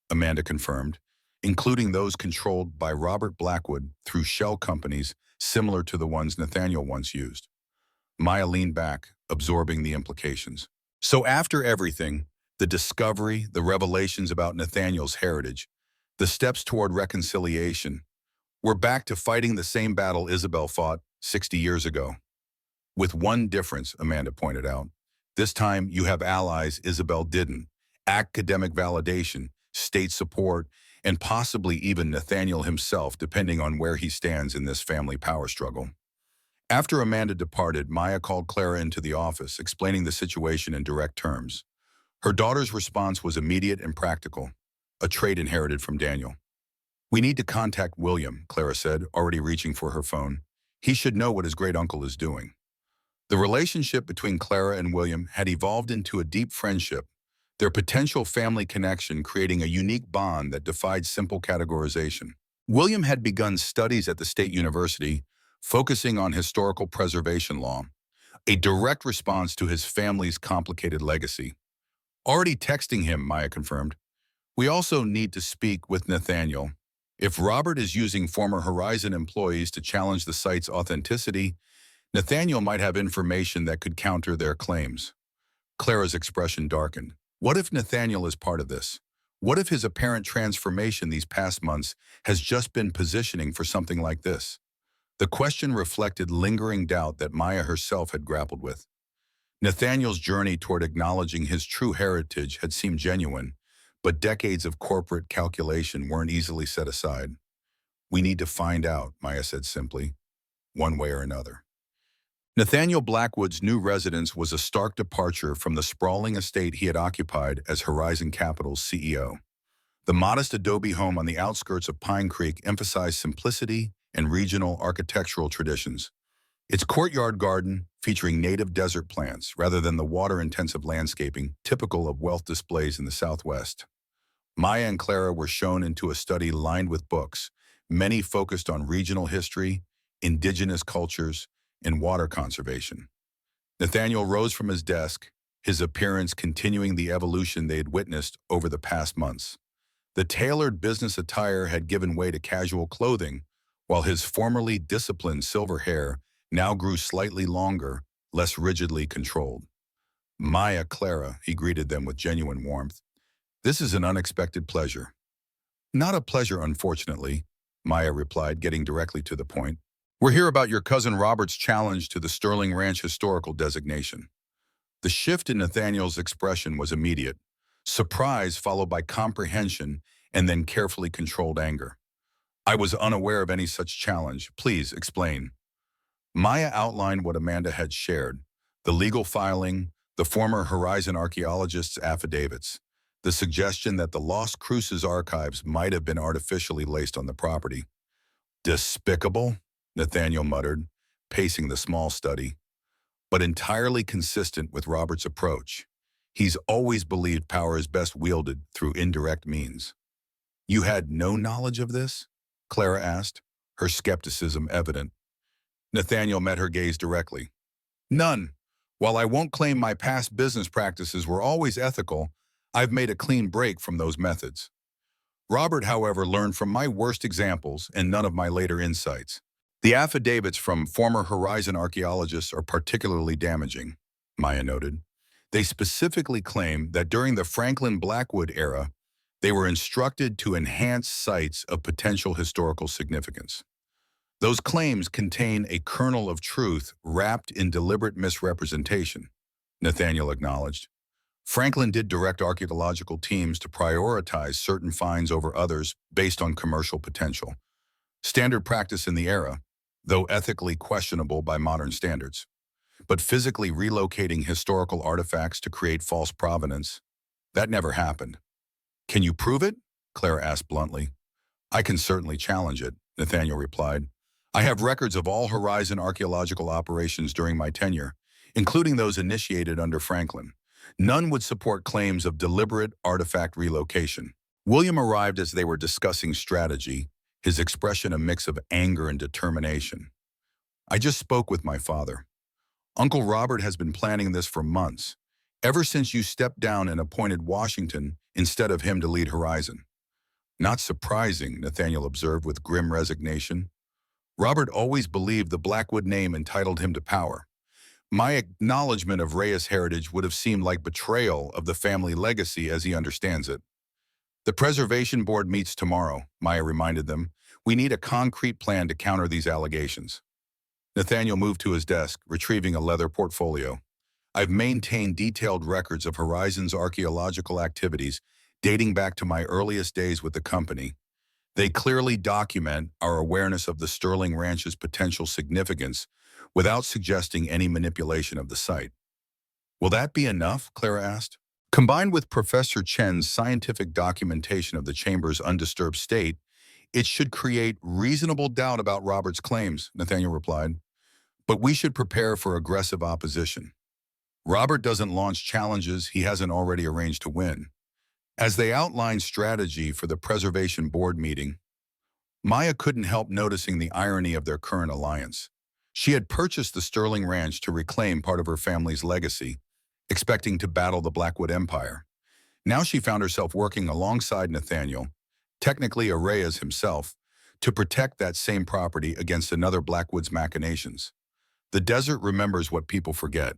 Amanda confirmed, including those controlled by Robert Blackwood through shell companies similar to the ones Nathaniel once used. Maya leaned back, absorbing the implications. So after everything, the discovery, the revelations about Nathaniel's heritage, the steps toward reconciliation, we're back to fighting the same battle Isabel fought 60 years ago. With one difference, Amanda pointed out. This time you have allies Isabel didn't. Academic validation, state support, and possibly even Nathaniel himself, depending on where he stands in this family power struggle. After Amanda departed, Maya called Clara into the office, explaining the situation in direct terms. Her daughter's response was immediate and practical, a trait inherited from Daniel. We need to contact William, Clara said, already reaching for her phone. He should know what his great-uncle is doing. The relationship between Clara and William had evolved into a deep friendship, their potential family connection creating a unique bond that defied simple categorization. William had begun studies at the State University, focusing on historical preservation law, a direct response to his family's complicated legacy. Already texting him, Maya confirmed. We also need to speak with Nathaniel. If Robert is using former Horizon employees to challenge the site's authenticity, Nathaniel might have information that could counter their claims. Clara's expression darkened. What if Nathaniel is part of this? What if his apparent transformation these past months has just been positioning for something like this? The question reflected lingering doubt that Maya herself had grappled with. Nathaniel's journey toward acknowledging his true heritage had seemed genuine, but decades of corporate calculation weren't easily set aside. We need to find out, Maya said simply, one way or another. Nathaniel Blackwood's new residence was a stark departure from the sprawling estate he had occupied as Horizon Capital's CEO. The modest adobe home on the outskirts of Pine Creek emphasized simplicity and regional architectural traditions. Its courtyard garden, featuring native desert plants rather than the water-intensive landscaping typical of wealth displays in the Southwest. Maya and Clara were shown into a study lined with books, many focused on regional history, indigenous cultures, and water conservation. Nathaniel rose from his desk, his appearance continuing the evolution they had witnessed over the past months. The tailored business attire had given way to casual clothing, while his formerly disciplined silver hair now grew slightly longer, less rigidly controlled. Maya, Clara, he greeted them with genuine warmth. This is an unexpected pleasure. Not a pleasure, unfortunately, Maya replied, getting directly to the point. We're here about your cousin Robert's challenge to the Sterling Ranch historical designation. The shift in Nathaniel's expression was immediate, surprise followed by comprehension and then carefully controlled anger. I was unaware of any such challenge. Please explain. Maya outlined what Amanda had shared, the legal filing, the former Horizon archaeologist's affidavits, the suggestion that the Lost Cruces archives might have been artificially laced on the property. Despicable, Nathaniel muttered, pacing the small study, but entirely consistent with Robert's approach. He's always believed power is best wielded through indirect means. You had no knowledge of this? Clara asked, her skepticism evident. Nathaniel met her gaze directly. None. While I won't claim my past business practices were always ethical, I've made a clean break from those methods. Robert, however, learned from my worst examples and none of my later insights. The affidavits from former Horizon archaeologists are particularly damaging, Maya noted. They specifically claim that during the Franklin Blackwood era, they were instructed to enhance sites of potential historical significance. Those claims contain a kernel of truth wrapped in deliberate misrepresentation, Nathaniel acknowledged. Franklin did direct archaeological teams to prioritize certain finds over others based on commercial potential. Standard practice in the era, though ethically questionable by modern standards. But physically relocating historical artifacts to create false provenance, that never happened. Can you prove it? Clara asked bluntly. I can certainly challenge it, Nathaniel replied. I have records of all Horizon archaeological operations during my tenure, including those initiated under Franklin. None would support claims of deliberate artifact relocation. William arrived as they were discussing strategy, his expression a mix of anger and determination. I just spoke with my father. Uncle Robert has been planning this for months, ever since you stepped down and appointed Washington instead of him to lead Horizon. Not surprising, Nathaniel observed with grim resignation. Robert always believed the Blackwood name entitled him to power. My acknowledgement of Reyes' heritage would have seemed like betrayal of the family legacy as he understands it. The Preservation Board meets tomorrow, Maya reminded them. We need a concrete plan to counter these allegations. Nathaniel moved to his desk, retrieving a leather portfolio. I've maintained detailed records of Horizon's archaeological activities dating back to my earliest days with the company. They clearly document our awareness of the Sterling Ranch's potential significance without suggesting any manipulation of the site. Will that be enough? Clara asked. Combined with Professor Chen's scientific documentation of the chamber's undisturbed state, it should create reasonable doubt about Robert's claims, Nathaniel replied. But we should prepare for aggressive opposition. Robert doesn't launch challenges he hasn't already arranged to win. As they outlined strategy for the Preservation Board meeting, Maya couldn't help noticing the irony of their current alliance. She had purchased the Sterling Ranch to reclaim part of her family's legacy, expecting to battle the Blackwood Empire. Now she found herself working alongside Nathaniel, technically a Reyes himself, to protect that same property against another Blackwood's machinations. The desert remembers what people forget.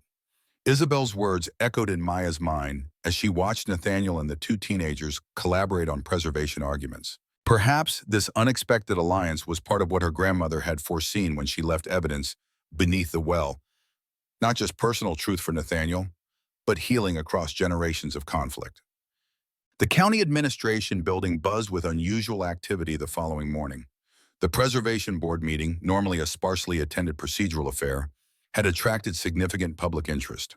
Isabel's words echoed in Maya's mind as she watched Nathaniel and the two teenagers collaborate on preservation arguments. Perhaps this unexpected alliance was part of what her grandmother had foreseen when she left evidence beneath the well. Not just personal truth for Nathaniel, but healing across generations of conflict. The county administration building buzzed with unusual activity the following morning. The Preservation Board meeting, normally a sparsely attended procedural affair, had attracted significant public interest.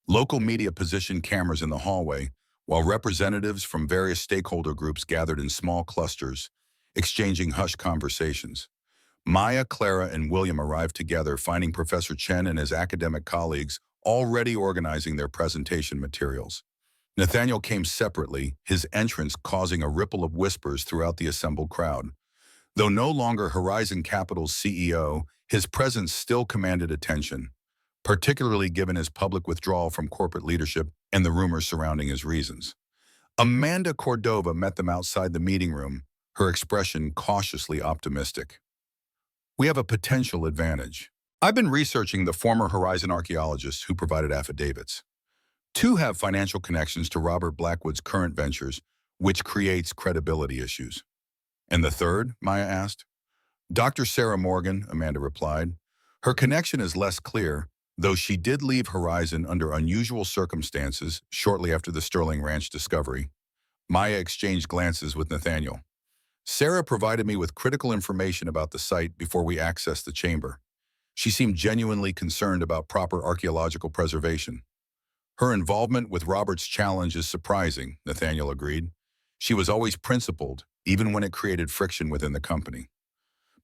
Local media positioned cameras in the hallway, while representatives from various stakeholder groups gathered in small clusters, exchanging hushed conversations. Maya, Clara, and William arrived together, finding Professor Chen and his academic colleagues already organizing their presentation materials. Nathaniel came separately, his entrance causing a ripple of whispers throughout the assembled crowd. Though no longer Horizon Capital's CEO, his presence still commanded attention. particularly given his public withdrawal from corporate leadership and the rumors surrounding his reasons. Amanda Cordova met them outside the meeting room, her expression cautiously optimistic. We have a potential advantage. I've been researching the former Horizon archaeologists who provided affidavits. Two have financial connections to Robert Blackwood's current ventures, which creates credibility issues. And the third, Maya asked. Dr. Sarah Morgan, Amanda replied. Her connection is less clear, though she did leave Horizon under unusual circumstances shortly after the Sterling Ranch discovery. Maya exchanged glances with Nathaniel. Sarah provided me with critical information about the site before we accessed the chamber. She seemed genuinely concerned about proper archaeological preservation. Her involvement with Robert's challenge is surprising, Nathaniel agreed. She was always principled, even when it created friction within the company.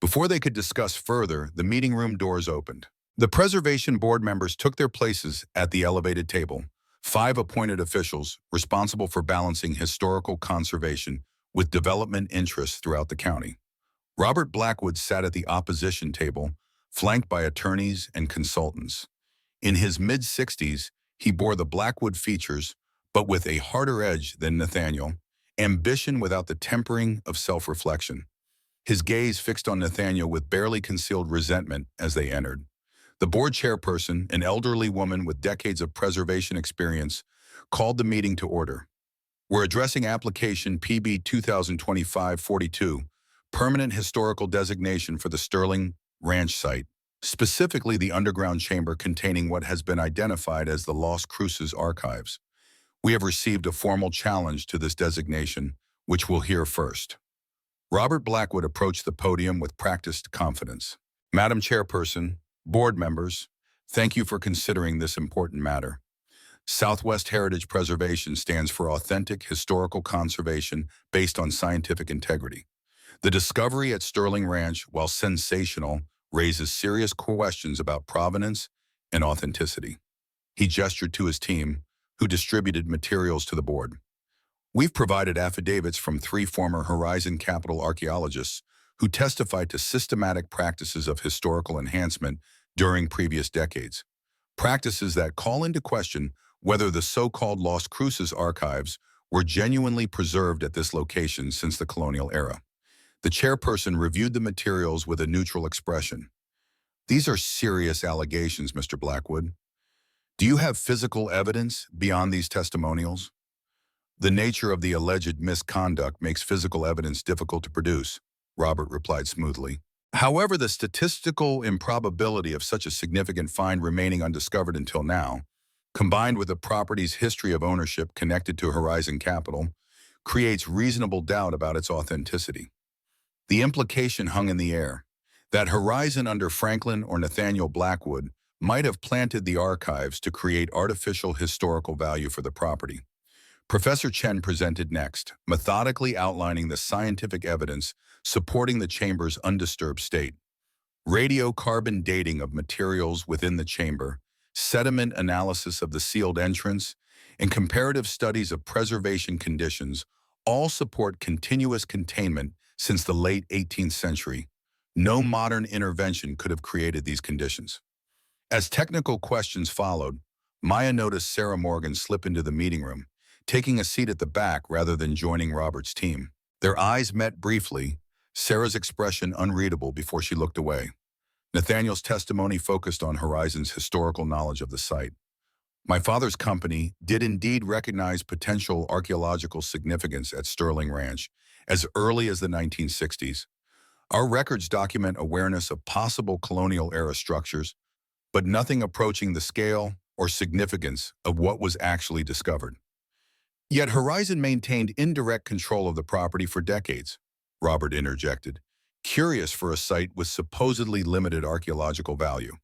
Before they could discuss further, the meeting room doors opened. The preservation board members took their places at the elevated table, 5 appointed officials responsible for balancing historical conservation with development interests throughout the county. Robert Blackwood sat at the opposition table, flanked by attorneys and consultants. In his mid-60s, he bore the Blackwood features, but with a harder edge than Nathaniel, ambition without the tempering of self-reflection. His gaze fixed on Nathaniel with barely concealed resentment as they entered. The board chairperson, an elderly woman with decades of preservation experience, called the meeting to order. We're addressing application PB 2025-42, Permanent Historical Designation for the Sterling Ranch site, specifically the underground chamber containing what has been identified as the Las Cruces archives. We have received a formal challenge to this designation, which we'll hear first. Robert Blackwood approached the podium with practiced confidence. Madam Chairperson, board members, thank you for considering this important matter. Southwest Heritage Preservation stands for authentic historical conservation based on scientific integrity. The discovery at Sterling Ranch, while sensational, raises serious questions about provenance and authenticity. He gestured to his team, who distributed materials to the board. We've provided affidavits from 3 former Horizon Capital archaeologists who testified to systematic practices of historical enhancement during previous decades. Practices that call into question whether the so-called Las Cruces archives were genuinely preserved at this location since the colonial era. The chairperson reviewed the materials with a neutral expression. These are serious allegations, Mr. Blackwood. Do you have physical evidence beyond these testimonials? The nature of the alleged misconduct makes physical evidence difficult to produce, Robert replied smoothly. However, the statistical improbability of such a significant find remaining undiscovered until now, combined with the property's history of ownership connected to Horizon Capital, creates reasonable doubt about its authenticity. The implication hung in the air that Horizon under Franklin or Nathaniel Blackwood might have planted the archives to create artificial historical value for the property. Professor Chen presented next, methodically outlining the scientific evidence supporting the chamber's undisturbed state. Radiocarbon dating of materials within the chamber, sediment analysis of the sealed entrance, and comparative studies of preservation conditions all support continuous containment since the late 18th century. No modern intervention could have created these conditions. As technical questions followed, Maya noticed Sarah Morgan slip into the meeting room, taking a seat at the back rather than joining Robert's team. Their eyes met briefly, Sarah's expression unreadable before she looked away. Nathaniel's testimony focused on Horizon's historical knowledge of the site. My father's company did indeed recognize potential archaeological significance at Sterling Ranch as early as the 1960s. Our records document awareness of possible colonial-era structures, but nothing approaching the scale or significance of what was actually discovered. Yet Horizon maintained indirect control of the property for decades, Robert interjected, curious for a site with supposedly limited archaeological value.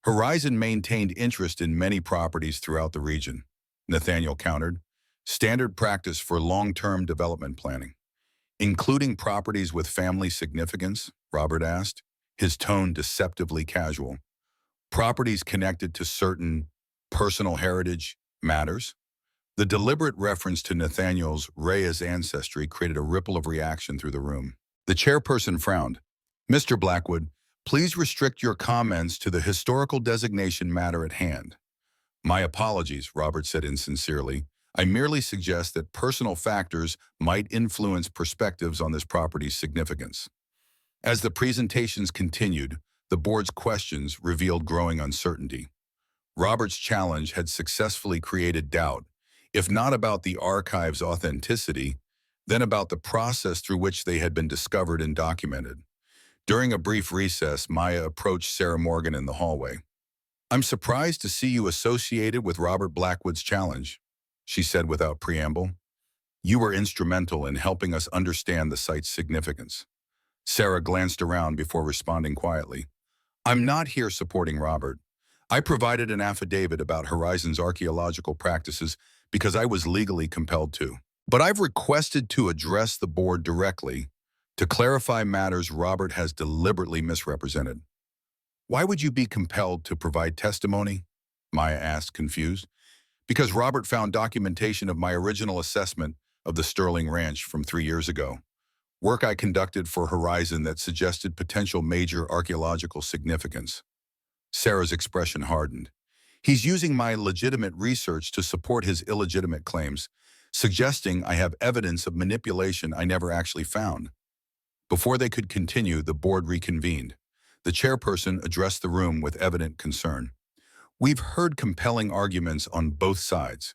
Horizon maintained interest in many properties throughout the region, Nathaniel countered, standard practice for long-term development planning. Including properties with family significance, Robert asked, his tone deceptively casual. Properties connected to certain personal heritage matters? The deliberate reference to Nathaniel's Reyes ancestry created a ripple of reaction through the room. The chairperson frowned. Mr. Blackwood, Please restrict your comments to the historical designation matter at hand. My apologies, Robert said insincerely. I merely suggest that personal factors might influence perspectives on this property's significance. As the presentations continued, the board's questions revealed growing uncertainty. Robert's challenge had successfully created doubt, if not about the archive's authenticity, then about the process through which they had been discovered and documented. During a brief recess, Maya approached Sarah Morgan in the hallway. "I'm surprised to see you associated with Robert Blackwood's challenge," she said without preamble. "You were instrumental in helping us understand the site's significance." Sarah glanced around before responding quietly. "I'm not here supporting Robert. I provided an affidavit about Horizon's archaeological practices because I was legally compelled to. But I've requested to address the board directly to clarify matters Robert has deliberately misrepresented." "Why would you be compelled to provide testimony?" Maya asked, confused. "Because Robert found documentation of my original assessment of the Sterling Ranch from 3 years ago. Work I conducted for Horizon that suggested potential major archaeological significance." Sarah's expression hardened. "He's using my legitimate research to support his illegitimate claims, suggesting I have evidence of manipulation I never actually found." Before they could continue, the board reconvened. The chairperson addressed the room with evident concern. "We've heard compelling arguments on both sides.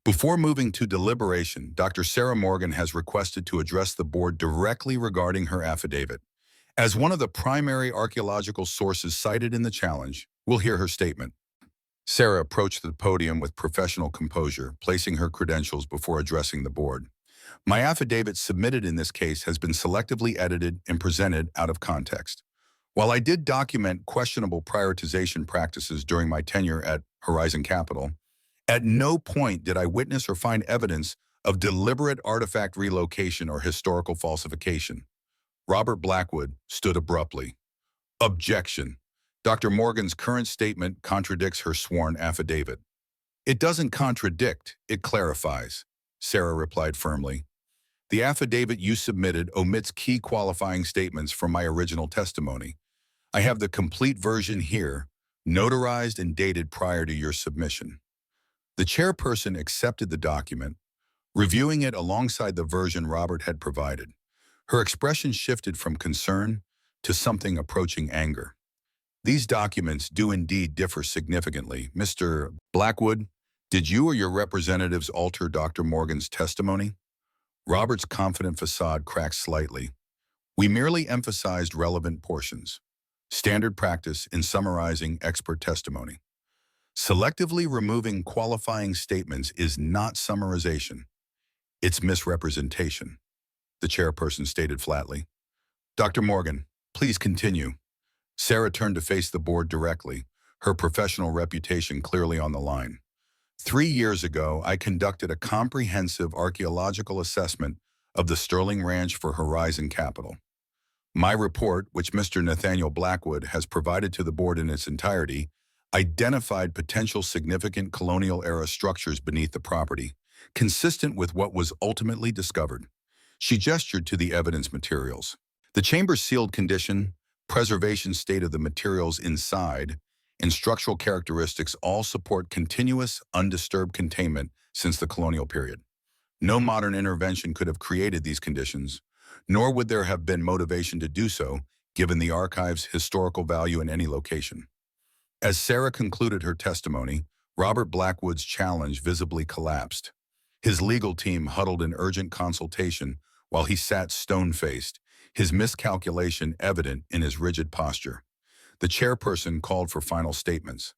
Before moving to deliberation, Dr. Sarah Morgan has requested to address the board directly regarding her affidavit. As one of the primary archaeological sources cited in the challenge, we'll hear her statement." Sarah approached the podium with professional composure, placing her credentials before addressing the board. "My affidavit submitted in this case has been selectively edited and presented out of context. While I did document questionable prioritization practices during my tenure at Horizon Capital, at no point did I witness or find evidence of deliberate artifact relocation or historical falsification." Robert Blackwood stood abruptly. "Objection. Dr. Morgan's current statement contradicts her sworn affidavit." "It doesn't contradict, it clarifies," Sarah replied firmly. "The affidavit you submitted omits key qualifying statements from my original testimony. I have the complete version here, notarized and dated prior to your submission." The chairperson accepted the document, reviewing it alongside the version Robert had provided. Her expression shifted from concern to something approaching anger. "These documents do indeed differ significantly. Mr. Blackwood, did you or your representatives alter Dr. Morgan's testimony?" Robert's confident facade cracked slightly. "We merely emphasized relevant portions. Standard practice in summarizing expert testimony. Selectively removing qualifying statements is not summarization. It's misrepresentation," the chairperson stated flatly. "Dr. Morgan, please continue." Sarah turned to face the board directly, her professional reputation clearly on the line. 3 years ago, I conducted a comprehensive archaeological assessment of the Sterling Ranch for Horizon Capital. My report, which Mr. Nathaniel Blackwood has provided to the board in its entirety, identified potential significant colonial-era structures beneath the property, consistent with what was ultimately discovered. She gestured to the evidence materials. The chamber's sealed condition, preservation state of the materials inside, and structural characteristics all support continuous, undisturbed containment since the colonial period. No modern intervention could have created these conditions, nor would there have been motivation to do so, given the archive's historical value in any location. As Sarah concluded her testimony, Robert Blackwood's challenge visibly collapsed. His legal team huddled in urgent consultation while he sat stone-faced, his miscalculation evident in his rigid posture. The chairperson called for final statements.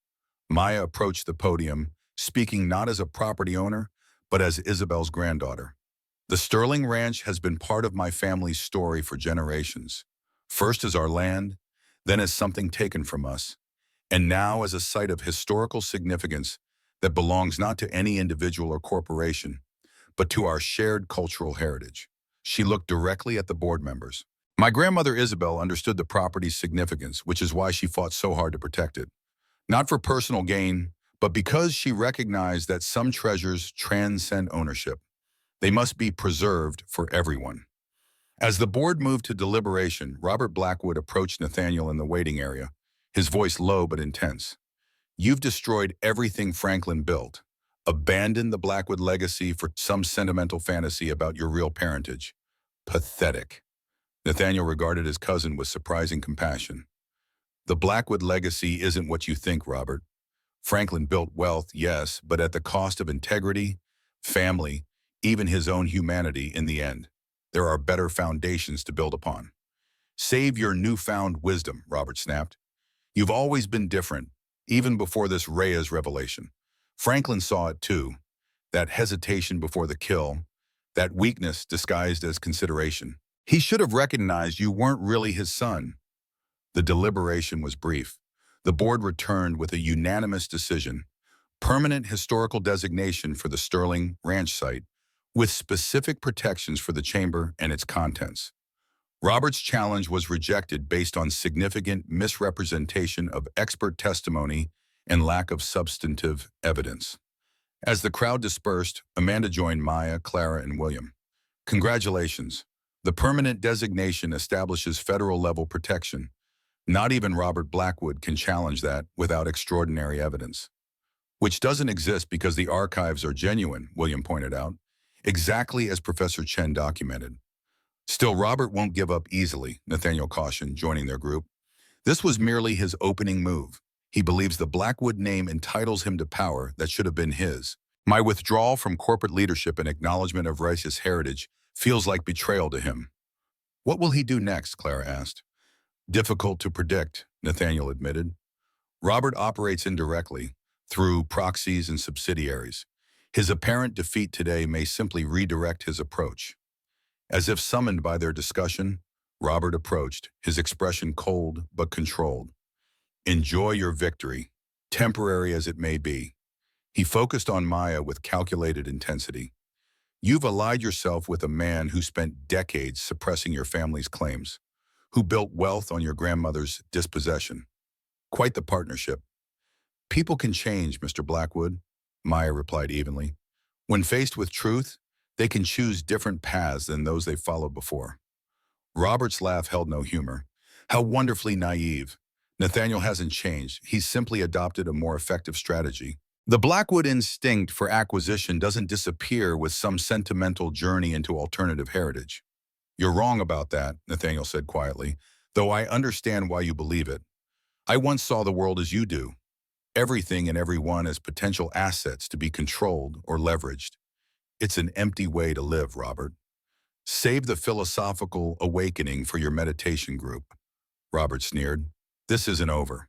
Maya approached the podium, speaking not as a property owner, but as Isabel's granddaughter. "The Sterling Ranch has been part of my family's story for generations. First as our land, then as something taken from us, and now as a site of historical significance that belongs not to any individual or corporation, but to our shared cultural heritage." She looked directly at the board members. "My grandmother Isabel understood the property's significance, which is why she fought so hard to protect it. Not for personal gain, but because she recognized that some treasures transcend ownership. They must be preserved for everyone." As the board moved to deliberation, Robert Blackwood approached Nathaniel in the waiting area, his voice low but intense. You've destroyed everything Franklin built. Abandoned the Blackwood legacy for some sentimental fantasy about your real parentage. Pathetic. Nathaniel regarded his cousin with surprising compassion. The Blackwood legacy isn't what you think, Robert. Franklin built wealth, yes, but at the cost of integrity, family, even his own humanity in the end. There are better foundations to build upon. Save your newfound wisdom, Robert snapped. You've always been different, even before this Reyes revelation. Franklin saw it too, that hesitation before the kill, that weakness disguised as consideration. He should have recognized you weren't really his son. The deliberation was brief. The board returned with a unanimous decision: permanent historical designation for the Sterling Ranch site, with specific protections for the chamber and its contents. Robert's challenge was rejected based on significant misrepresentation of expert testimony and lack of substantive evidence. As the crowd dispersed, Amanda joined Maya, Clara, and William. Congratulations. The permanent designation establishes federal-level protection. Not even Robert Blackwood can challenge that without extraordinary evidence. Which doesn't exist because the archives are genuine, William pointed out, exactly as Professor Chen documented. Still, Robert won't give up easily, Nathaniel cautioned, joining their group. This was merely his opening move. He believes the Blackwood name entitles him to power that should have been his. My withdrawal from corporate leadership and acknowledgement of Rice's heritage feels like betrayal to him. What will he do next? Clara asked. Difficult to predict, Nathaniel admitted. Robert operates indirectly, through proxies and subsidiaries. His apparent defeat today may simply redirect his approach. As if summoned by their discussion, Robert approached, his expression cold but controlled. Enjoy your victory, temporary as it may be. He focused on Maya with calculated intensity. You've allied yourself with a man who spent decades suppressing your family's claims, who built wealth on your grandmother's dispossession. Quite the partnership. People can change, Mr. Blackwood, Maya replied evenly. When faced with truth, they can choose different paths than those they followed before. Robert's laugh held no humor. How wonderfully naive. Nathaniel hasn't changed. He's simply adopted a more effective strategy. The Blackwood instinct for acquisition doesn't disappear with some sentimental journey into alternative heritage. You're wrong about that, Nathaniel said quietly, though I understand why you believe it. I once saw the world as you do. Everything and everyone as potential assets to be controlled or leveraged. It's an empty way to live, Robert. Save the philosophical awakening for your meditation group. Robert sneered. This isn't over.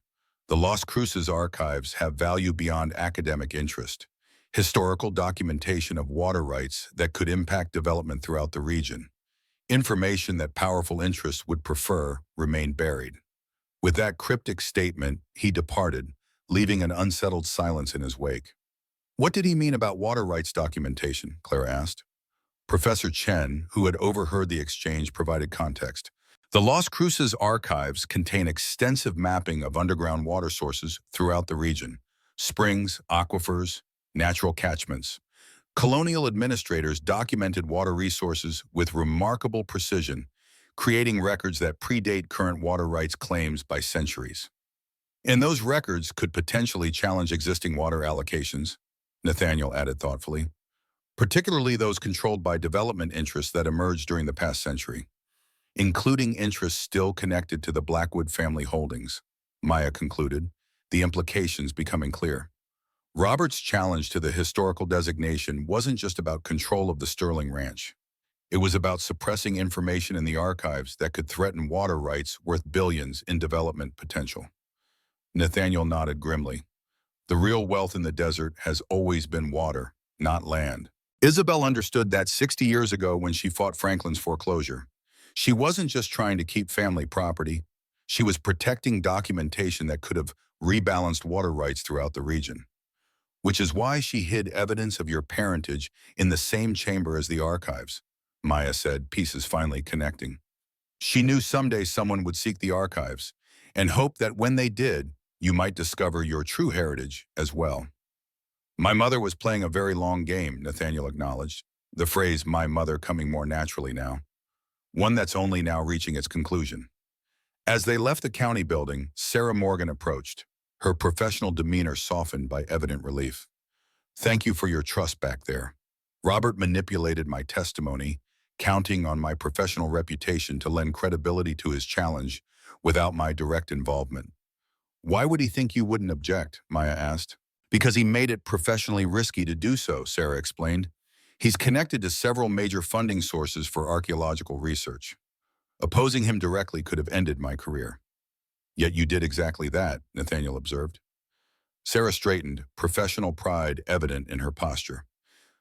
The Las Cruces archives have value beyond academic interest. Historical documentation of water rights that could impact development throughout the region. Information that powerful interests would prefer remained buried. With that cryptic statement, he departed, leaving an unsettled silence in his wake. What did he mean about water rights documentation? Clara asked. Professor Chen, who had overheard the exchange, provided context. The Las Cruces archives contain extensive mapping of underground water sources throughout the region. Springs, aquifers, natural catchments. Colonial administrators documented water resources with remarkable precision, creating records that predate current water rights claims by centuries. And those records could potentially challenge existing water allocations, Nathaniel added thoughtfully, particularly those controlled by development interests that emerged during the past century, including interests still connected to the Blackwood family holdings, Maya concluded, the implications becoming clear. Robert's challenge to the historical designation wasn't just about control of the Sterling Ranch. It was about suppressing information in the archives that could threaten water rights worth billions in development potential. Nathaniel nodded grimly. The real wealth in the desert has always been water, not land. Isabel understood that 60 years ago when she fought Franklin's foreclosure. She wasn't just trying to keep family property. She was protecting documentation that could have rebalanced water rights throughout the region. Which is why she hid evidence of your parentage in the same chamber as the archives, Maya said, pieces finally connecting. She knew someday someone would seek the archives and hoped that when they did, you might discover your true heritage as well. My mother was playing a very long game, Nathaniel acknowledged, the phrase "my mother" coming more naturally now. one that's only now reaching its conclusion. As they left the county building, Sarah Morgan approached, her professional demeanor softened by evident relief. "Thank you for your trust back there. Robert manipulated my testimony, counting on my professional reputation to lend credibility to his challenge without my direct involvement." "Why would he think you wouldn't object?" Maya asked. "Because he made it professionally risky to do so," Sarah explained. "He's connected to several major funding sources for archaeological research. Opposing him directly could have ended my career." "Yet you did exactly that," Nathaniel observed. Sarah straightened, professional pride evident in her posture.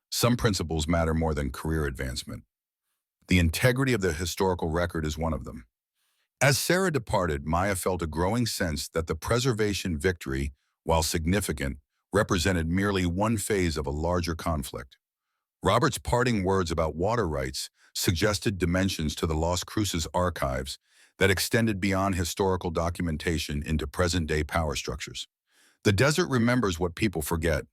"Some principles matter more than career advancement. The integrity of the historical record is one of them." As Sarah departed, Maya felt a growing sense that the preservation victory, while significant, represented merely one phase of a larger conflict. Robert's parting words about water rights suggested dimensions to the Las Cruces archives that extended beyond historical documentation into present-day power structures. The desert remembers what people forget.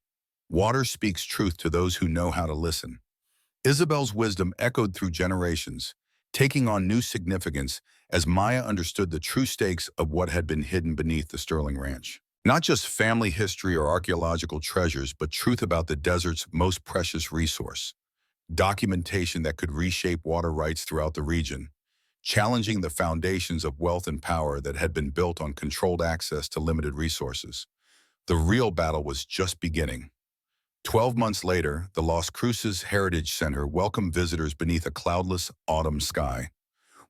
Water speaks truth to those who know how to listen. Isabel's wisdom echoed through generations, taking on new significance as Maya understood the true stakes of what had been hidden beneath the Sterling Ranch. Not just family history or archaeological treasures, but truth about the desert's most precious resource. Documentation that could reshape water rights throughout the region, challenging the foundations of wealth and power that had been built on controlled access to limited resources. The real battle was just beginning. 12 months later, the Las Cruces Heritage Center welcomed visitors beneath a cloudless autumn sky.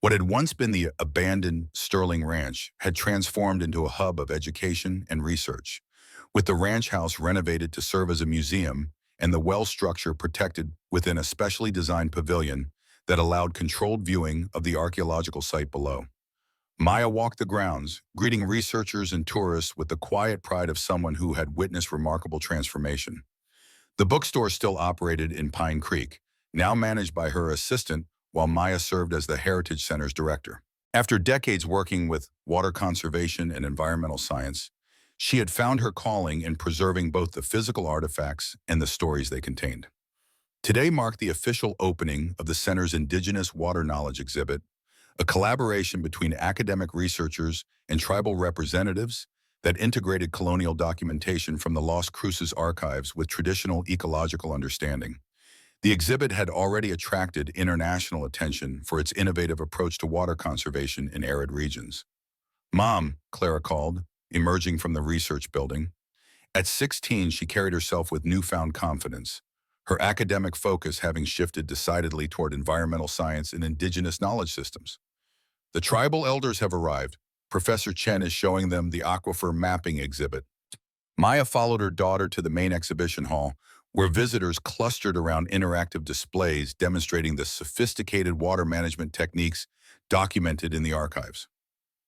What had once been the abandoned Sterling Ranch had transformed into a hub of education and research, with the ranch house renovated to serve as a museum and the well structure protected within a specially designed pavilion that allowed controlled viewing of the archaeological site below. Maya walked the grounds, greeting researchers and tourists with the quiet pride of someone who had witnessed remarkable transformation. The bookstore still operated in Pine Creek, now managed by her assistant, while Maya served as the Heritage Center's director. After decades working with water conservation and environmental science, she had found her calling in preserving both the physical artifacts and the stories they contained. Today marked the official opening of the center's Indigenous Water Knowledge exhibit, a collaboration between academic researchers and tribal representatives that integrated colonial documentation from the Las Cruces archives with traditional ecological understanding. The exhibit had already attracted international attention for its innovative approach to water conservation in arid regions. "Mom," Clara called, emerging from the research building. At 16, she carried herself with newfound confidence, her academic focus having shifted decidedly toward environmental science and indigenous knowledge systems. "The tribal elders have arrived. Professor Chen is showing them the aquifer mapping exhibit." Maya followed her daughter to the main exhibition hall, where visitors clustered around interactive displays demonstrating the sophisticated water management techniques documented in the archives.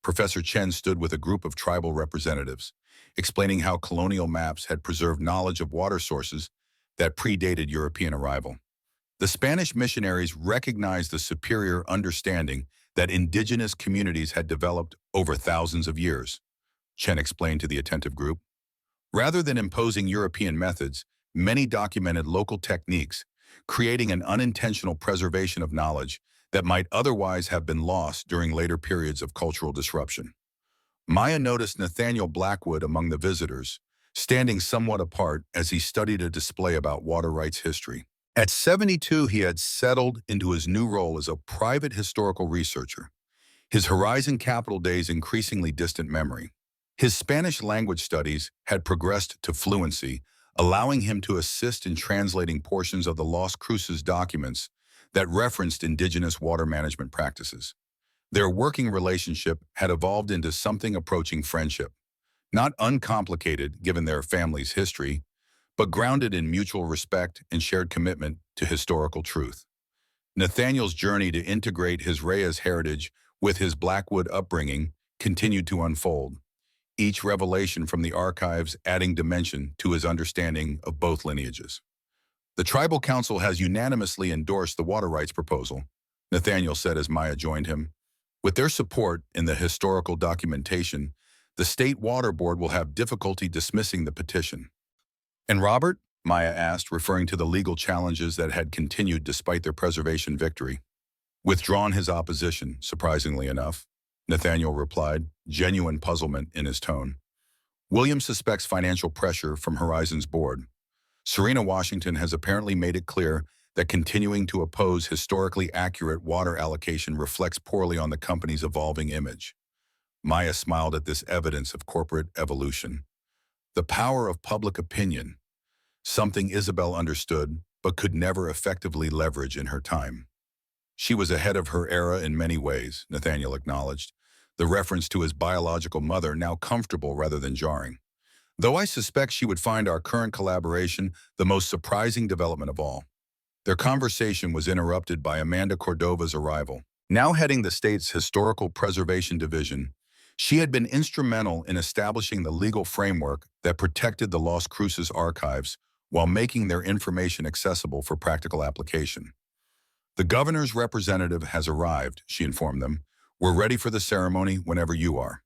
Professor Chen stood with a group of tribal representatives, explaining how colonial maps had preserved knowledge of water sources that predated European arrival. The Spanish missionaries recognized the superior understanding that indigenous communities had developed over thousands of years, Chen explained to the attentive group. Rather than imposing European methods, many documented local techniques, creating an unintentional preservation of knowledge that might otherwise have been lost during later periods of cultural disruption. Maya noticed Nathaniel Blackwood among the visitors, standing somewhat apart as he studied a display about water rights history. At 72, he had settled into his new role as a private historical researcher, his Horizon Capital days increasingly distant memory. His Spanish language studies had progressed to fluency, allowing him to assist in translating portions of the Las Cruces documents that referenced indigenous water management practices. Their working relationship had evolved into something approaching friendship, not uncomplicated given their family's history, but grounded in mutual respect and shared commitment to historical truth. Nathaniel's journey to integrate his Reyes heritage with his Blackwood upbringing continued to unfold, each revelation from the archives adding dimension to his understanding of both lineages. "The Tribal Council has unanimously endorsed the water rights proposal," Nathaniel said as Maya joined him. "With their support in the historical documentation, the State Water Board will have difficulty dismissing the petition." "And Robert?" Maya asked, referring to the legal challenges that had continued despite their preservation victory. Withdrawn his opposition, surprisingly enough, Nathaniel replied, genuine puzzlement in his tone. William suspects financial pressure from Horizon's board. Serena Washington has apparently made it clear that continuing to oppose historically accurate water allocation reflects poorly on the company's evolving image. Maya smiled at this evidence of corporate evolution. The power of public opinion, something Isabel understood but could never effectively leverage in her time. She was ahead of her era in many ways, Nathaniel acknowledged, the reference to his biological mother now comfortable rather than jarring. Though I suspect she would find our current collaboration the most surprising development of all. Their conversation was interrupted by Amanda Cordova's arrival. Now heading the state's Historical Preservation Division, she had been instrumental in establishing the legal framework that protected the Las Cruces archives while making their information accessible for practical application. The governor's representative has arrived, she informed them. We're ready for the ceremony whenever you are.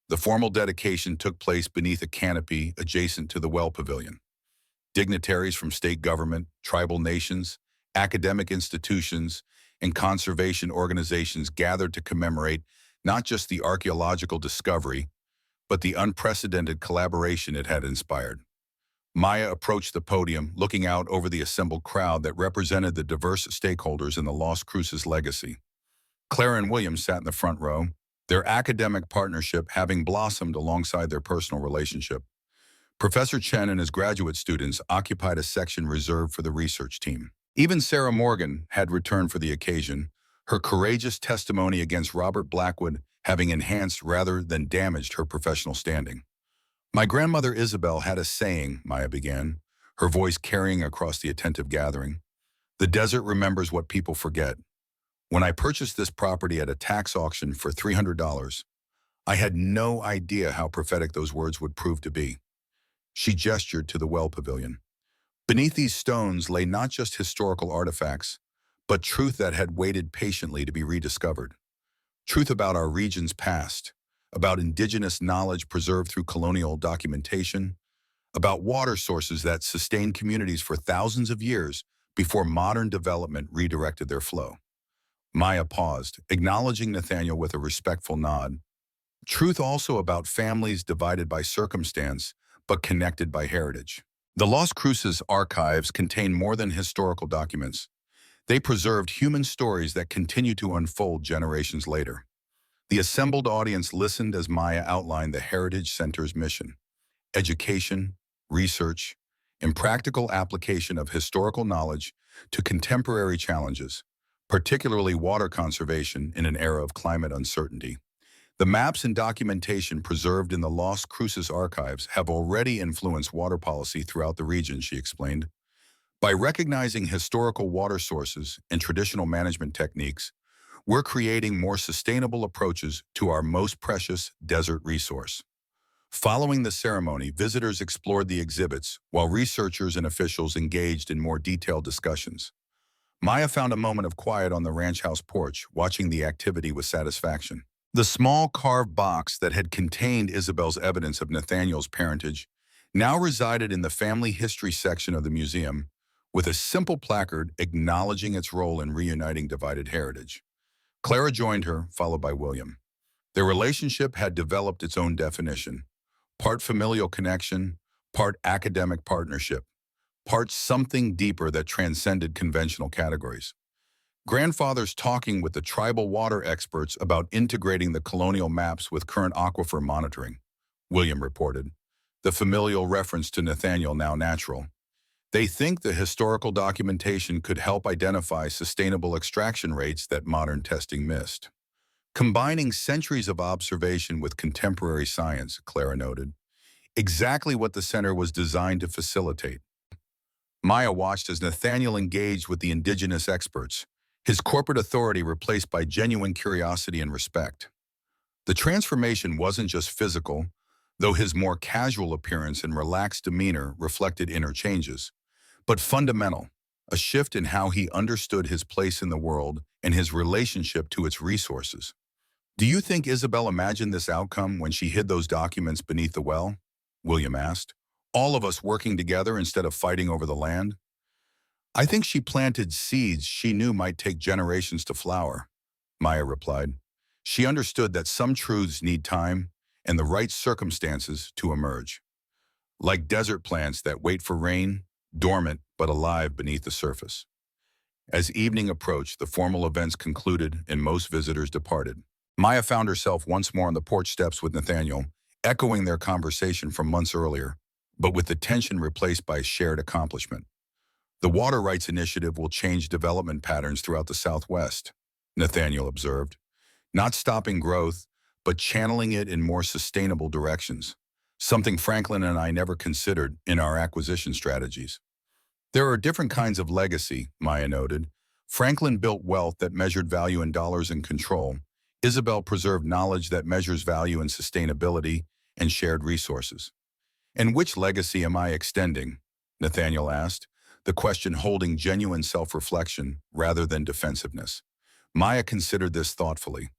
The formal dedication took place beneath a canopy adjacent to the well pavilion. Dignitaries from state government, tribal nations, academic institutions, and conservation organizations gathered to commemorate not just the archaeological discovery, but the unprecedented collaboration it had inspired. Maya approached the podium, looking out over the assembled crowd that represented the diverse stakeholders in the Las Cruces legacy. Clara and William sat in the front row, their academic partnership having blossomed alongside their personal relationship. Professor Chen and his graduate students occupied a section reserved for the research team. Even Sarah Morgan had returned for the occasion, her courageous testimony against Robert Blackwood having enhanced rather than damaged her professional standing. My grandmother Isabel had a saying, Maya began, her voice carrying across the attentive gathering. The desert remembers what people forget. When I purchased this property at a tax auction for $300, I had no idea how prophetic those words would prove to be. She gestured to the well pavilion. Beneath these stones lay not just historical artifacts, but truth that had waited patiently to be rediscovered. Truth about our region's past, about indigenous knowledge preserved through colonial documentation, about water sources that sustained communities for thousands of years before modern development redirected their flow. Maya paused, acknowledging Nathaniel with a respectful nod. Truth also about families divided by circumstance, but connected by heritage. The Las Cruces archives contain more than historical documents. They preserved human stories that continue to unfold generations later. The assembled audience listened as Maya outlined the Heritage Center's mission: education, research, and practical application of historical knowledge to contemporary challenges, particularly water conservation in an era of climate uncertainty. The maps and documentation preserved in the Las Cruces archives have already influenced water policy throughout the region, she explained. By recognizing historical water sources and traditional management techniques, we're creating more sustainable approaches to our most precious desert resource. Following the ceremony, visitors explored the exhibits, while researchers and officials engaged in more detailed discussions. Maya found a moment of quiet on the ranch house porch, watching the activity with satisfaction. The small carved box that had contained Isabel's evidence of Nathaniel's parentage now resided in the family history section of the museum, with a simple placard acknowledging its role in reuniting divided heritage. Clara joined her, followed by William. Their relationship had developed its own definition: part familial connection, part academic partnership, part something deeper that transcended conventional categories. Grandfather's talking with the tribal water experts about integrating the colonial maps with current aquifer monitoring, William reported, the familial reference to Nathaniel now natural. They think the historical documentation could help identify sustainable extraction rates that modern testing missed. Combining centuries of observation with contemporary science, Clara noted, exactly what the center was designed to facilitate. Maya watched as Nathaniel engaged with the indigenous experts, his corporate authority replaced by genuine curiosity and respect. The transformation wasn't just physical, though his more casual appearance and relaxed demeanor reflected inner changes, but fundamental, a shift in how he understood his place in the world and his relationship to its resources. Do you think Isabel imagined this outcome when she hid those documents beneath the well? William asked. All of us working together instead of fighting over the land? I think she planted seeds she knew might take generations to flower, Maya replied. She understood that some truths need time and the right circumstances to emerge. Like desert plants that wait for rain, dormant but alive beneath the surface. As evening approached, the formal events concluded and most visitors departed. Maya found herself once more on the porch steps with Nathaniel, echoing their conversation from months earlier, but with the tension replaced by shared accomplishment. The water rights initiative will change development patterns throughout the Southwest, Nathaniel observed, not stopping growth, but channeling it in more sustainable directions, something Franklin and I never considered in our acquisition strategies. There are different kinds of legacy, Maya noted. Franklin built wealth that measured value in dollars and control. Isabel preserved knowledge that measures value in sustainability and shared resources. And which legacy am I extending? Nathaniel asked, the question holding genuine self-reflection rather than defensiveness. Maya considered this thoughtfully.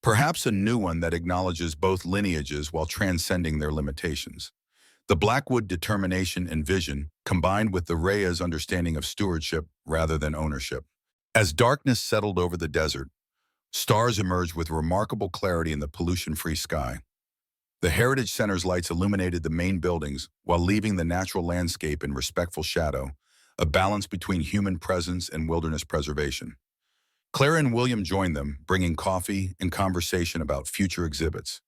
Perhaps a new one that acknowledges both lineages while transcending their limitations. The Blackwood determination and vision combined with the Rhea's understanding of stewardship rather than ownership. As darkness settled over the desert, stars emerged with remarkable clarity in the pollution-free sky. The Heritage Center's lights illuminated the main buildings while leaving the natural landscape in respectful shadow, a balance between human presence and wilderness preservation. Clara and William joined them, bringing coffee and conversation about future exhibits.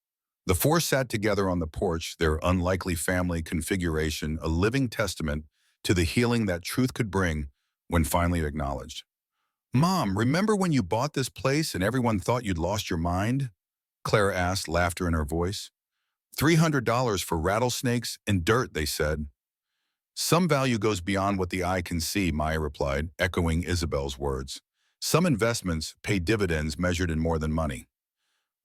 The four sat together on the porch, their unlikely family configuration a living testament to the healing that truth could bring when finally acknowledged. "Mom, remember when you bought this place and everyone thought you'd lost your mind?" Clara asked, laughter in her voice. $300 for rattlesnakes and dirt, they said. Some value goes beyond what the eye can see, Maya replied, echoing Isabel's words. Some investments pay dividends measured in more than money.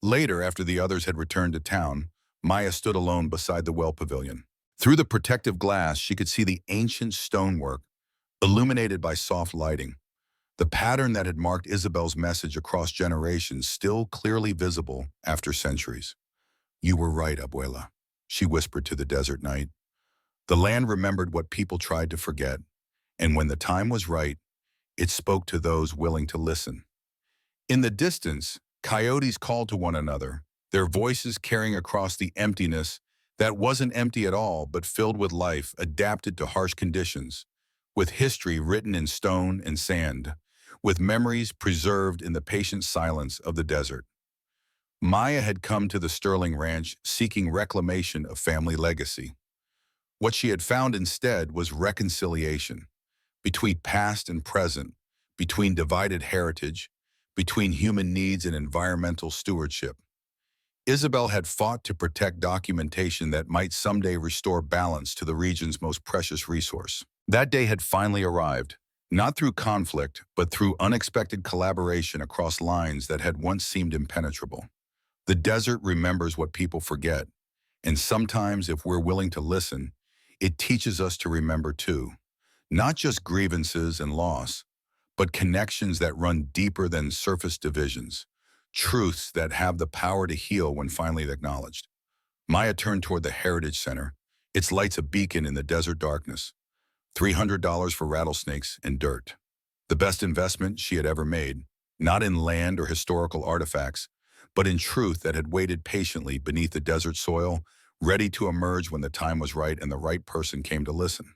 Later, after the others had returned to town, Maya stood alone beside the well pavilion. Through the protective glass, she could see the ancient stonework, illuminated by soft lighting. The pattern that had marked Isabel's message across generations still clearly visible after centuries. "You were right, Abuela," she whispered to the desert night. The land remembered what people tried to forget, and when the time was right, it spoke to those willing to listen. In the distance, coyotes called to one another, their voices carrying across the emptiness that wasn't empty at all but filled with life adapted to harsh conditions, with history written in stone and sand, with memories preserved in the patient silence of the desert. Maya had come to the Sterling Ranch seeking reclamation of family legacy. What she had found instead was reconciliation between past and present, between divided heritage, between human needs and environmental stewardship. Isabel had fought to protect documentation that might someday restore balance to the region's most precious resource. That day had finally arrived, not through conflict, but through unexpected collaboration across lines that had once seemed impenetrable. The desert remembers what people forget, and sometimes, if we're willing to listen, it teaches us to remember too. Not just grievances and loss, but connections that run deeper than surface divisions, truths that have the power to heal when finally acknowledged. Maya turned toward the Heritage Center, its lights a beacon in the desert darkness. $300 for rattlesnakes and dirt. The best investment she had ever made, not in land or historical artifacts, but in truth that had waited patiently beneath the desert soil, ready to emerge when the time was right and the right person came to listen.